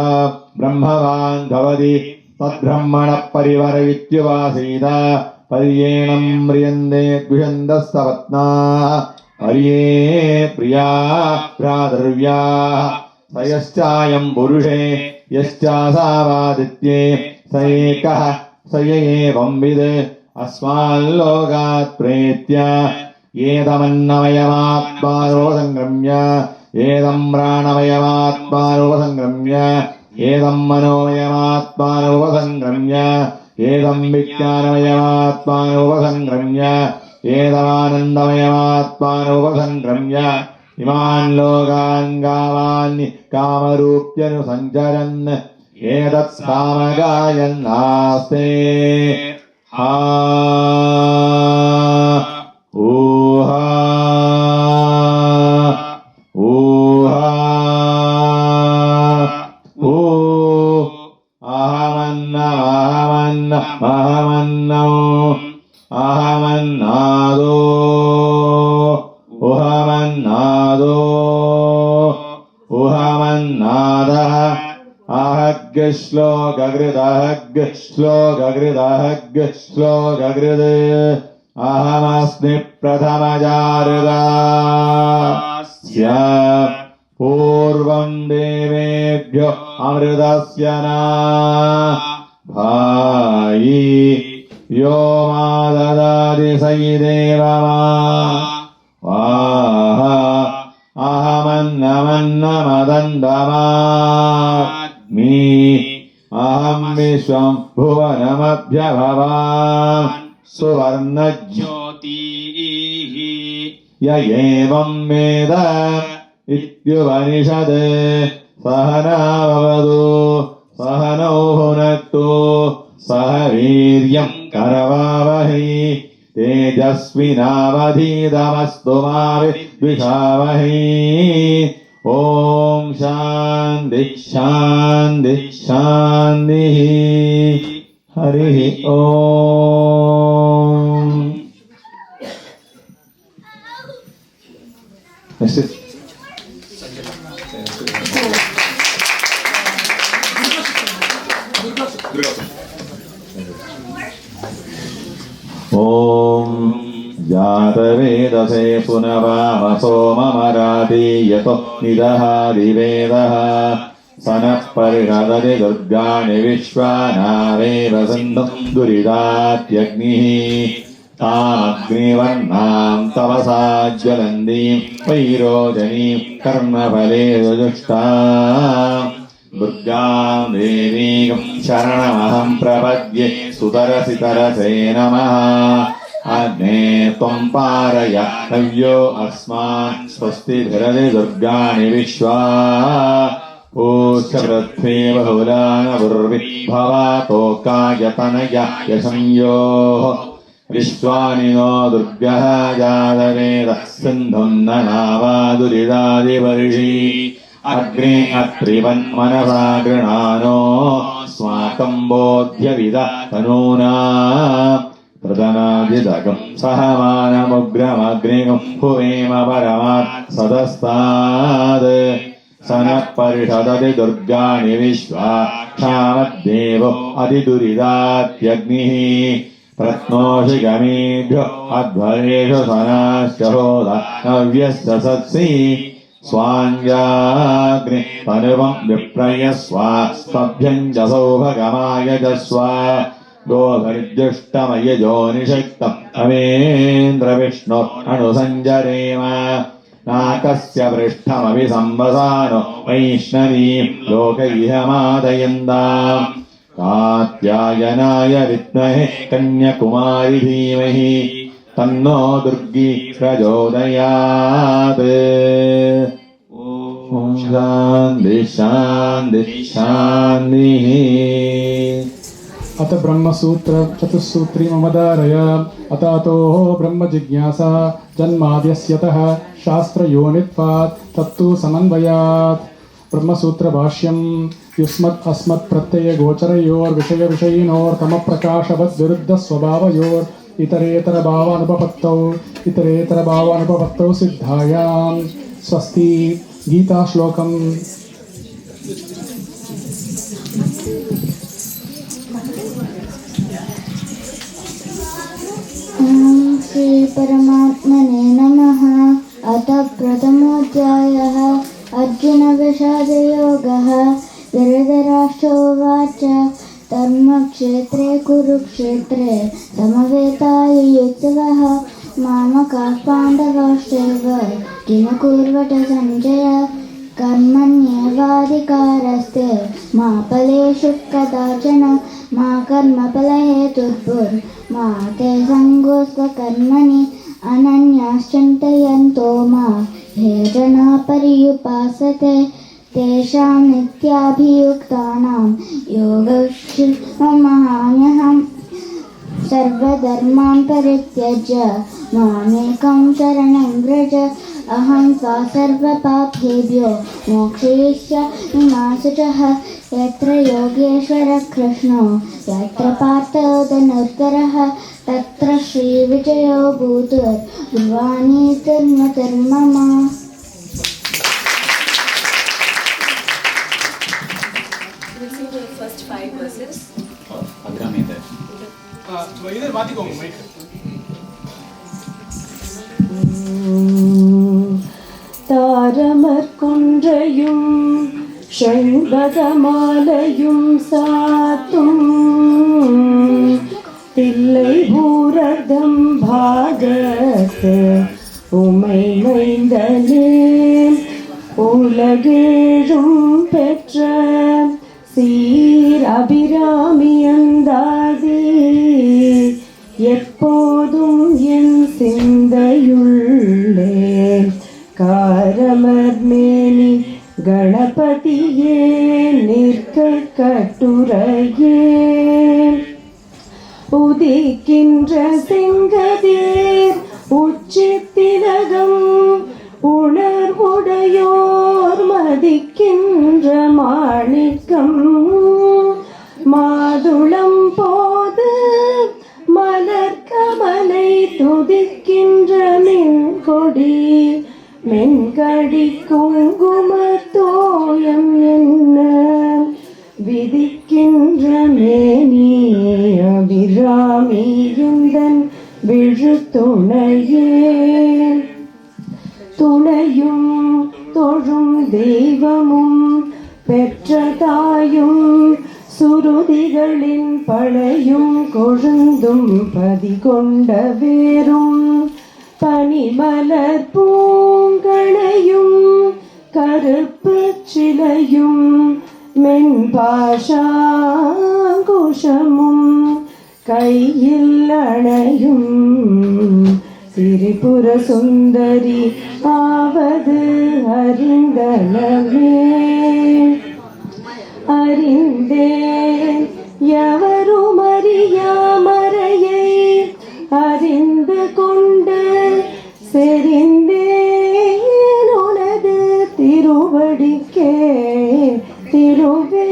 ब्रह्मवान् भवति तद्ब्रह्मणः परिवर इत्युवासीत पर्येणं म्रियन्ते द्विषन्तः सपत्नाः पर्ये प्रिया भ्रातृव्याः स यश्चायं पुरुषे यश्चासावादित्ये स एकः स एवंविद् अस्माल्लोकात् प्रेत्य एतमन्नमयमात्मानोपसङ्क्रम्य एतं प्राणमयमात्मानोपसङ्क्रम्य एतं मनोमयमात्मानोपसङ्क्रम्य एतं विज्ञानमयमात्मानोपसङ्क्रम्य एतमानन्दमयमात्मानोपसङ्क्रम्य इमान् लोकान् कामान् कामरूप्यनुसञ्चरन् एतत् कामगायन्नास्ते अहमन्नो अहमन्नादो उहमन्नादो उहमन्नादः आहग् श्लोककृदहग् श्लोककृदहग् श्लोककृद् अहमस्मि प्रथमजारदास्य पूर्वं देवेभ्यो अमृतस्य न भायि यो मा ददाति स देव वाह अहमन्नमन्नमदन्दमामि अहं विश्वं भुवनमभ्यभवान् सुवर्णज्योतिः य एवं वेद इत्युपनिषद् सहनाववतु सहनौ भुनक्तु सह वीर्यं करवावहै तेजस्विनावधीतमस्तु मा विद्विषावहै ॐ शान्ति शान्ति शान्तिः हरिः ॐ ॐ जातवेदसे पुनवामसो ममराति यतो निदहादिवेदः सनः परिषदति दुर्गाणि विश्वानावेव सन्तु दुरितात्यग्निः तामग्निवर्णां तपसा ज्वलन्तीं वैरोचनीं कर्मफले जुष्टाम् दुर्गां देवीं शरणमहं प्रपद्ये सुतरसितरसे नमः अग्ने त्वं पारय नव्यो अस्मान् स्वस्तिभिरति दुर्गाणि विश्वा पूष्यपृथ्वी बहुलानपूर्वी भवातोकायतनया यशंयोः विश्वानि नो दुर्गः जातवेद सिन्धुं ननावा दुरितादिवर्षि अग्ने अत्रिवन्मनसा गृणानो स्वाकं बोध्यविद तनूना प्रदनादिदकं सहमानमुग्रमग्निकं हुवेम परमात् सदस्ताद् सनः परिषदति दुर्गाणि विश्वा क्षामद्देवो अतिदुरितात्यग्निः प्रत्नोषि गमेभ्यो अध्वरेषु सनाश्च होद नव्यस्य सत्सि स्वाञ्जाग्नि तनुवं विप्रयस्वा स्तभ्यं च सौभगमायजस्व गोभिर्जुष्टमयजोनिषक्तं तमेन्द्रविष्णो अणुसञ्जरेम नाकस्य पृष्ठमपि संवसानो वैष्णवीं लोकैहमादयन्ताम् कात्यायनाय विद्महे कन्याकुमारी धीमहि तन्नो दुर्गी प्रचोदयात् ॐ शान्ति शान्ति शान्तिः अथ ब्रह्मसूत्र चतुस्सूत्री ममदारय अतातो ब्रह्म जिज्ञासा जन्माद्यस्यतः शास्त्रयोनित्वात् तत्तु समन्वयात् ब्रह्मसूत्र भाष्यं युष्मत् अस्मत् प्रत्यय गोचरयोर्विषय विषयिनोर्तमप्रकाशवद् स्वभावयोर् इतरेतर भावानुपपत्तौ सिद्धायां स्वस्ति गीता श्लोकम् श्री परमात्मने नमः। अथ प्रथमोऽध्यायः अर्जुन विषादयोगः। धृतराष्ट्रोवाच धर्मक्षेत्रे कुरुक्षेत्रे समवेतायुयुत्सवः मामकाः पाण्डवाश्चैव किं कुर्वत सञ्जय कर्मण्येवाधिकारस्ते मा फलेषु कदाचन मा कर्मफलहेतुर्भुर्मा ते सङ्गोऽस्त्वकर्मणि अनन्याश्चिन्तयन्तो मा हे जना पर्युपासते तेषां नित्याभियुक्तानां योगक्षेममहाम्यहम् सर्वधर्मान् परित्यज्य मामेकं शरणं व्रज अहं त्वा सर्वपापेभ्यो मोक्षयिष्यामि मा शुचः यत्र योगेश्वरः कृष्णो यत्र पार्थो धनुर्धरः तत्र श्रीविजयो भूतुर्ध्रुवाणी धर्मधर्मम. First 5 verses. Abhirāmi தாரமர் கொன்றையும் செண்பகமாலையும் சாத்தும் தில்லை பூரதம் பாகத்து உமை மைந்தனே உலகேழும் பெற்ற சீர் அபிராமி அந்தாதி எப்போதும் என் சிந்தையுள்ளே காரமர்மேனி கணபதியே நிற்க கட்டுரையே உதிக்கின்ற செங்கதீர் உச்சித்திலகம் உணர்வுடையோர் மதிக்கின்ற மாணிக்கம் மாதுளம் போது மலர்கமலை துதிக்கின்ற மென்கொடி மென்கடி குங்கும தோயம் என்ன விதிக்கின்ற மேனி அபிராமி எந்தன் விழு துணையே துணையும் தொழும் தெய்வமும் பெற்ற தாயும் சுருதிகளின் பழையும் கொழுந்தும் பதிகொண்ட வேரும் பனிமலர் பூங்களையும் கருப்பு சிலையும் மென்பாஷாங்குஷமும் கையில் அணையும் திரிபுர சுந்தரி ஆவது அறிந்தனமே அறிந்தேன் எவரும் அறியாமறையை அறிந்து கொண்டு செறிந்தேன் உனது திருவடிக்கே திருவே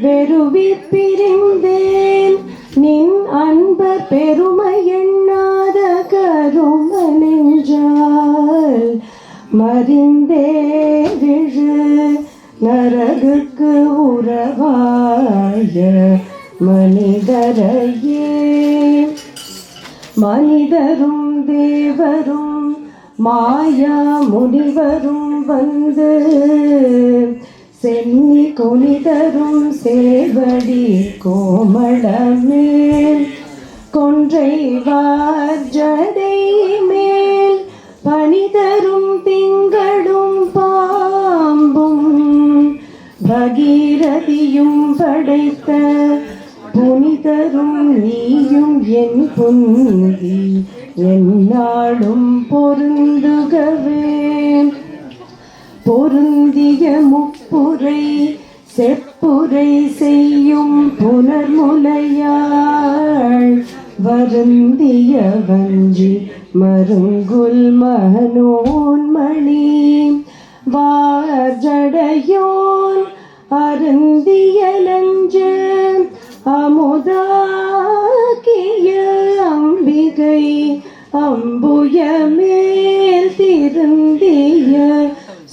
வெறுவி பிரிந்தேன் நின் அன்பர் பெருமை எண்ணாத கரும நெஞ்சால் மறிந்தே விழு நரகுக்கு உறவாய மனிதரையே மனிதரும் தேவரும் மாயா முனிவரும் வந்து சென்னி கொனிதரும் சேவடி கோமளமே கொன்றை வார்ஜடை மேல் பனிதரும் திங்களும் பாம்பும் பகீரதியும் படைத்த புனிதரும் நீயும் என் புந்தி என்னாலும் பொருந்துகவே பொருந்திய முப்புரை செப்புரை செய்யும் புனர்முலையாள் வருந்திய வஞ்சி மருங்குல் மகனோன்மணி வார்ஜடையோன் அருந்திய நஞ்சு அமுதாக்கிய அம்பிகை அம்புய மேல் திருந்திய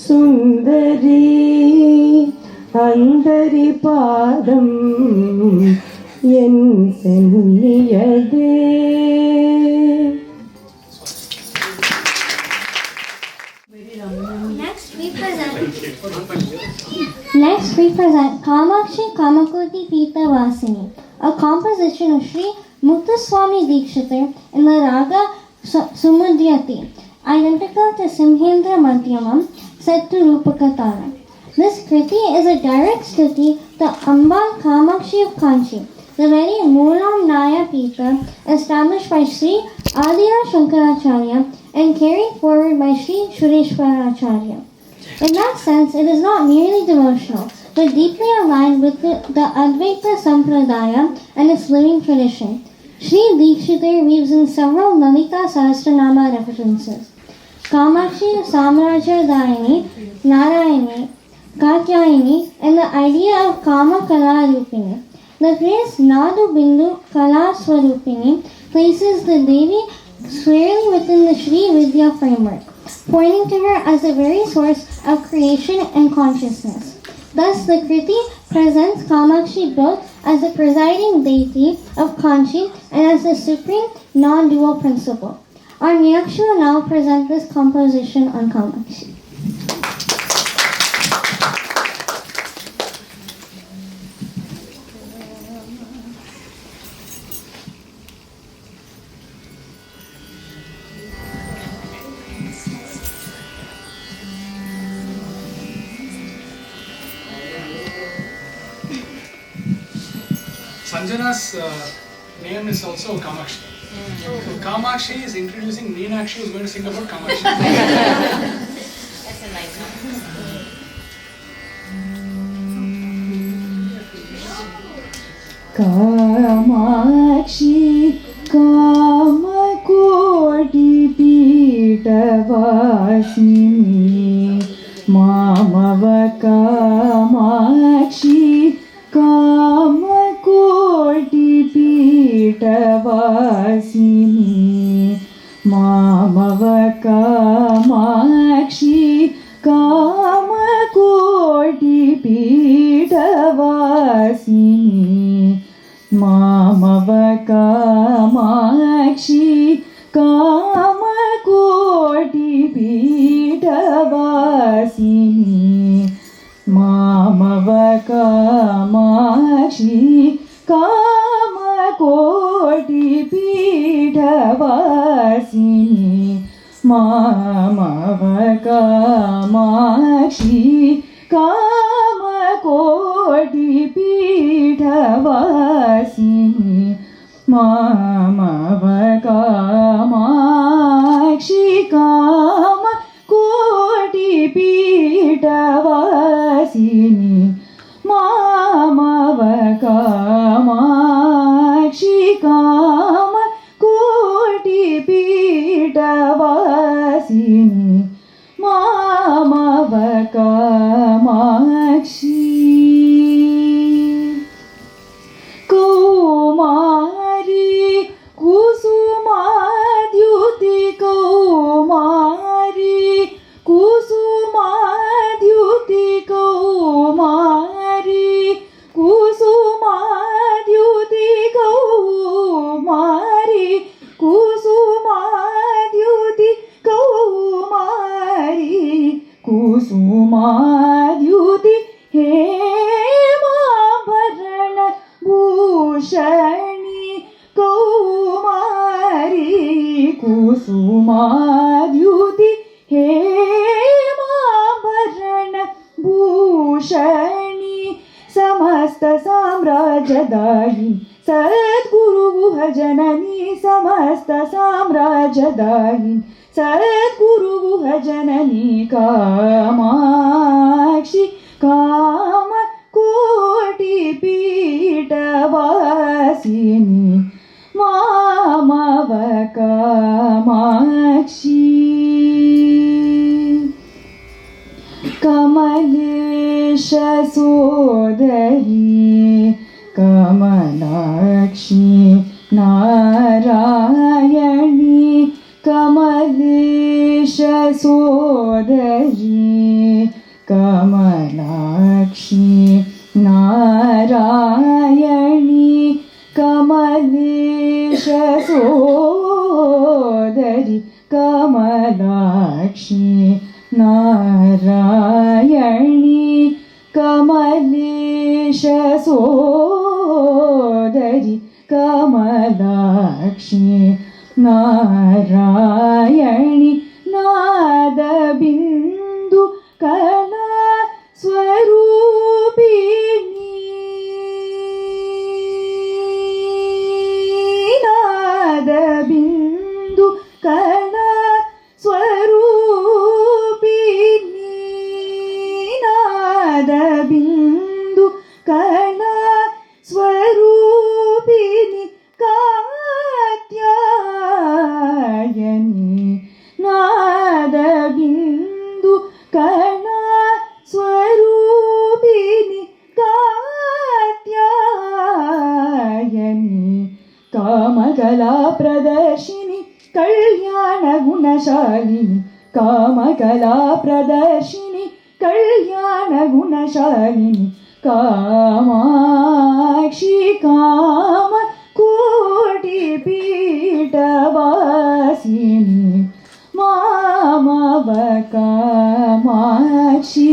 சுந்தரி அந்தரி பாதம் என் சென்னியதே. Next we present Kāmakṣī Kāmakoti Pīta Vasini, a composition of Śrī Muthuswami Dikṣitar in the raga Sumudyati, identical to Simhendra Madhyamam set to Rupakatara. This kriti is a direct stuti to Ambal Kāmakṣī of Kanchi, the very Moolam Naya Pīta established by Śrī Ādi Śaṅkarācārya and carried forward by Śrī Sureesha. In that sense, it is not merely devotional, but deeply aligned with the Advaita Sampradaya and its living tradition. Śrī Dikṣitar weaves in several Lalita Sahasranāma references. Kāmakṣī Samrajya Dayani Narayani Katyayini, and the idea of Kama Kalarupini. The phrase Nadu Bindu Kalaswarupini places the Devi squarely within the Śrī Vidya framework, pointing to her as the very source of creation and consciousness. Thus, the Kriti presents Kāmakṣī both as the presiding deity of Kanchi and as the supreme non-dual principle. Our Meenakshi will now present this composition on Kāmakṣī. Sanjana's name is also Kāmakṣī. So Kāmakṣī is introducing Meenakshi, who's going to sing about Kāmakṣī. That's a nice one. Kāmakṣī Kāmakoti Pīṭavāsini Māmava Kāmakṣī Kāmakoti Pīṭavāsini Māmava Kāmakṣī Kāmakoti Pīṭavāsini Māmava Kāmakṣī Kāmakoti Pīṭavāsini Māmava Kāmakṣī Kāmakoti Pīṭavāsini Māmava Kāmakṣī Kāmakoti Pīṭavāsini Māmava Kāmakṣī Kāmakoti Pīṭavāsini Māmava Kāmakṣī Kāmakoti Pīṭavāsini Māmava Kāmakṣī Kumārī Kusumadhyuti Kumārī Kusumadhyuti Kumārī Kusumadhyuti Kumārī Kusumadhyuti Kumārī Kusumadhyuti Hemābharana Bhūṣani Kumārī Kusumadhyuti Hemābharana Bhūṣani Samasta Samrajadayini Sadguru Guhajanani Samasta Samrajadayini Sadguru Guhajanani Kāmakṣī Kāmakoti Pīṭavāsini Māmava Kāmakṣī Kamalesha Sodari Kamalakṣī Narayani Kamalesha Sodari Kamalakṣī Narayani Kamalesha Sodari Kamalakṣī Narayani Kamalesha Sodari Kamalakṣī Narayani Nada Bindu Kana Swarupini Nada Bindu Kana Swarupini Nada Bindu Kana Swarupini Katyayani Nada Bindu ಕಾಮಕಲಾ ಪ್ರದರ್ಶಿನಿ ಕಲ್ಯಾಣ ಗುಣಶಾಲಿನಿ ಕಾಮಕಲಾ ಪ್ರದರ್ಶಿನಿ ಕಲ್ಯಾಣ ಗುಣಶಾಲಿನಿ ಕಾಮಾಕ್ಷಿ ಕಾಮ ಕೋಟಿ ಪೀಠವಾಸಿನಿ ಮಾಮವ ಕಾಮಾಕ್ಷಿ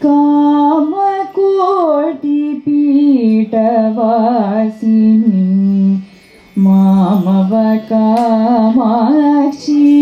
ಕಾಮ ಕೋಟಿ ಪೀಠವಾಸಿನಿ ಮಾಮವ Kamakshi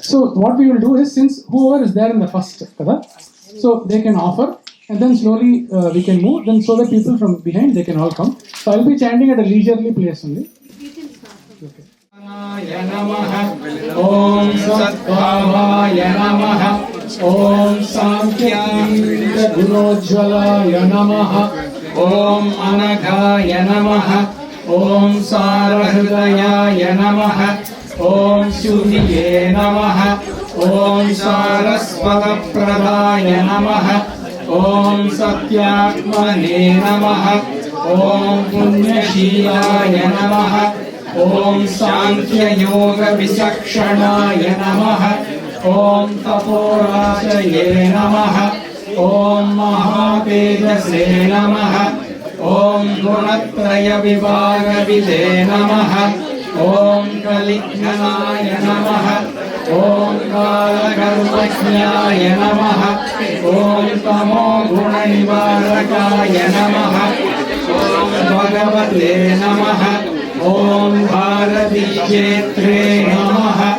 So what we will do is, since whoever is there in the first kada, so they can offer, and then slowly we can move, then so that people from behind they can all come. So I'll be chanting at a leisurely place only. Okay. Om Satbhavaya Namaha. Om Sankhya Gunojvalaya Namaha. Om Anaghaya Namaha. Om Sarahridayaya Namaha. Om Sudhiye Namaha. Om Sarasvatapradaya Namaha. Om Satyatmane Namaha. Om Punyashilaya Namaha. Om Sankhya Yoga Visakshanaya Namaha. Om Taporajaye Namaha. Om Mahatejase Namaha. Om Gunatraya Vibhaga Vide Namaha. Om Kalighanaya Namaha. Om Kalagarbhajnaya Namaha. Om Tamo Guna Nivarakaya Namaha. Om Bhagavate Namaha. Om Bharati Kshetre Namaha.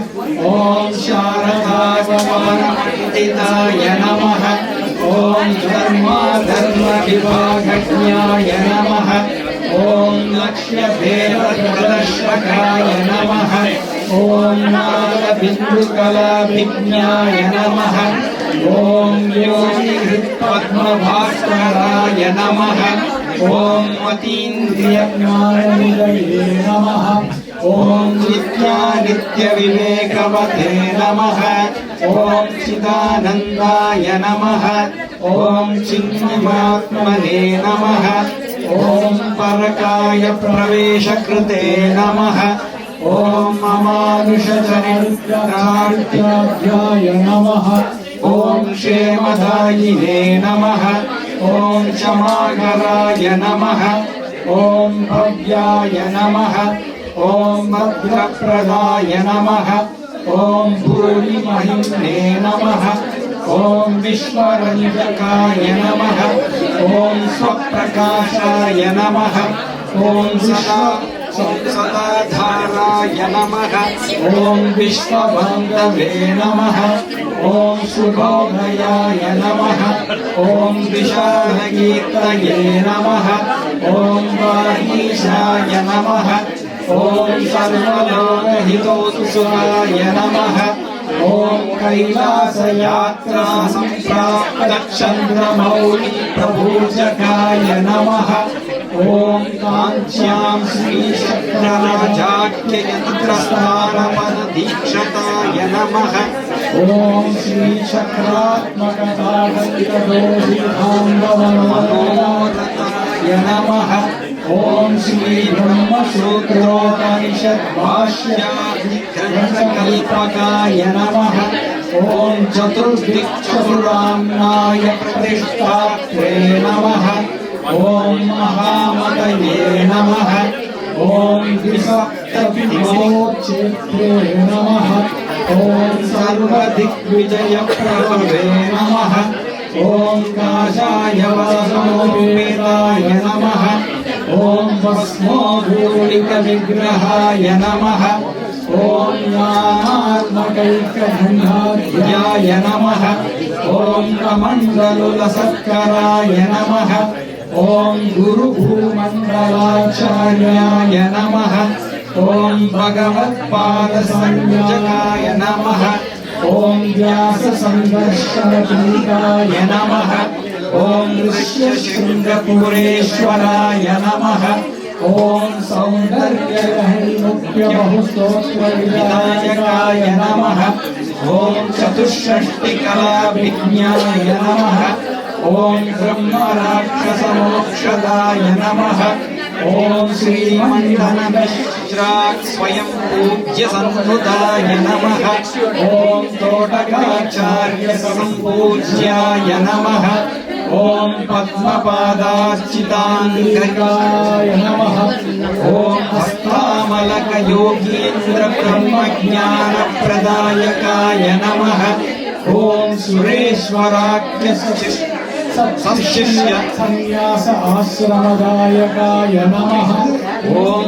Om Sharadhāvamanditaya Namaha. Om Dharma Dharma Vibhagajnaya Namaha. Om Lakshya Deva Pradashakaya Namaha. Om Nala Bindu Kala Vijnaya Namaha. Om Yogi Padma Bhaskaraya Namaha. Om Atindriya Jnana-nidaye Namaha. Om Nitya Nitya Vivekavate Namaha. Om Chidanandaya Namaha. Om Chinnamatmane Namaha. Om Parakaya Praveshakrute Namaha. Om Amanushacharitya Namaha. Om Shemadayine Namaha. Om Chamagaraya Namaha. Om Bhavyaya Namaha. Om Madhyapradaya Namaha. Om Bhuri Mahimne Namaha. Om Vishwaranjakaya Namaha. Om Swaprakashaya Namaha. Om Satadharaya Namaha. Om Vishwabandave Namaha. Om Shubhodayaya Namaha. Om Visharagitaye Namaha. Om Vahishaya Namaha. Om Sarvalokahitot-suraya Namaha. Om Kailasa-yatra Samprapta-chandramauli Prabhujakaya Namaha. Om Kanchyam Śrī Shakrajakya-yantrasthanamana-dīkshataya Namaha. Om Śrī Shakratmakata-dikadodhidhambavanaya Namaha. Om Śrī Brahma-sūtropanishad Bhāṣyam Namaha. Om Chaturdik-chaturāmnāya Pratishthātre Namaha. Om Mahāmataye Namaha. Om Dvisapta-vimochetre Namaha. Om Sarvadik-vijaya-pravave Namaha. Om Kāśāya-vasamopetāya Namaha. Om Vasmo-dhūlika-vigrahāya Namaha. Om Jnānātmakaikadhanātyāya Namaha. Om Kamandalula-satkarāya Namaha. Om Guru-bhūmandalācāryāya Namaha. Om Bhagavat-pāda-samyakāya Namaha. Om Vyasa-sandarshana-tīkāya Namaha. Om Rishya-shringa-pureshwarāya Namaha. Om Saundarya Laharī Bhakti-vidāyakāya Namaha. Om Chatushashti-kalā-vijñāya Namaha. Om Brahma-rakṣasa-mokṣadāya Namaha. Om Śrīmad-svayam-pūjya-samnudāya Namaha. Om Totaka-acārya-sampūjyāya Namaha. Om Padma-pādāścitāṅgāya Namaha. Om Hastāmalaka-yogīndra-brahma-jñāna-pradāyakāya Namaha. Om Sureeshwarakhya-sashishya sannyāsa āśramadāyakāya Namaha. Om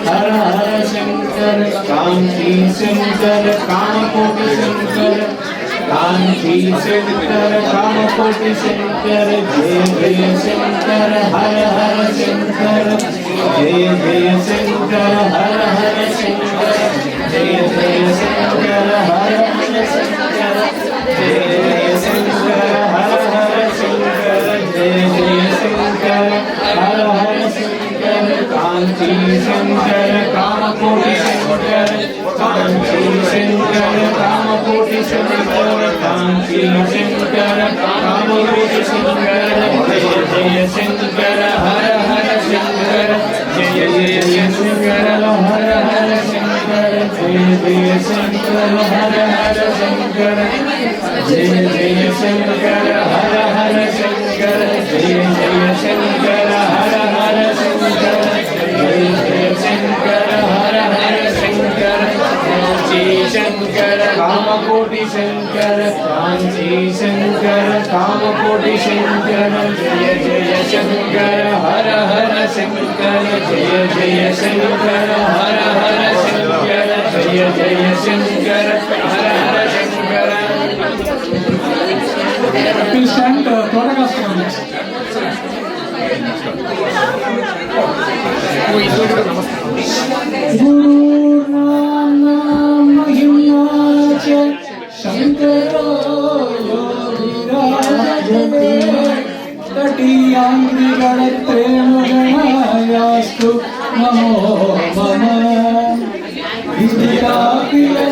हर हर शंकर कांची शंकर कामकोटि शंकर कांची शंकर कामकोटि शंकर जय जय शंकर हर हर शंकर जय जय शंकर हर हर शंकर जय जय शंकर हर हर शंकर जय जय शंकर हर हर शंकर जय जय शंकर हर हर शंकर कांची शंकर कामकोटि शंकर कांची शंकर कामकोटि शंकर कांची शंकर कामकोटि शंकर जय जय शंकर हर हर शंकर जय जय शंकर हर हर शंकर जय जय शंकर हर हर शंकर जय जय शंकर हर हर शंकर जय जय शंकर हर हर शंकर जय जय शंकर हर हर शंकर कांची शंकर कामकोटि शंकर कांची शंकर कामकोटि शंकर जय जय शंकर हर हर शंकर जय जय शंकर हर हर शंकर जय जय शंकर हर हर Shankar Please stand, Protagast next. Shankara Yodirajate Tatiyangrigadate Maganayastu Namo Mama Vidya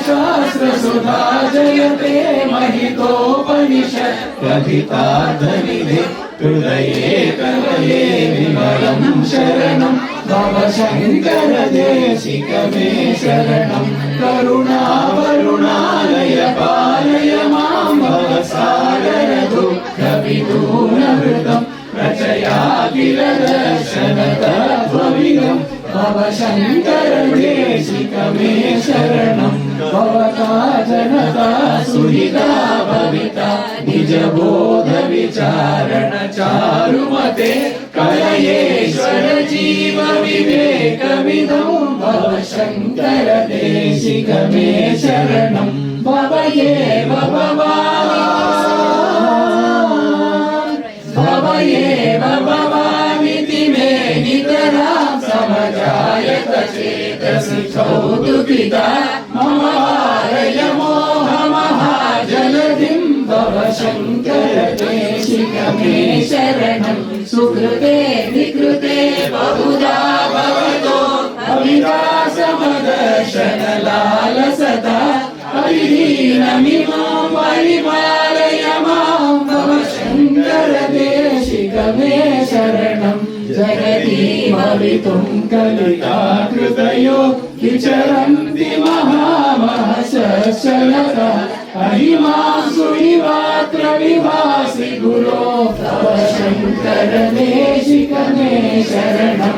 Shastra Sudha Jayate Mahitopanishad Kadhitardhanidhe Hridaye Kalaye Vimalam Sharanam Bhava Shankara Desikame Sharanam Karuna Varunalaya Palaya Mam Bhava Sagara Dukkha Viduna Vritam Rachaya Kila Darshana Tattvavidam Bhava Shankara Desikame Sharanam Bhavata Janata Suhita Bhavita Nija Bodha Vicharana Charumate Kalayeshwara Jiva Viveka Vidam Bhava Shankara Desikame Sharanam Bhavaye Bhavaye Bhavavamiti Me Nitaram Samajayata Chetasi Chaudukita Mama Varenya Moha Mahajaladim Bhava Shankara Desikame Sharanam Sukrute Vikrute Bahuda Bhavato Abhirasamadashana Lalasata Abhirinamimam Paripalayamam Bhava Shankara Desikame Sharanam Jagati Bhavitum Kalita Kritayo Vicharanti Mahamahasashalata Ahimam Suivatra Vivasi Guru Bhava Shankara Desikame Sharanam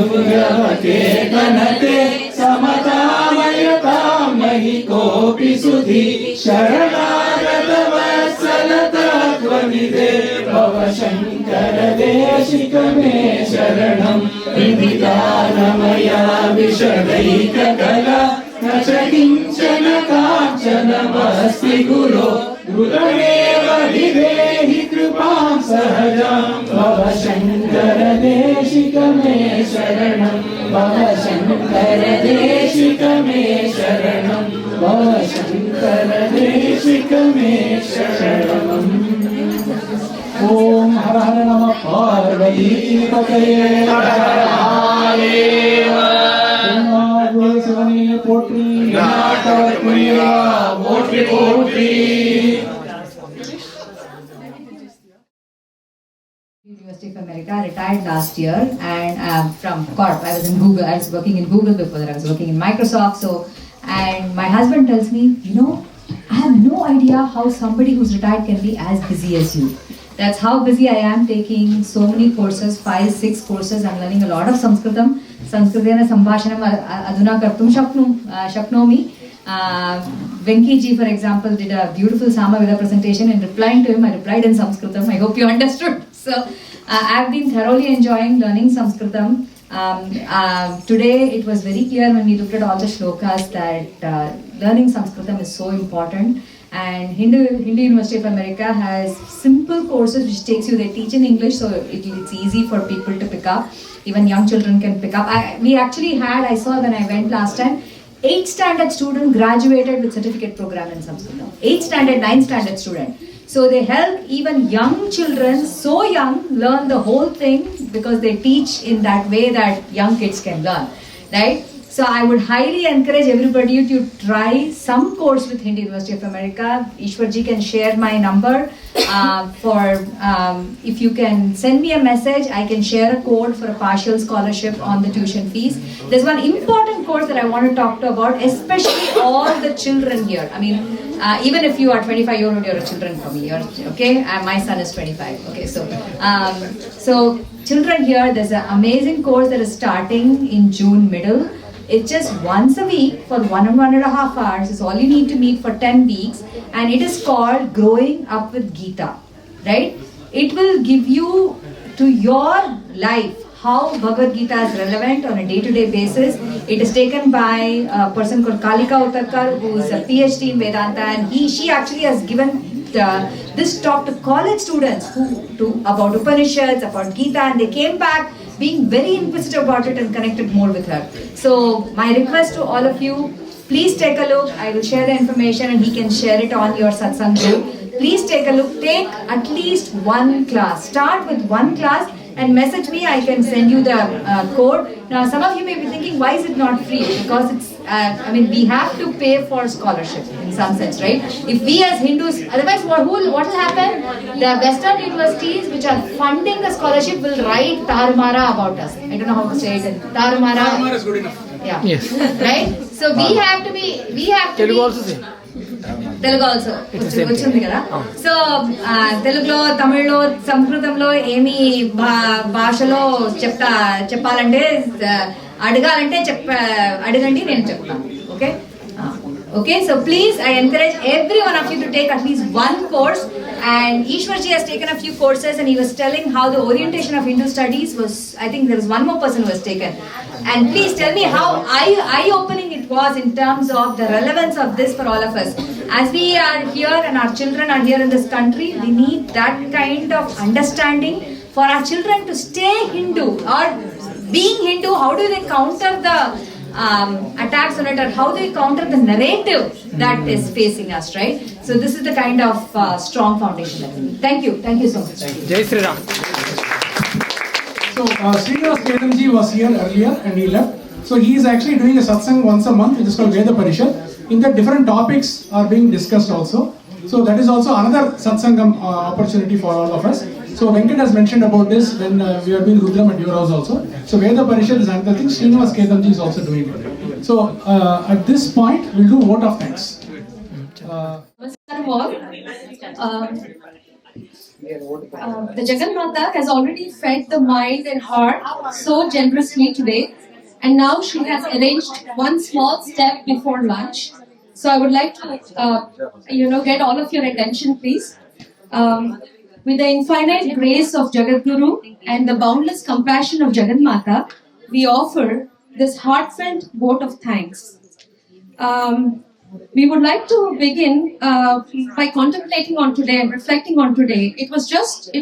Purgavate Kanate Samatamayataam Nahi Kopi Sudhi Sharanagata Vasalata Tvamide Bhava Shankara Desikame Sharanam Vidhitanamaya Vishadaika Kala Nacha Kinchana Kanchana Vasti Guru Gurudeva Videhi Kripam Sahajam Bhava Shankara Desikame Sharanam Bhava Shankara Desikame Sharanam Bhava Shankara Desikame Sharanam Om Hara Hara Namah Parvati Pataye Hara Hara Mahadeva Shivani Potri Nāṭa Puriya Potri Potri University of America. I retired last year and from Corp. I was in Google. I was working in Google before that. I was working in Microsoft. And my husband tells me, I have no idea how somebody who's retired can be as busy as you. That's how busy I am, taking so many courses, 5-6 courses. I'm learning a lot of Sanskritam. Sanskritena Sambhashanam Aduna Kartum Shaknomi. Venki-ji, for example, did a beautiful Samaveda presentation. In replying to him, I replied in Sanskritam. I hope you understood. So, I've been thoroughly enjoying learning Sanskritam. Today it was very clear when we looked at all the shlokas that learning Sanskritam is so important. And Hindu University of America has simple courses which takes you, they teach in English, so it's easy for people to pick up. Even young children can pick up. We actually had, I saw when I went last time, 8th standard student graduated with certificate program in Sanskrit. 8th standard, 9th standard student. So they help even young children, so young, learn the whole thing because they teach in that way that young kids can learn, right? So I would highly encourage everybody to try some course with Hindu University of America. Eashwar can share my number if you can send me a message, I can share a code for a partial scholarship on the tuition fees. There's one important course that I want to talk about, especially all the children here. I mean, even if you are 25-year-old, you're a children for me. Okay, my son is 25. Okay, so children here, there's an amazing course that is starting in June middle. It's just once a week for 1.5 hours. It's all you need to meet for 10 weeks. And it is called Growing Up with Gītā, right? It will give you to your life how Bhagavad Gītā is relevant on a day-to-day basis. It is taken by a person called Kalika Uttarkar, who is a PhD in Vedanta, and she actually has given this talk to college students about Upanishads, about Gītā, and they came back being very inquisitive about it and connected more with her. So my request to all of you, please take a look. I will share the information and he can share it on your satsang group. Please take a look. Take at least one class. Start with one class and message me. I can send you the code. Now some of you may be thinking, why is it not free? Because it's, we have to pay for scholarship in some sense, right? If we as Hindus, otherwise what will happen? The Western universities which are funding the scholarship will write Tarumara about us. I don't know how to say it. Tarumara is good enough. Yeah. Yes. Right? So we have to be. Telugu also same. Telugu also. Vachindi kada. So Telugulo, Tamillo, Sanskritamlo ఏమి భాషలో చెప్పాలంటే అడగాలంటే అడగండి నేను చెప్తాను. Okay? Okay, so please, I encourage every one of you to take at least one course. And Eashwar has taken a few courses and he was telling how the orientation of Hindu studies was, I think there was one more person who was taken. And please tell me how eye-opening it was in terms of the relevance of this for all of us. As we are here and our children are here in this country, we need that kind of understanding for our children to stay Hindu. Or being Hindu, how do they counter the attacks on it, or how do we counter the narrative that is facing us, right? So this is the kind of strong foundation that we need. Thank you so much. Jai Sri Ram. So Khedam-ji was here earlier and he left. So he is actually doing a satsang once a month, which is called Veda Parishad. In that different topics are being discussed also. So that is also another satsangam opportunity for all of us. So Venkat has mentioned about this when we are doing Rudram at your house also. So Veda Parishad is another thing. Khedam-ji is also doing it. So at this point, we'll do vote of thanks. The Jagannatha has already fed the mind and heart so generously today, and now she has arranged one small step before lunch. So I would like to, get all of your attention, please. With the infinite grace of Jagadguru and the boundless compassion of Jagannatha, we offer this heartfelt vote of thanks. We would like to begin by contemplating on today and reflecting on today. It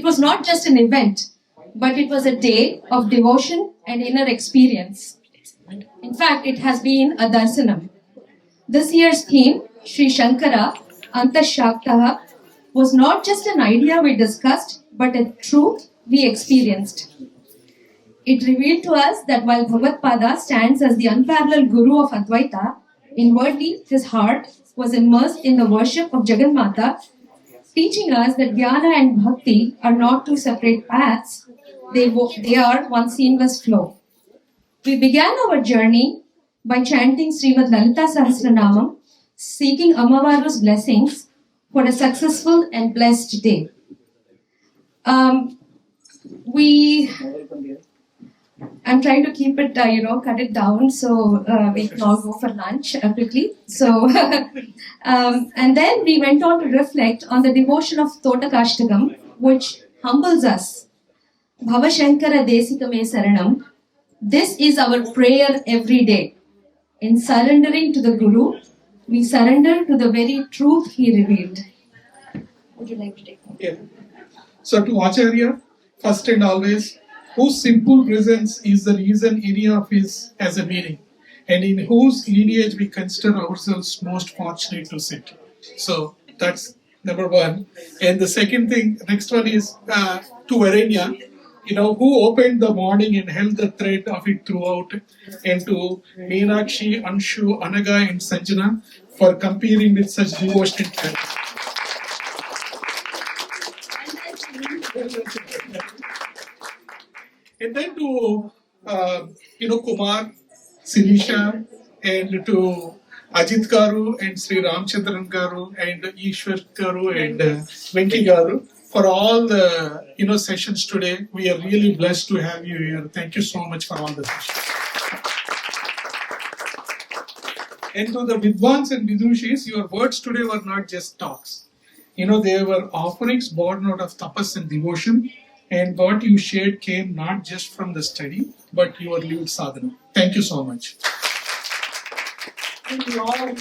was not just an event, but it was a day of devotion and inner experience. In fact, it has been a darsanam. This year's theme, Śrī Shankara, Śākta, was not just an idea we discussed, but a truth we experienced. It revealed to us that while Bhagavad-pada stands as the unparalleled guru of Advaita, inwardly his heart was immersed in the worship of Jagannatha, teaching us that Jnana and Bhakti are not two separate paths, they are one seamless flow. We began our journey by chanting Śrīmad Lalitā Sahasranāmam, seeking Amavaru's blessings for a successful and blessed day. I'm trying to keep it, cut it down so we can all go for lunch quickly. So, and then we went on to reflect on the devotion of Pothukuchi, which humbles us. Bhava Shankara Desikame Saranam, This is our prayer every day. In surrendering to the Guru, we surrender to the very truth he revealed. Would you like to take one? Yeah. So to Acharya, first and always, whose simple presence is the reason any of his has a meaning, and in whose lineage we consider ourselves most fortunate to sit. So that's number one. And the second thing, next one is to Varenya, who opened the morning and held the thread of it throughout, and to Meenakshi, Anshu, Anaga, and Sanjana for comparing with such devotion and care. And then to Kumārī, Sireesha, and to Ajit Garu and Sri Ramchandran Garu and Eashwar Garu and Venki Garu for all the sessions today. We are really blessed to have you here. Thank you so much for all the sessions. And to the Vidwans and Vidushis, your words today were not just talks. They were offerings born out of tapas and devotion. And what you shared came not just from the study, but your lived sadhana. Thank you so much. Thank you all.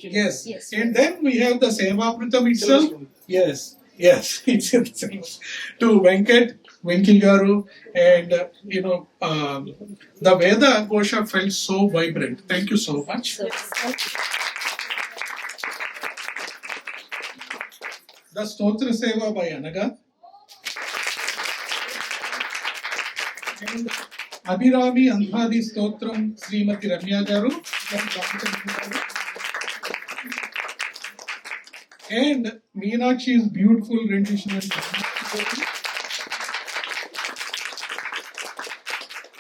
Yes. And then we have the Sevā itself. Yes. It's to Venkat, Venki Garu, and the Veda Kosha felt so vibrant. Thank you so much. The Stotra Seva by Anaga. And Abhirāmi Antāti Ātṭottaram Srimati Ramya Garu. And Meenakshi's beautiful rendition of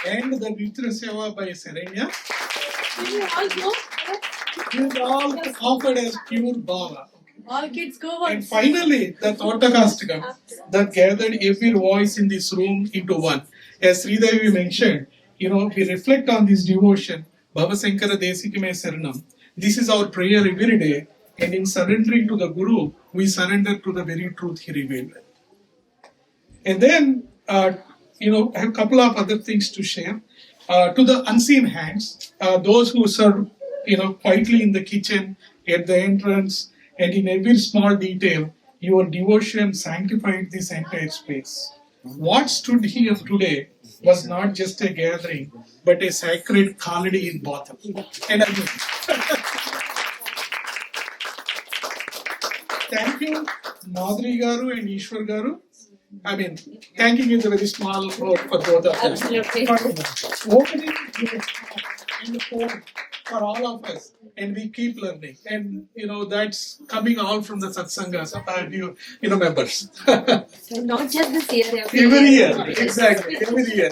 and the Nṛtya Seva by Varenya. These are all offered as pure bhava. All kids go on. And finally, the Thotakastika that gathered every voice in this room into one. As Sridevi mentioned, we reflect on this devotion. Bhava Sankara Desikime Saranam. This is our prayer every day. And in surrendering to the Guru, we surrender to the very truth he revealed. And then, I have a couple of other things to share. To the unseen hands, those who serve, quietly in the kitchen, at the entrance, and in every small detail, your devotion sanctified this entire space. What stood here today was not just a gathering, but a sacred colony in Bothell. And thank you, Madhuri Garu and Eashwar Garu. Thanking is a very small word for both of them. Absolutely. Opening the door for all of us, and we keep learning. And that's coming all from the satsangas of you members. Not just this year, every year, exactly, every year.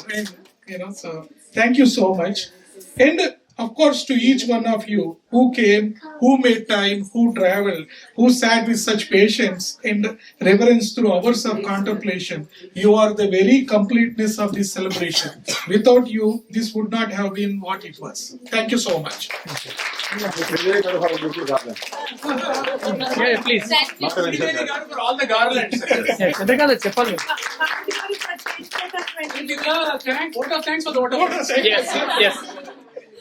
And so thank you so much. And of course, to each one of you who came, who made time, who traveled, who sat with such patience and reverence through hours of contemplation, you are the very completeness of this celebration. Without you, this would not have been what it was. Thank you so much. Yeah, please. For all the garlands. Vote of thanks for the vote of thanks. Yes.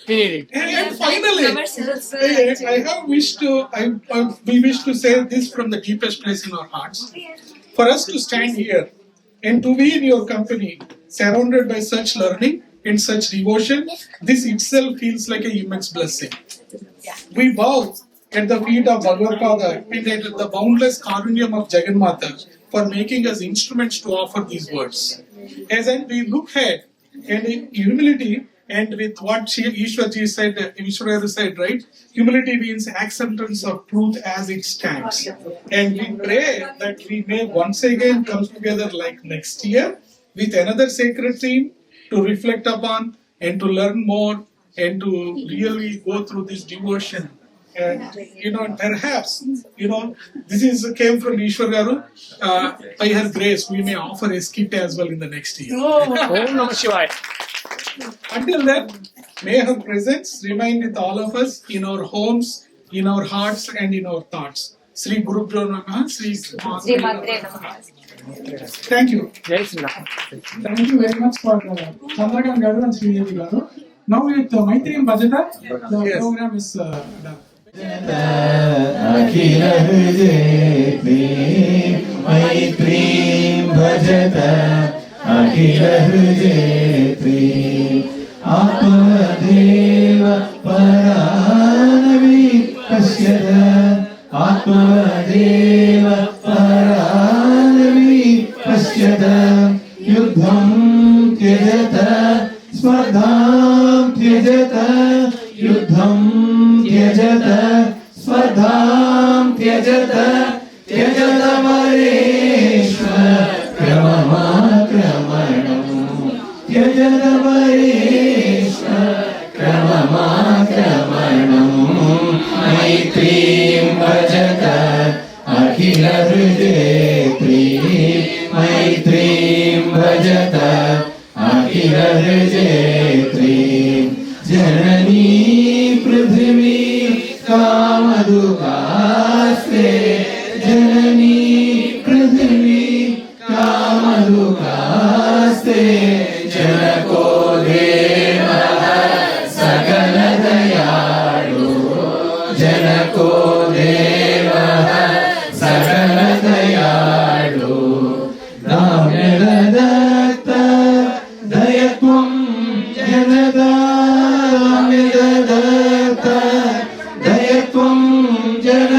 We need it. And finally, we wish to say this from the deepest place in our hearts. For us to stand here and to be in your company, surrounded by such learning and such devotion, this itself feels like an immense blessing. We bow at the feet of Bhagavad and at the boundless karunyam of Jagannatha for making us instruments to offer these words. As we look ahead and in humility, and with what Eashwar said, right? Humility means acceptance of truth as it stands. And we pray that we may once again come together like next year with another sacred theme to reflect upon and to learn more and to really go through this devotion. And perhaps, this came from Eashwar Garu. By her grace, we may offer a skit as well in the next year. Until then, may her presence remain with all of us in our homes, in our hearts, and in our thoughts. Śrī Gurubhyo Namaha, Śrī Maitrīm Bhajata. Thank you. Thank you very much for Chandrakan Garu and Śrī Ādi Garu. Now with Maitrīm Bhajata, the program is done. Akhila Hridayatri Maitrīm Bhajata Akhila Hridayatri Ātma-svarūpa Parānavi Pasyata Ātma-svarūpa Parānavi Pasyata Yuddham Tyajata Spardham Tyajata Yuddham Tyajata Spardham Tyajata Tyajata Vareshwar Kramamakramanam Tyajata Vareshwar Kramamakramanam Maitrīm Bhajata Akhila Hridayatri Maitrīm Bhajata Akhila Hridayatri Janani Prithvi Kāmadukaste Janani Prithvi Kāmadukaste Janako Deva Sakala Dayalu Janako Deva Sakala Dayalu Dhamyadadatta Dayatvam Janada Dayatvam Jana